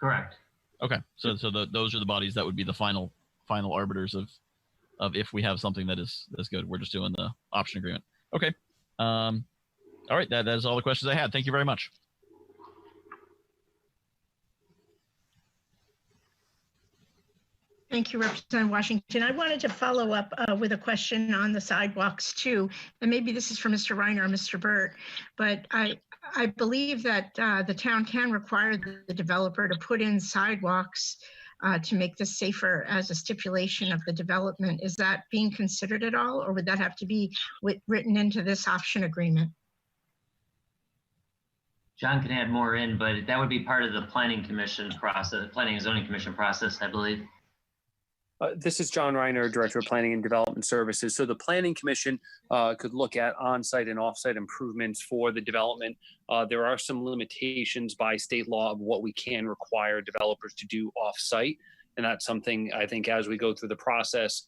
Correct. Okay. So those are the bodies that would be the final arbiters of if we have something that is good. We're just doing the option agreement. Okay. All right. That is all the questions I had. Thank you very much. Thank you, Representative Washington. I wanted to follow up with a question on the sidewalks too, and maybe this is for Mr. Reiner or Mr. Burt, but I believe that the town can require the developer to put in sidewalks to make this safer as a stipulation of the development. Is that being considered at all, or would that have to be written into this option agreement? John can add more in, but that would be part of the Planning Commission process, Planning and Zoning Commission process, I believe. This is John Reiner, Director of Planning and Development Services. So the Planning Commission could look at on-site and off-site improvements for the development. There are some limitations by state law of what we can require developers to do off-site. And that's something I think as we go through the process,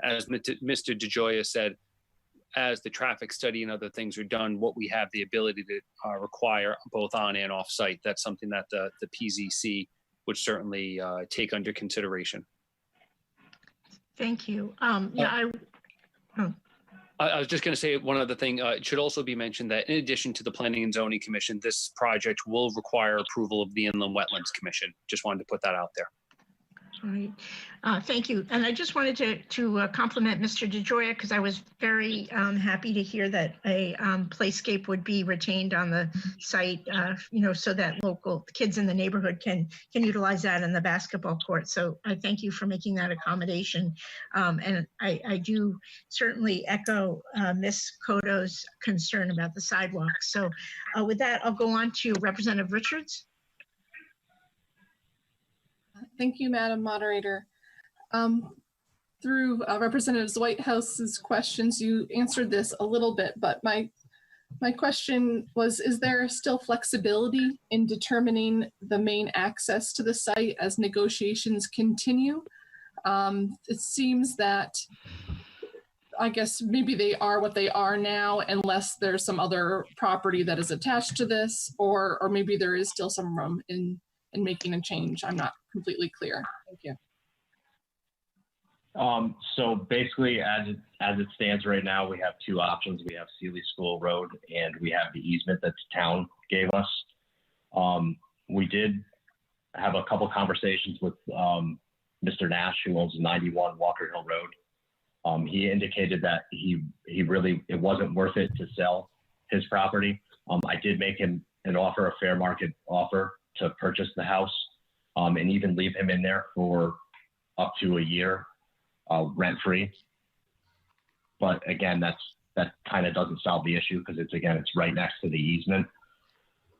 as Mr. DeGioia said, as the traffic study and other things are done, what we have the ability to require both on and off-site. That's something that the PZC would certainly take under consideration. Thank you. I was just going to say one other thing. It should also be mentioned that in addition to the Planning and Zoning Commission, this project will require approval of the Inland Wetlands Commission. Just wanted to put that out there. All right. Thank you. And I just wanted to compliment Mr. DeGioia because I was very happy to hear that a playscape would be retained on the site, so that local kids in the neighborhood can utilize that in the basketball court. So I thank you for making that accommodation. And I do certainly echo Ms. Cotto's concern about the sidewalks. So with that, I'll go on to Representative Richards. Thank you, Madam Moderator. Through Representative Whitehouse's questions, you answered this a little bit, but my question was, is there still flexibility in determining the main access to the site as negotiations continue? It seems that, I guess maybe they are what they are now, unless there's some other property that is attached to this, or maybe there is still some room in making a change. I'm not completely clear. Thank you. So basically, as it stands right now, we have two options. We have Sealy School Road, and we have the easement that the town gave us. We did have a couple conversations with Mr. Nash, who owns 91 Walker Hill Road. He indicated that it wasn't worth it to sell his property. I did make him an offer, a fair market offer, to purchase the house, and even leave him in there for up to a year, rent-free. But again, that kind of doesn't solve the issue because it's right next to the easement.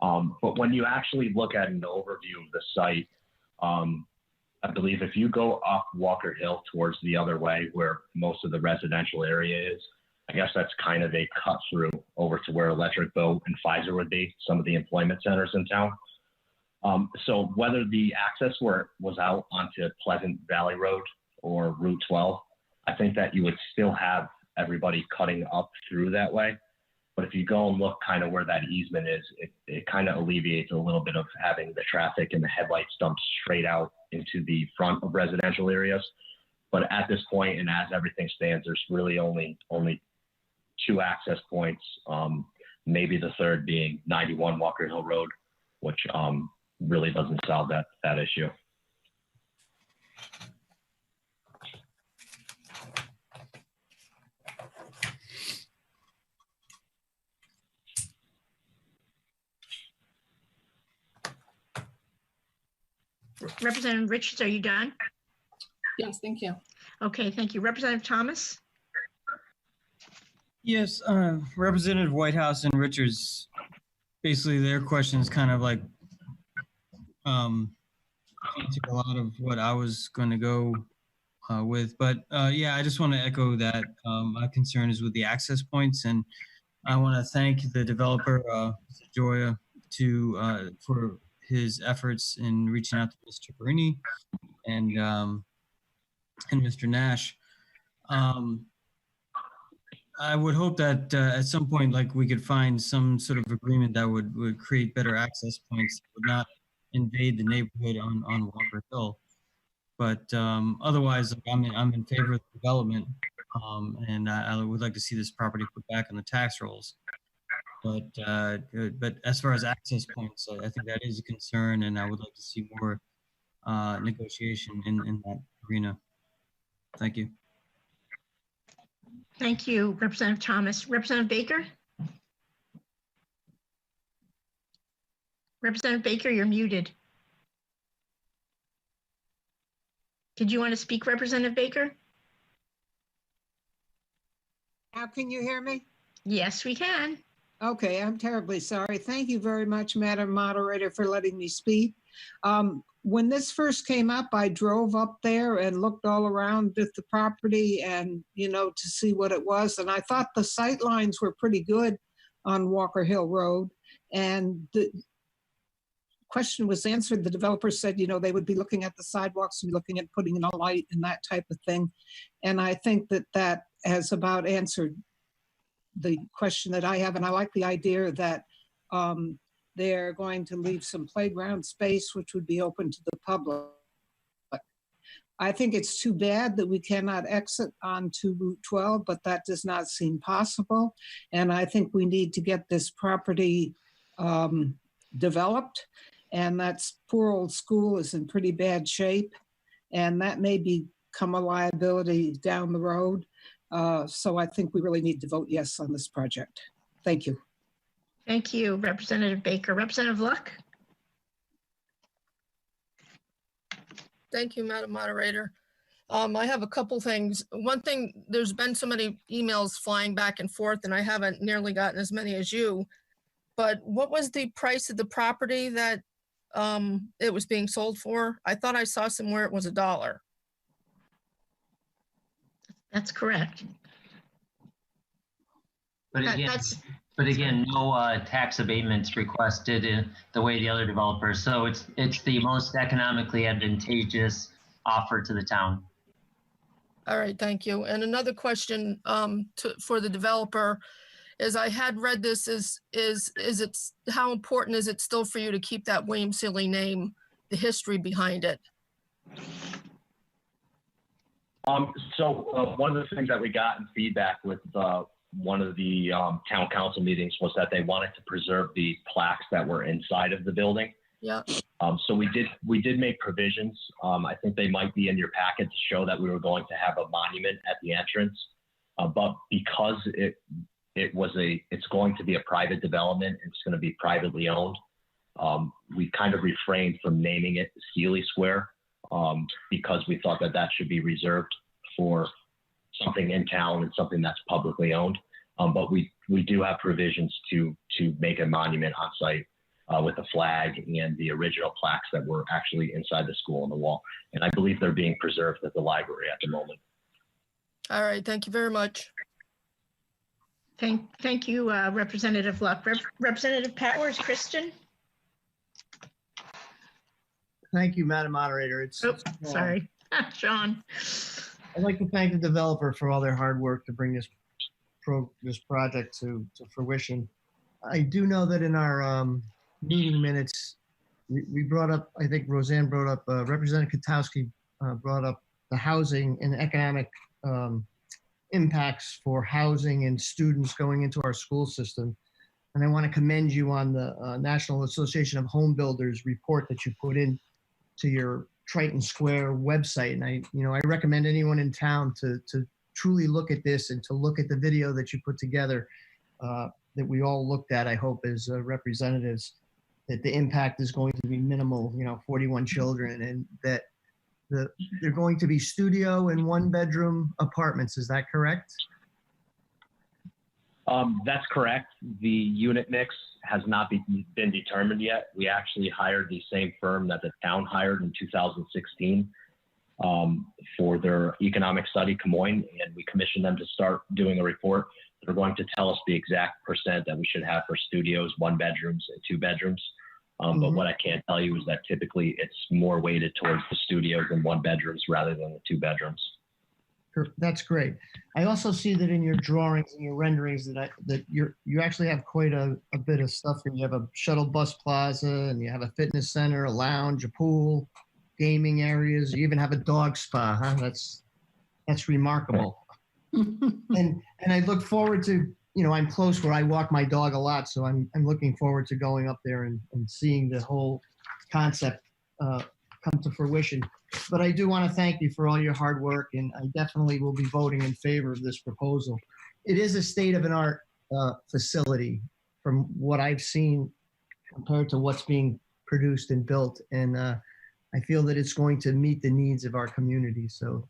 But when you actually look at an overview of the site, I believe if you go up Walker Hill towards the other way where most of the residential area is, I guess that's kind of a cut through over to where Electric Boat and Pfizer would be, some of the employment centers in town. So whether the access was out onto Pleasant Valley Road or Route 12, I think that you would still have everybody cutting up through that way. But if you go and look kind of where that easement is, it kind of alleviates a little bit of having the traffic and the headlights dumped straight out into the front of residential areas. But at this point, and as everything stands, there's really only two access points, maybe the third being 91 Walker Hill Road, which really doesn't solve that issue. Representative Richards, are you done? Yes, thank you. Okay, thank you. Representative Thomas? Yes, Representative Whitehouse and Richards, basically their questions kind of like answered a lot of what I was going to go with. But yeah, I just want to echo that my concern is with the access points, and I want to thank the developer, Joya, for his efforts in reaching out to Mr. Barini and Mr. Nash. I would hope that at some point, like, we could find some sort of agreement that would create better access points that would not invade the neighborhood on Walker Hill. But otherwise, I'm in favor of the development, and I would like to see this property put back on the tax rolls. But as far as access points, I think that is a concern, and I would like to see more negotiation in that arena. Thank you. Thank you, Representative Thomas. Representative Baker? Representative Baker, you're muted. Did you want to speak, Representative Baker? Now, can you hear me? Yes, we can. Okay, I'm terribly sorry. Thank you very much, Madam Moderator, for letting me speak. When this first came up, I drove up there and looked all around at the property and, to see what it was. And I thought the sight lines were pretty good on Walker Hill Road. And the question was answered. The developer said, they would be looking at the sidewalks and looking at putting in a light and that type of thing. And I think that has about answered the question that I have. And I like the idea that they're going to leave some playground space, which would be open to the public. I think it's too bad that we cannot exit onto Route 12, but that does not seem possible. And I think we need to get this property developed. And that poor old school is in pretty bad shape. and that may become a liability down the road. So I think we really need to vote yes on this project. Thank you. Thank you, Representative Baker. Representative Luck? Thank you, Madam Moderator. I have a couple things. One thing, there's been so many emails flying back and forth, and I haven't nearly gotten as many as you. But what was the price of the property that it was being sold for? I thought I saw somewhere it was $1. That's correct. But again, no tax abatements requested in the way the other developers. So it's the most economically advantageous offer to the town. All right, thank you. And another question for the developer is, I had read this, is it, how important is it still for you to keep that William Seeley name, the history behind it? So one of the things that we got in feedback with one of the town council meetings was that they wanted to preserve the plaques that were inside of the building. Yeah. So we did make provisions. I think they might be in your packet to show that we were going to have a monument at the entrance, but because it's going to be a private development, it's going to be privately owned. We kind of refrained from naming it Seeley Square because we thought that should be reserved for something in town and something that's publicly owned. But we do have provisions to make a monument on site with a flag and the original plaques that were actually inside the school on the wall. And I believe they're being preserved at the library at the moment. All right, thank you very much. Thank you, Representative Luck. Representative Powers, Christian? Thank you, Madam Moderator. Sorry, Sean. I'd like to thank the developer for all their hard work to bring this project to fruition. I do know that in our meeting minutes, we brought up, I think Roseanne brought up, Representative Katowski brought up the housing and economic impacts for housing and students going into our school system. And I want to commend you on the National Association of Home Builders report that you put in to your Triton Square website. And I recommend anyone in town to truly look at this and to look at the video that you put together that we all looked at, I hope, as representatives, that the impact is going to be minimal, 41 children, and that they're going to be studio and 1-bedroom apartments. Is that correct? That's correct. The unit mix has not been determined yet. We actually hired the same firm that the town hired in 2016 for their economic study, Camoin, and we commissioned them to start doing a report. They're going to tell us the exact percent that we should have for studios, 1-bedrooms, and 2-bedrooms. But what I can tell you is that typically it's more weighted towards the studios and 1-bedrooms rather than the 2-bedrooms. That's great. I also see that in your drawings and your renderings that you actually have quite a bit of stuff here. You have a shuttle bus plaza, and you have a fitness center, a lounge, a pool, gaming areas. You even have a dog spa, huh? That's remarkable. and I look forward to, I'm close where I walk my dog a lot, so I'm looking forward to going up there and seeing the whole concept come to fruition. But I do want to thank you for all your hard work, and I definitely will be voting in favor of this proposal. It is a state-of-the-art facility from what I've seen compared to what's being produced and built, and I feel that it's going to meet the needs of our community. So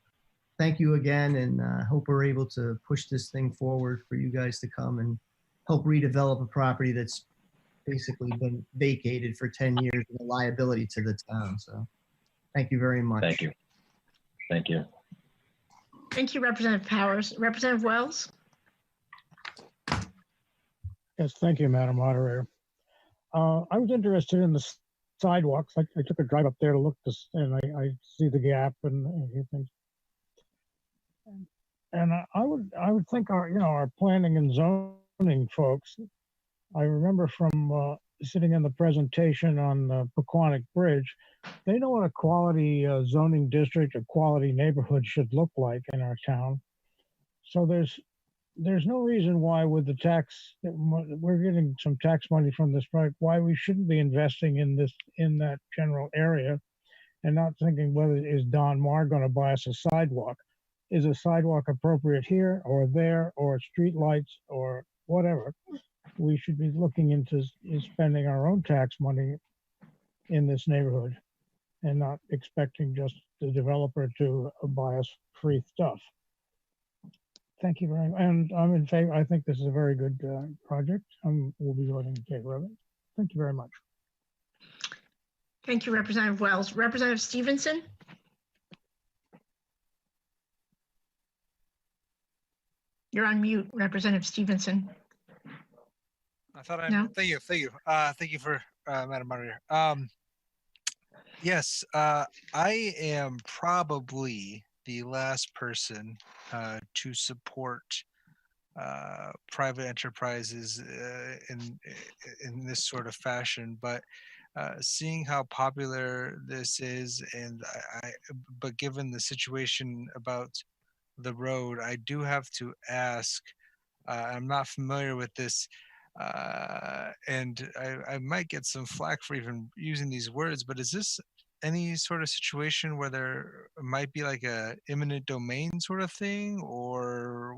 thank you again, and I hope we're able to push this thing forward for you guys to come and help redevelop a property that's basically been vacated for 10 years and a liability to the town. So thank you very much. Thank you. Thank you. Thank you, Representative Powers. Representative Wells? Yes, thank you, Madam Moderator. I was interested in the sidewalks. I took a drive up there to look this, and I see the gap and things. And I would think our planning and zoning folks. I remember from sitting in the presentation on the Pequannock Bridge, they know what a quality zoning district, a quality neighborhood should look like in our town. So there's no reason why, with the tax, we're getting some tax money from this project, why we shouldn't be investing in that general area and not thinking whether is Don Marr going to buy us a sidewalk. Is a sidewalk appropriate here or there or street lights or whatever? We should be looking into spending our own tax money in this neighborhood and not expecting just the developer to buy us free stuff. Thank you very much. And I'm in favor. I think this is a very good project. We'll be voting in favor of it. Thank you very much. Thank you, Representative Wells. Representative Stevenson? You're on mute, Representative Stevenson. I thought I No? Thank you. Thank you for Madam Moderator. Yes, I am probably the last person to support private enterprises in this sort of fashion, but seeing how popular this is, and but given the situation about the road, I do have to ask. I'm not familiar with this. And I might get some flack for even using these words, but is this any sort of situation where there might be like a eminent domain sort of thing, or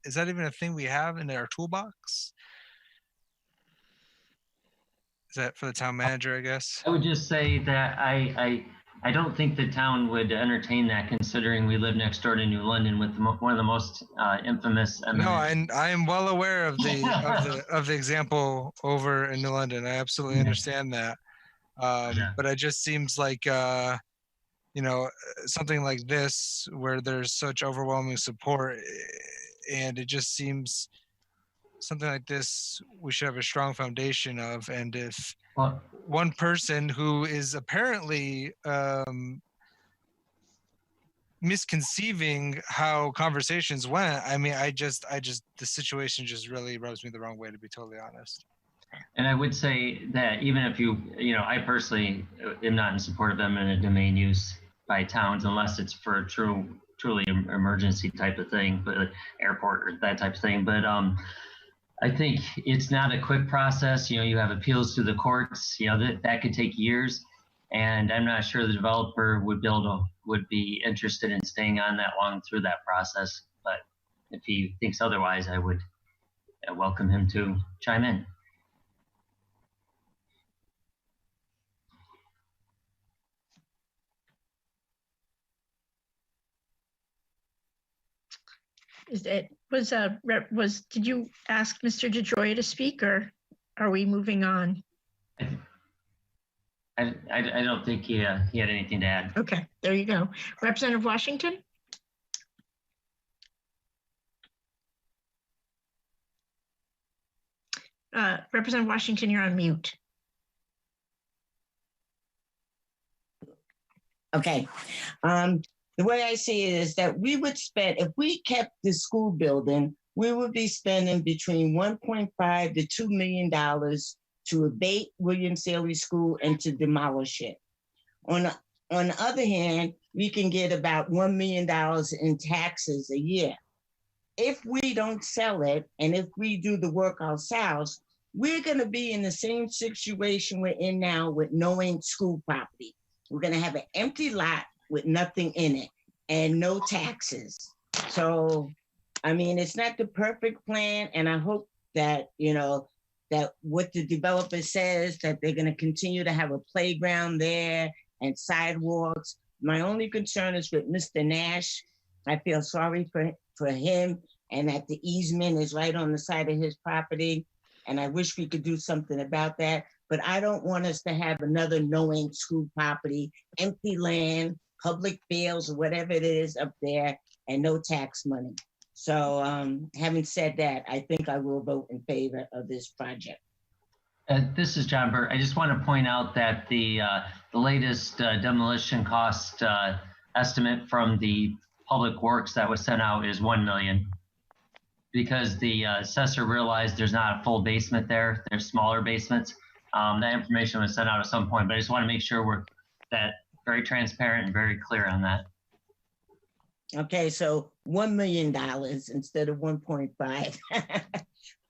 is that even a thing we have in our toolbox? Is that for the town manager, I guess? I would just say that I don't think the town would entertain that, considering we live next door to New London with one of the most infamous. No, I am well aware of the example over in New London. I absolutely understand that. But it just seems like something like this where there's such overwhelming support, and it just seems something like this we should have a strong foundation of. And if one person who is apparently misconceiving how conversations went, I mean, the situation just really rubs me the wrong way, to be totally honest. And I would say that even if I personally am not in support of eminent domain use by towns unless it's for a truly emergency type of thing, but airport or that type of thing. But I think it's not a quick process. You have appeals to the courts. That could take years, and I'm not sure the developer would be interested in staying on that long through that process. But if he thinks otherwise, I would welcome him to chime in. Did you ask Mr. DeJoy to speak, or are we moving on? I don't think he had anything to add. Okay, there you go. Representative Washington? Representative Washington, you're on mute. Okay. The way I see it is that we would spend, if we kept the school building, we would be spending between $1.5 to $2 million to abate William Saley School and to demolish it. On the other hand, we can get about $1 million in taxes a year. If we don't sell it, and if we do the work ourselves, we're going to be in the same situation we're in now with knowing school property. We're going to have an empty lot with nothing in it and no taxes. So, I mean, it's not the perfect plan. And I hope that, that what the developer says, that they're going to continue to have a playground there and sidewalks. My only concern is with Mr. Nash. I feel sorry for him, and that the easement is right on the side of his property. And I wish we could do something about that. But I don't want us to have another knowing school property, empty land, public fields, or whatever it is up there, and no tax money. So having said that, I think I will vote in favor of this project. This is John Burt. I just want to point out that the latest demolition cost estimate from the Public Works that was sent out is $1 million, because the assessor realized there's not a full basement there. There's smaller basements. That information was sent out at some point, but I just want to make sure we're very transparent and very clear on that. Okay, so $1 million instead of 1.5.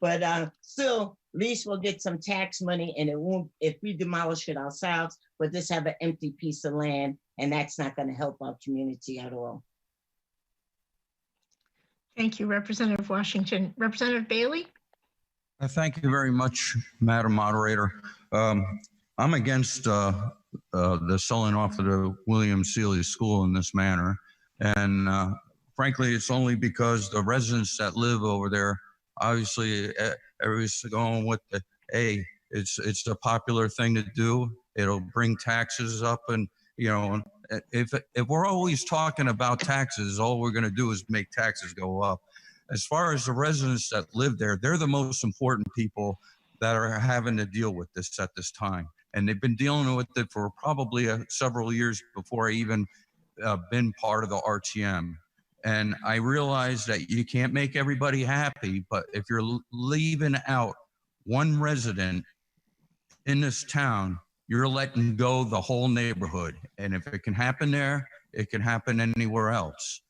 but still, at least we'll get some tax money, and it won't, if we demolish it ourselves, but just have an empty piece of land, and that's not going to help our community at all. Thank you, Representative Washington. Representative Bailey? Thank you very much, Madam Moderator. I'm against the selling off of the William Seeley School in this manner. And frankly, it's only because the residents that live over there, obviously, everybody's going with the, hey, it's a popular thing to do. It'll bring taxes up, and, you know, if we're always talking about taxes, all we're going to do is make taxes go up. As far as the residents that live there, they're the most important people that are having to deal with this at this time. And they've been dealing with it for probably several years before I even been part of the RTM. And I realize that you can't make everybody happy, but if you're leaving out one resident in this town, you're letting go the whole neighborhood. And if it can happen there, it can happen anywhere else.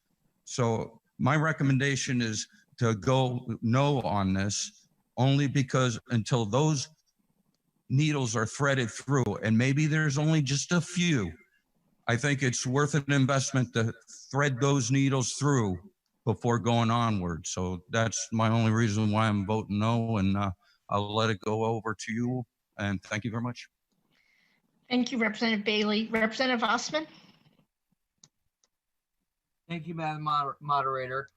So my recommendation is to go no on this, only because until those needles are threaded through, and maybe there's only just a few, I think it's worth an investment to thread those needles through before going onward. So that's my only reason why I'm voting no, and I'll let it go over to you. And thank you very much. Thank you, Representative Bailey. Representative Osman? Thank you, Madam Moderator.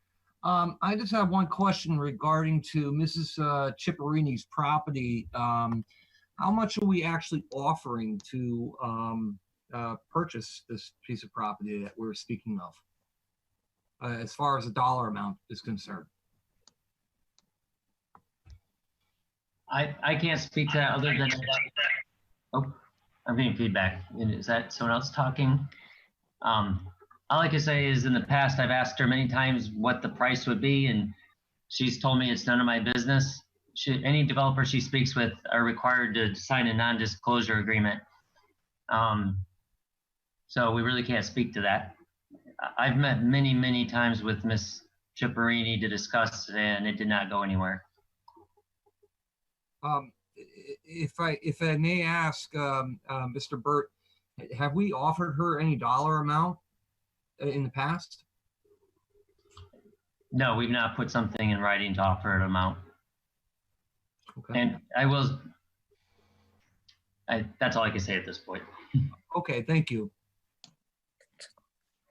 I just have one question regarding to Mrs. Chipperini's property. How much are we actually offering to purchase this piece of property that we're speaking of, as far as the dollar amount is concerned? I can't speak to that other than, oh, I'm getting feedback. Is that someone else talking? All I can say is in the past, I've asked her many times what the price would be, and she's told me it's none of my business. Any developer she speaks with are required to sign a non-disclosure agreement. So we really can't speak to that. I've met many, many times with Ms. Chipperini to discuss, and it did not go anywhere. If I may ask, Mr. Burt, have we offered her any dollar amount in the past? No, we've not put something in writing to offer an amount. Okay. And that's all I can say at this point. Okay, thank you.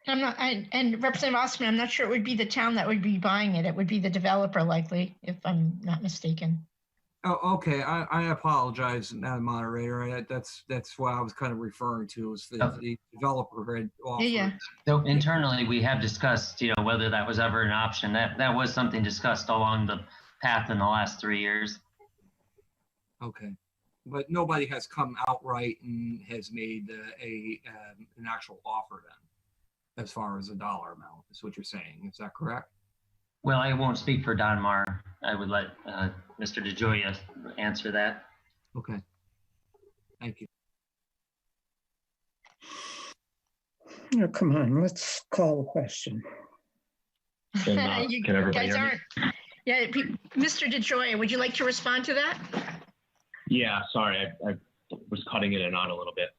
And Representative Osman, I'm not sure it would be the town that would be buying it. It would be the developer likely, if I'm not mistaken. Oh, okay. I apologize, Madam Moderator. That's what I was kind of referring to, is the developer had offered. Yeah. So internally, we have discussed, whether that was ever an option. That was something discussed along the path in the last 3 years. Okay, but nobody has come outright and has made an actual offer then, as far as a dollar amount, is what you're saying. Is that correct? Well, I won't speak for Don Marr. I would let Mr. DeGioia answer that. Okay. Thank you. Oh, come on, let's call the question. Can everybody guys hear me? Yeah, Mr. DeGioia, would you like to respond to that? Yeah, sorry, I was cutting in and out a little bit.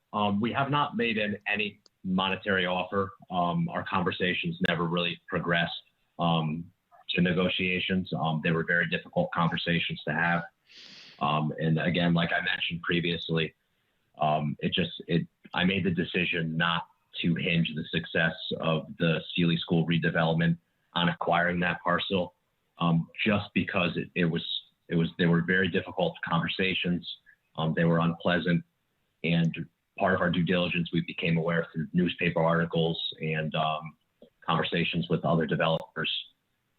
We have not made any monetary offer. Our conversations never really progressed to negotiations. They were very difficult conversations to have. And again, like I mentioned previously, I made the decision not to hinge the success of the Seeley School redevelopment on acquiring that parcel, just because they were very difficult conversations. They were unpleasant, and part of our due diligence, we became aware through newspaper articles and conversations with other developers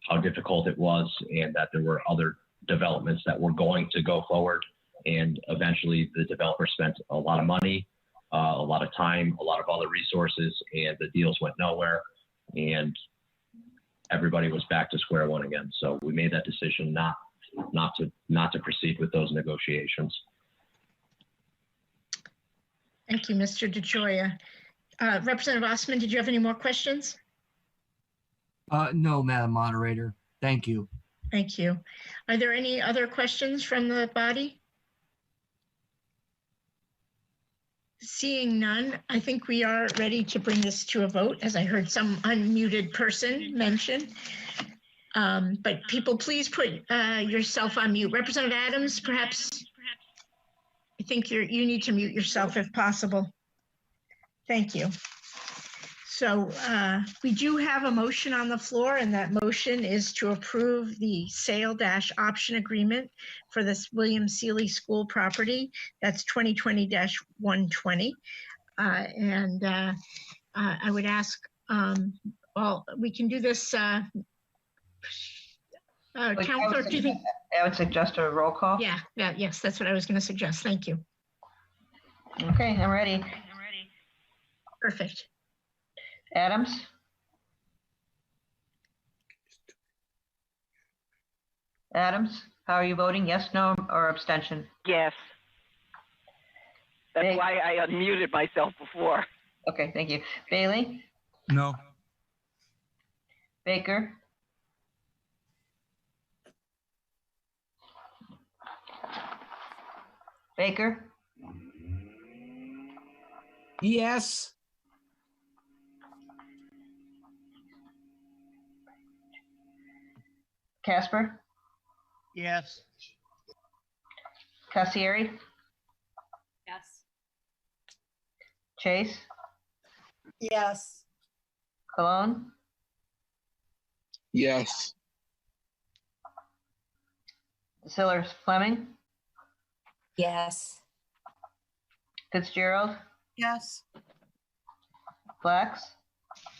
how difficult it was, and that there were other developments that were going to go forward. And eventually the developer spent a lot of money, a lot of time, a lot of other resources, and the deals went nowhere. And everybody was back to square one again. So we made that decision not to proceed with those negotiations. Thank you, Mr. DeGioia. Representative Osman, did you have any more questions? No, Madam Moderator. Thank you. Thank you. Are there any other questions from the body? Seeing none, I think we are ready to bring this to a vote, as I heard some unmuted person mention. But people, please put yourself on mute. Representative Adams, perhaps, I think you need to mute yourself if possible. Thank you. So we do have a motion on the floor, and that motion is to approve the sale-option agreement for this William Seeley School property. That's 2020-120. I would ask, well, we can do this. Town clerk, do you think? I would suggest a roll call. Yes, that's what I was going to suggest. Thank you. Okay, I'm ready. Perfect. Adams? Adams, how are you voting? Yes, no, or abstention? Yes. That's why I unmuted myself before. Okay, thank you. Bailey? No. Baker? Baker? Yes. Casper? Yes. Cassieri? Yes. Chase? Yes. Cologne? Yes. Sillers Fleming? Yes. Fitzgerald? Yes. Flax?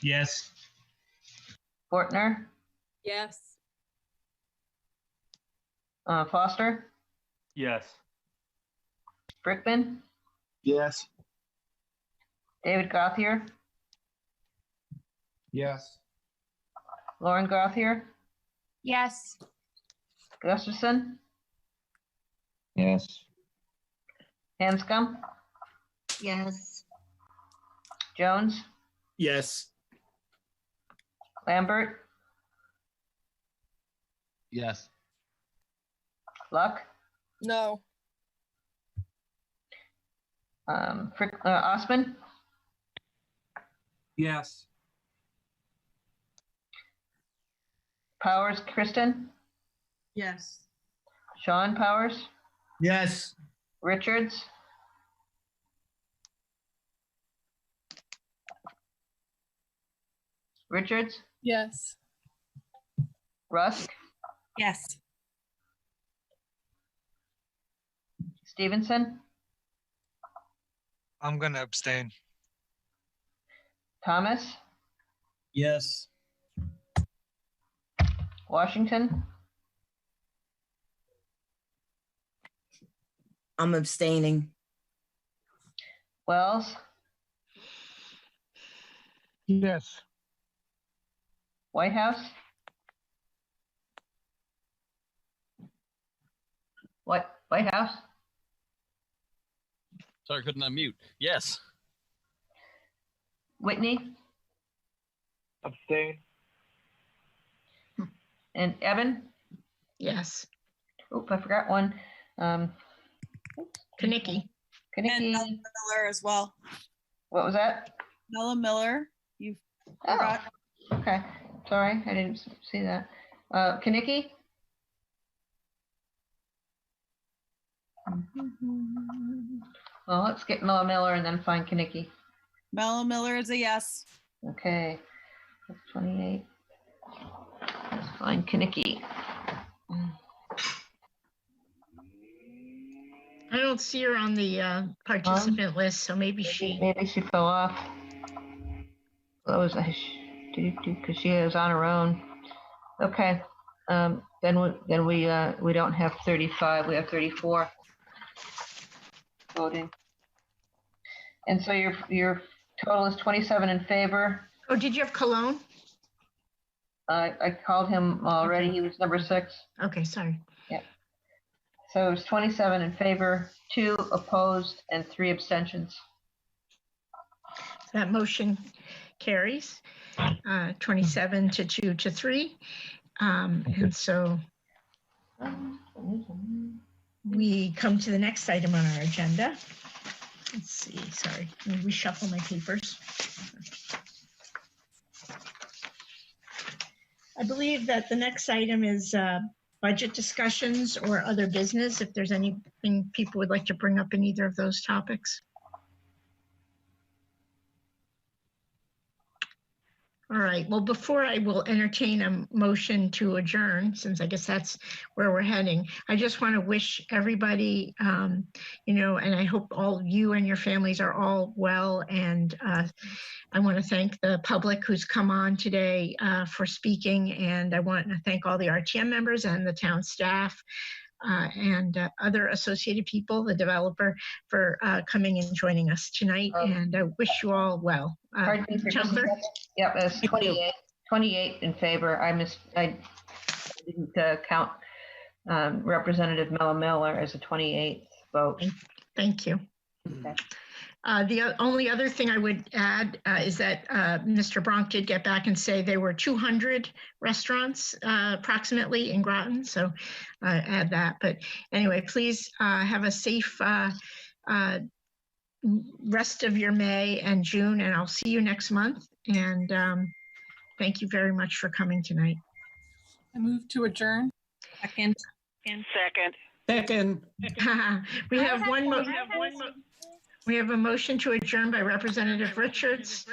Yes. Fortner? Yes. Foster? Yes. Brickman? Yes. David Gothier? Yes. Lauren Gothier? Yes. Gustafson? Yes. Hanscom? Yes. Jones? Yes. Lambert? Yes. Luck? No. Osman? Yes. Powers Kristen? Yes. Sean Powers? Yes. Richards? Richards? Yes. Rusk? Yes. Stevenson? I'm going to abstain. Thomas? Yes. Washington? I'm abstaining. Wells? Yes. White House? White House? Sorry, couldn't unmute. Yes. Whitney? Abstain. And Ebbin? Yes. Oop, I forgot one. Konicki. And Mella Miller as well. What was that? Mella Miller. You forgot. Oh, okay. Sorry, I didn't see that. Konicki? Well, let's get Mella Miller and then find Konicki. Mella Miller is a yes. Okay. That's 28. Let's find Konicki. I don't see her on the participant list, so maybe she fell off. That was because she was on her own. Okay. Then we don't have 35. We have 34 voting. And so your total is 27 in favor. Oh, did you have Cologne? I called him already. He was number 6. Okay, sorry. Yeah. So it's 27 in favor, 2 opposed, and 3 abstentions. That motion carries 27 to 2 to 3. And so We come to the next item on our agenda. Let's see, sorry, let me reshuffle my papers. I believe that the next item is budget discussions or other business, if there's anything people would like to bring up in either of those topics. All right, well, before I will entertain a motion to adjourn, since I guess that's where we're heading, I just want to wish everybody, you know, and I hope all you and your families are all well. And I want to thank the public who's come on today for speaking. And I want to thank all the RTM members and the town staff and other associated people, the developer, for coming and joining us tonight. And I wish you all well. Pardon me for just a second. Yep, it's 28 in favor. I didn't count Representative Miller as a 28th vote. Thank you. Okay. The only other thing I would add is that Mr. Bronk did get back and say there were 200 restaurants approximately in Groton, so add that. But anyway, please have a safe rest of your May and June, and I'll see you next month. And thank you very much for coming tonight. I move to adjourn. Second. Second. We have one. We have a motion to adjourn by Representative Richards,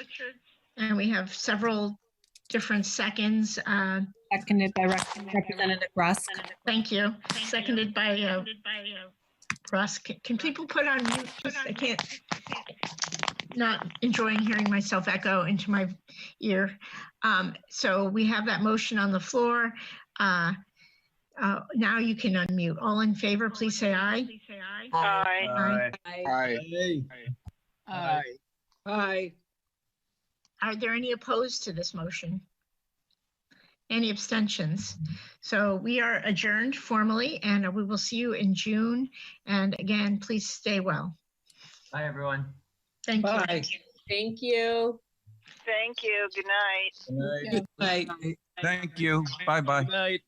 and we have several different seconds. Seconded by Representative Rusk. Thank you. Seconded by Rusk. Can people put on mute? I can't. Not enjoying hearing myself echo into my ear. So we have that motion on the floor. Now you can unmute. All in favor, please say aye. Aye. Aye. Are there any opposed to this motion? Any abstentions? So we are adjourned formally, and we will see you in June. And again, please stay well. Bye, everyone. Thank you. Bye. Thank you. Thank you. Good night. Good night. Thank you. Bye-bye. Good night.